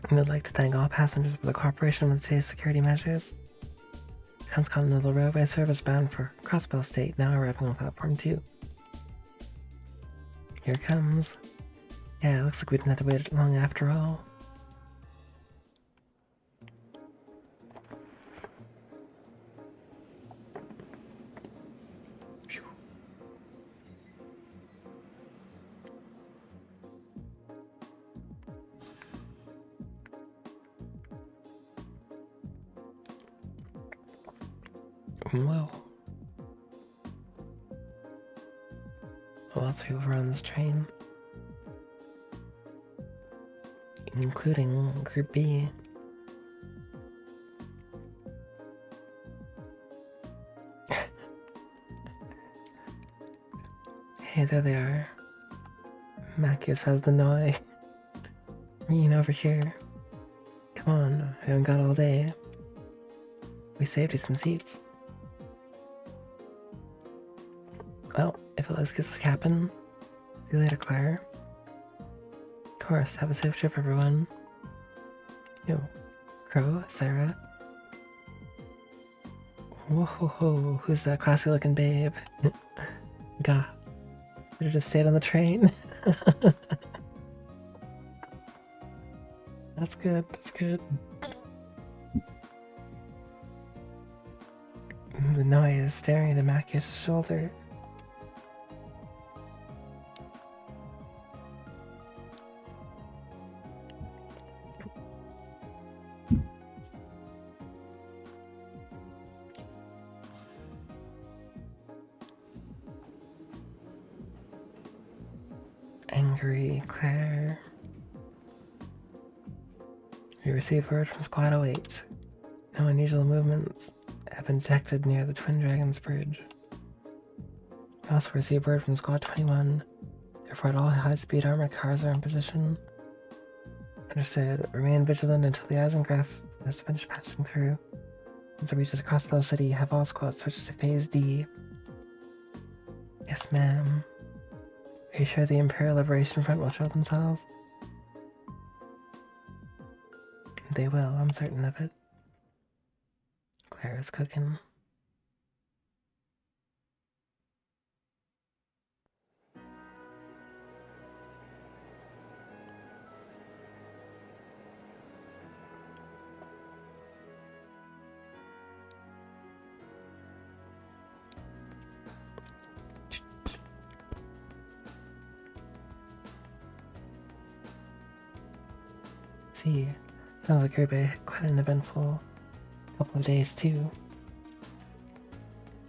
We would like to thank all passengers for the cooperation with today's security measures. Transcontinental Railway service bound for Crossbell State now arriving on platform 2. Here it comes. Yeah, it looks like we didn't have to wait long after all. Whoa. Lots of people are on this train. Including Group B. Hey, there they are. Macius has the Noi. Rean over here. Come on, I haven't got all day. We saved you some seats. Well, if it lets us happen, see you later, Claire. Of course, have a safe trip, everyone. Yo, Crow, Sarah. Whoa, who's that classy looking babe? God, should have just stayed on the train. That's good, that's good. The Noi is staring at Macius' shoulder. Angry Claire. We received word from Squad 08. No unusual movements have been detected near the Twin Dragons Bridge. We also received word from Squad 21. Therefore, all high-speed armored cars are in position. Understood. Remain vigilant until the Eisengraph has finished passing through. Once it reaches Crossbell City, have all squads switch to Phase D. Yes, ma'am. Are you sure the Imperial Liberation Front will show themselves? They will, I'm certain of it. Claire is cooking. See, sounds like you're quite an eventful couple of days too.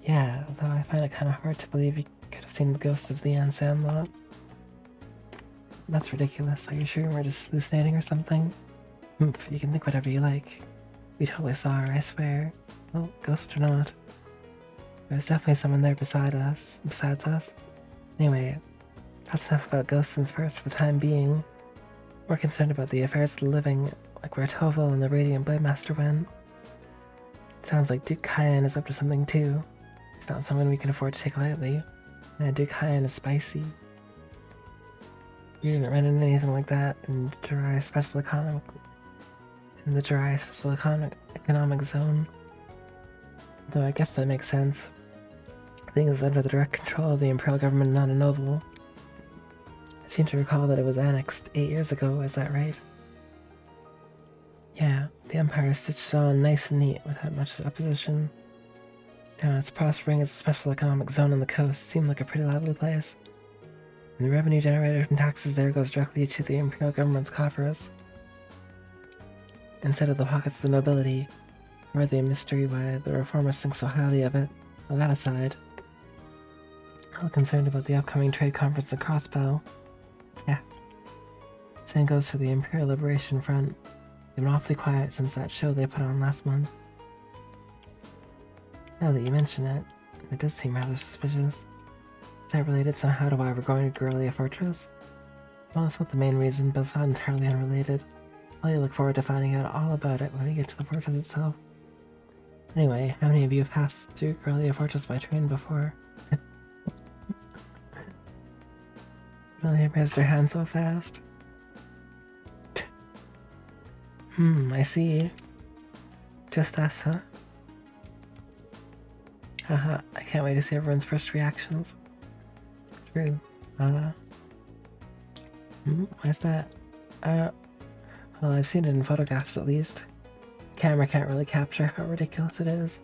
Yeah, though I find it kind of hard to believe you could have seen the ghost of Leon Sandlot. That's ridiculous. Are you sure we're just hallucinating or something? You can think whatever you like. We totally saw her, I swear. Well, ghost or not. There's definitely someone there besides us. Anyway, that's enough about ghosts and spirits for the time being. We're concerned about the affairs of the living, like where Toval and the Radiant Blade Master went. Sounds like Duke Cayenne is up to something too. It's not someone we can afford to take lightly. And Duke Cayenne is spicy. You didn't run into anything like that in the Jirai Special Economic Zone. Though I guess that makes sense. Things under the direct control of the Imperial Government not a novel. I seem to recall that it was annexed 8 years ago, is that right? Yeah, the Empire stitched it on nice and neat without much opposition. Now it's prospering as a special economic zone on the coast. Seemed like a pretty lively place. And the revenue generated from taxes there goes directly to the Imperial Government's coffers, instead of the pockets of the nobility. Hardly a mystery why the reformers think so highly of it. All that aside, I'm concerned about the upcoming trade conference at Crossbell. Yeah. Same goes for the Imperial Liberation Front. They've been awfully quiet since that show they put on last month. Now that you mention it, it does seem rather suspicious. Is that related somehow to why we're going to Guerrilla Fortress? Well, it's not the main reason, but it's not entirely unrelated. I'll look forward to finding out all about it when we get to the fortress itself. Anyway, how many of you have passed through Corellia Fortress by train before? Really raised her hand so fast? I see. Just us, huh? Haha, I can't wait to see everyone's first reactions. True. Why's that? Well, I've seen it in photographs at least. The camera can't really capture how ridiculous it is.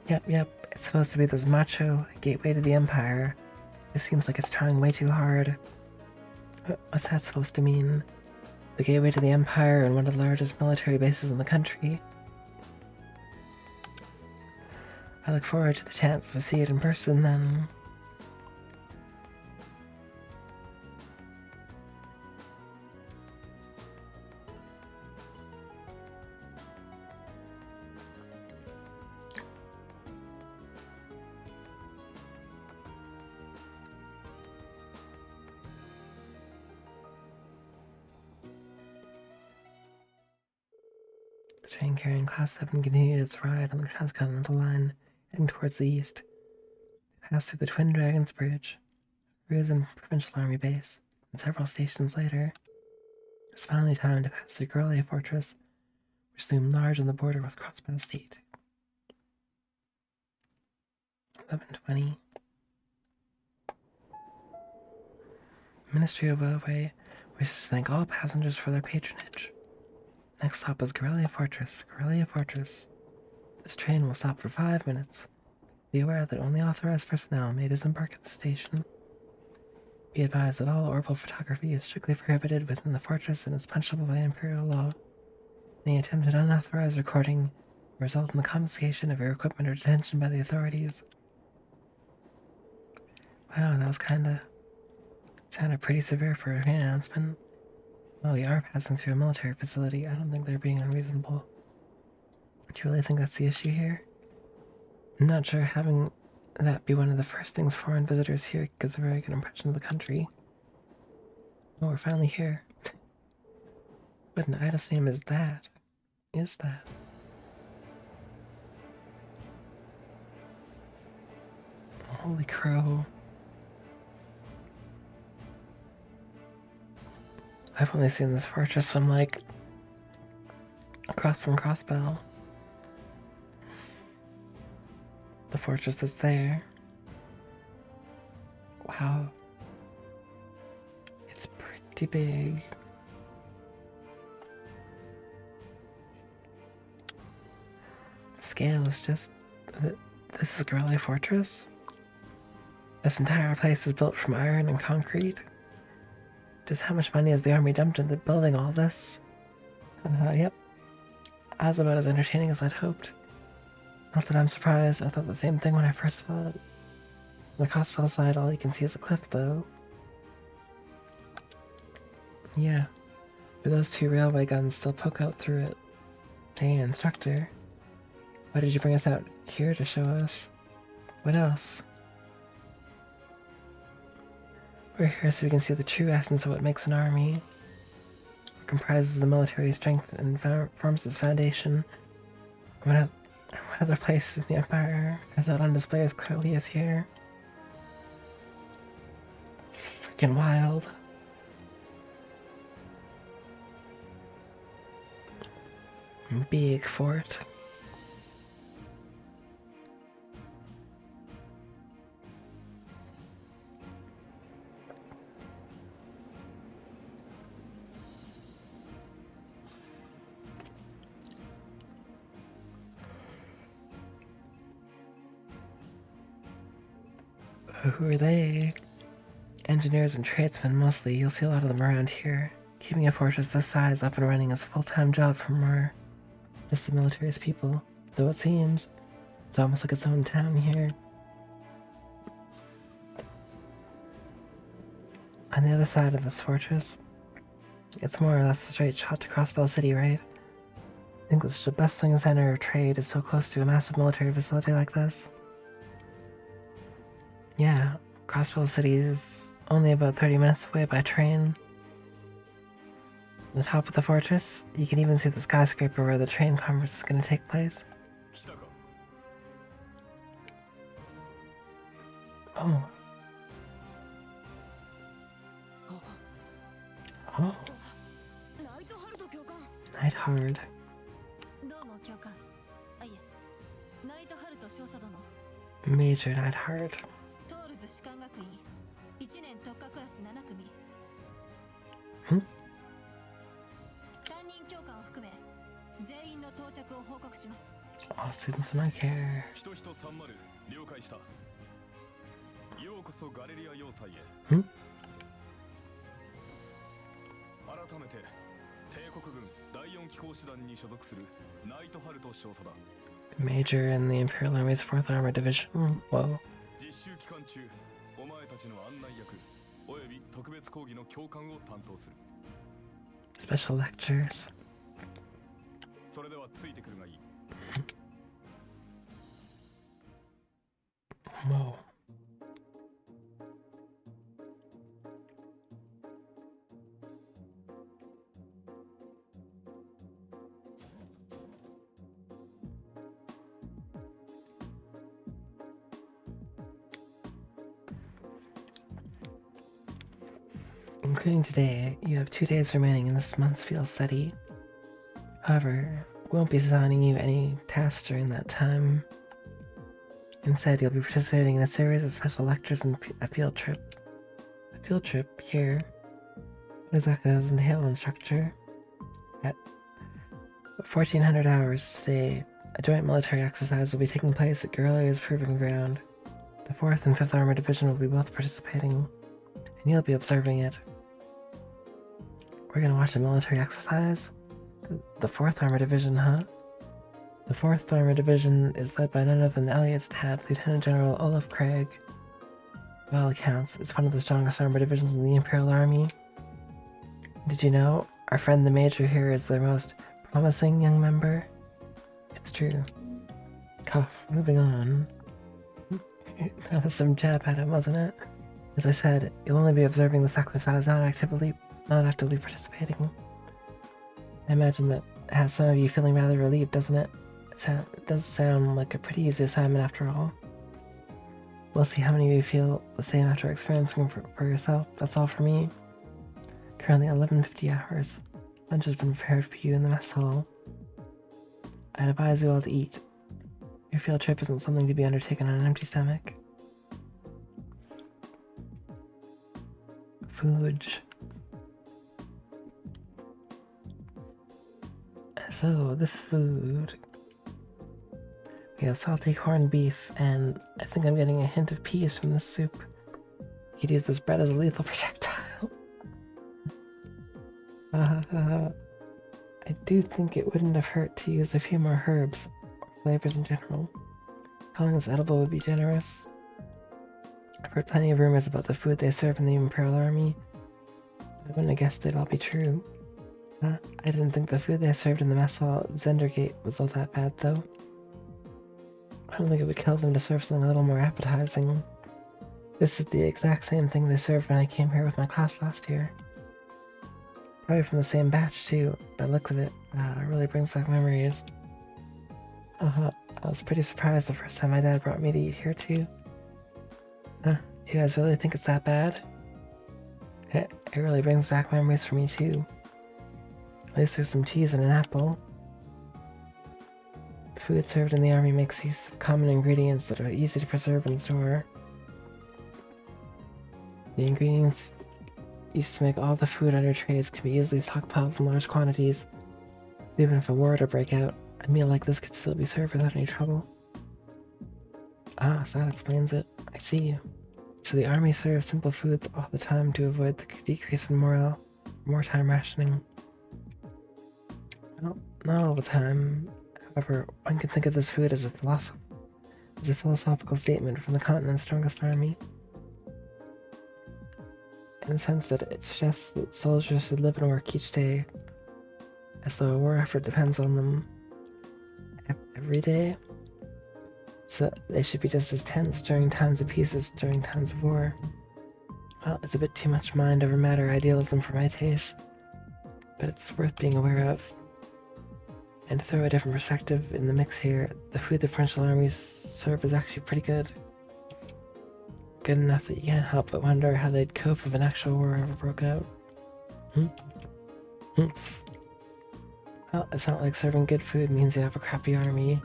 Yep, it's supposed to be this macho gateway to the Empire. It seems like it's trying way too hard. What's that supposed to mean? The gateway to the Empire and one of the largest military bases in the country. I look forward to the chance to see it in person then. The train carrying Class 7 continued its ride on the transcontinental line, heading towards the east. It passed through the Twin Dragons Bridge, cruise and provincial army base, and several stations later. It was finally time to pass through Corellia Fortress, which loomed large on the border with Crossbow State. 11:20. Ministry of Railway wishes to thank all passengers for their patronage. Next stop is Corellia Fortress. Corellia Fortress. This train will stop for 5 minutes. Be aware that only authorized personnel may disembark at the station. Be advised that all orbital photography is strictly prohibited within the fortress and is punishable by imperial law. Any attempted unauthorized recording will result in the confiscation of your equipment or detention by the authorities. Wow, that was kinda pretty severe for a train announcement. Well, we are passing through a military facility. I don't think they're being unreasonable. Do you really think that's the issue here? I'm not sure having that be one of the first things foreign visitors here gives a very good impression of the country. Oh, we're finally here. What an idol's name is that? Holy crow. I've only seen this fortress from, like, across from Crossbell. The fortress is there. Wow. It's pretty big. The scale is just... This is Corellia Fortress? This entire place is built from iron and concrete? Just how much money has the army dumped into building all this? Yep. As about as entertaining as I'd hoped. Not that I'm surprised, I thought the same thing when I first saw it. On the Crossbell side, all you can see is a cliff, though. Yeah, but those two railway guns still poke out through it. Hey, instructor. Why did you bring us out here to show us? What else? We're here so we can see the true essence of what makes an army. What comprises the military strength and forms its foundation. What other place in the Empire is that on display as clearly as here? It's freaking wild. Big fort. Who are they? Engineers and tradesmen mostly. You'll see a lot of them around here. Keeping a fortress this size up and running is a full-time job for more just the military's people. Though it seems it's almost like its own town here. On the other side of this fortress, it's more or less a straight shot to Crossbell City, right? I think it's the bustling center of trade is so close to a massive military facility like this. Yeah, Crossbow City is only about 30 minutes away by train. The top of the fortress, you can even see the skyscraper where the train conference is going to take place. 来たか Oh. Oh, ナイトハルト教官。 Nightheart. どうも教官。あ、いえ。ナイトハルト少佐殿。 Major Nightheart. トールズ士官学院1年特化クラス7組。ん？担任教官を含め全員の到着を報告します。 All students in my care. 人々30了解した。ようこそガレリア要塞へ。ん？改めて帝国軍第4機甲師団に所属するナイトハルト少佐だ。 Major in the Imperial Army's 4th Armored Division. Whoa. 実習期間中、お前たちの案内役および特別講義の教官を担当する。 Special lectures. それではついてくるがいい。 Whoa. Including today, you have 2 days remaining in this month's field study. However, we won't be assigning you any tasks during that time. Instead, you'll be participating in a series of special lectures and a field trip. A field trip here? What exactly does it entail, instructor? At 1400 hours today, a joint military exercise will be taking place at Guerrilla's Proving Ground. The 4th and 5th Armored Division will be both participating, and you'll be observing it. We're gonna watch a military exercise? The 4th Armored Division, huh? The 4th Armored Division is led by none other than Elliot's dad, Lieutenant General Olaf Craig. By all accounts, it's one of the strongest armored divisions in the Imperial Army. Did you know, our friend the Major here is their most promising young member? It's true. Cough, moving on. That was some jab at him, wasn't it? As I said, you'll only be observing this exercise, not actively participating. I imagine that has some of you feeling rather relieved, doesn't it? It does sound like a pretty easy assignment after all. We'll see how many of you feel the same after experiencing for yourself. That's all for me. Currently 11:50 hours. Lunch has been prepared for you in the mess hall. I'd advise you all to eat. Your field trip isn't something to be undertaken on an empty stomach. Food. So, this food... We have salty corned beef, and I think I'm getting a hint of peas from this soup. You could use this bread as a lethal projectile. I do think it wouldn't have hurt to use a few more herbs, or flavors in general. Calling this edible would be generous. I've heard plenty of rumors about the food they serve in the Imperial Army. I wouldn't have guessed they'd all be true. I didn't think the food they served in the mess hall at Zendergate was all that bad, though. I don't think it would kill them to serve something a little more appetizing. This is the exact same thing they served when I came here with my class last year. Probably from the same batch, too. By the looks of it, it really brings back memories. I was pretty surprised the first time my dad brought me to eat here, too. You guys really think it's that bad? It really brings back memories for me, too. At least there's some cheese and an apple. The food served in the army makes use of common ingredients that are easy to preserve and store. The ingredients used to make all the food under trays can be easily stockpiled in large quantities. Even if a war were to break out, a meal like this could still be served without any trouble. So that explains it. I see. So the army serves simple foods all the time to avoid the decrease in morale, wartime rationing. Well, not all the time. However, one can think of this food as a philosophical statement from the continent's strongest army. In the sense that it suggests that soldiers should live and work each day, as though a war effort depends on them every day. So they should be just as tense during times of peace as during times of war. Well, it's a bit too much mind over matter idealism for my taste, but it's worth being aware of. And to throw a different perspective in the mix here, the food the provincial armies serve is actually pretty good. Good enough that you can't help but wonder how they'd cope if an actual war ever broke out. Well, it's not like serving good food means you have a crappy army.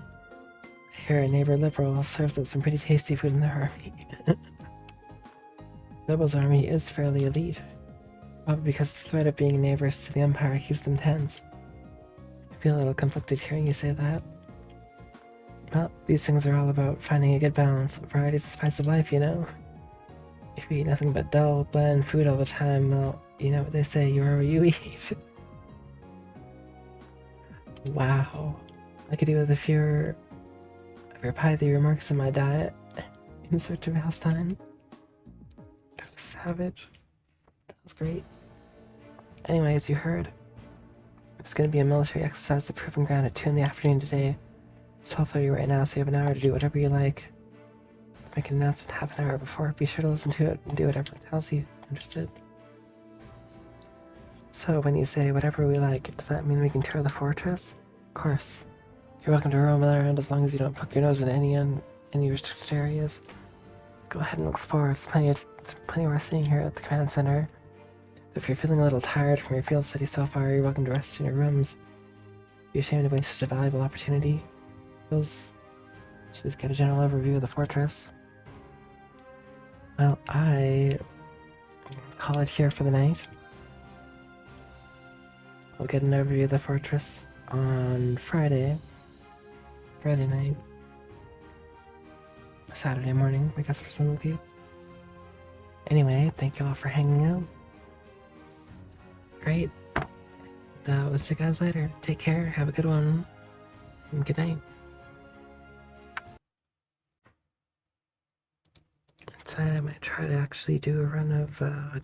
I hear a neighbor Liberal serves up some pretty tasty food in their army. Liberal's army is fairly elite, probably because the threat of being neighbors to the Empire keeps them tense. I feel a little conflicted hearing you say that. Well, these things are all about finding a good balance. Variety's the spice of life, you know? If you eat nothing but dull, bland food all the time, well, you know what they say, you are what you eat. Wow. I could do with a fewer of your pithy remarks in my diet. Insert to Valstein. That was savage. That was great. Anyway, as you heard, there's going to be a military exercise at the Proving Ground at 2 in the afternoon today. It's 12:30 right now, so you have an hour to do whatever you like. Make an announcement half an hour before. Be sure to listen to it and do whatever it tells you. Understood? So, when you say whatever we like, does that mean we can tour the fortress? Of course. You're welcome to roam around as long as you don't poke your nose in any restricted areas. Go ahead and explore. There's plenty we're seeing here at the command center. If you're feeling a little tired from your field study so far, you're welcome to rest in your rooms. Be ashamed to waste such a valuable opportunity. Just get a general overview of the fortress. Well, I call it here for the night. We'll get an overview of the fortress on Friday night, Saturday morning, I guess for some of you. Anyway, thank you all for hanging out. Great. We'll see you guys later. Take care, have a good one, and good night. Tonight I might try to actually do a run of near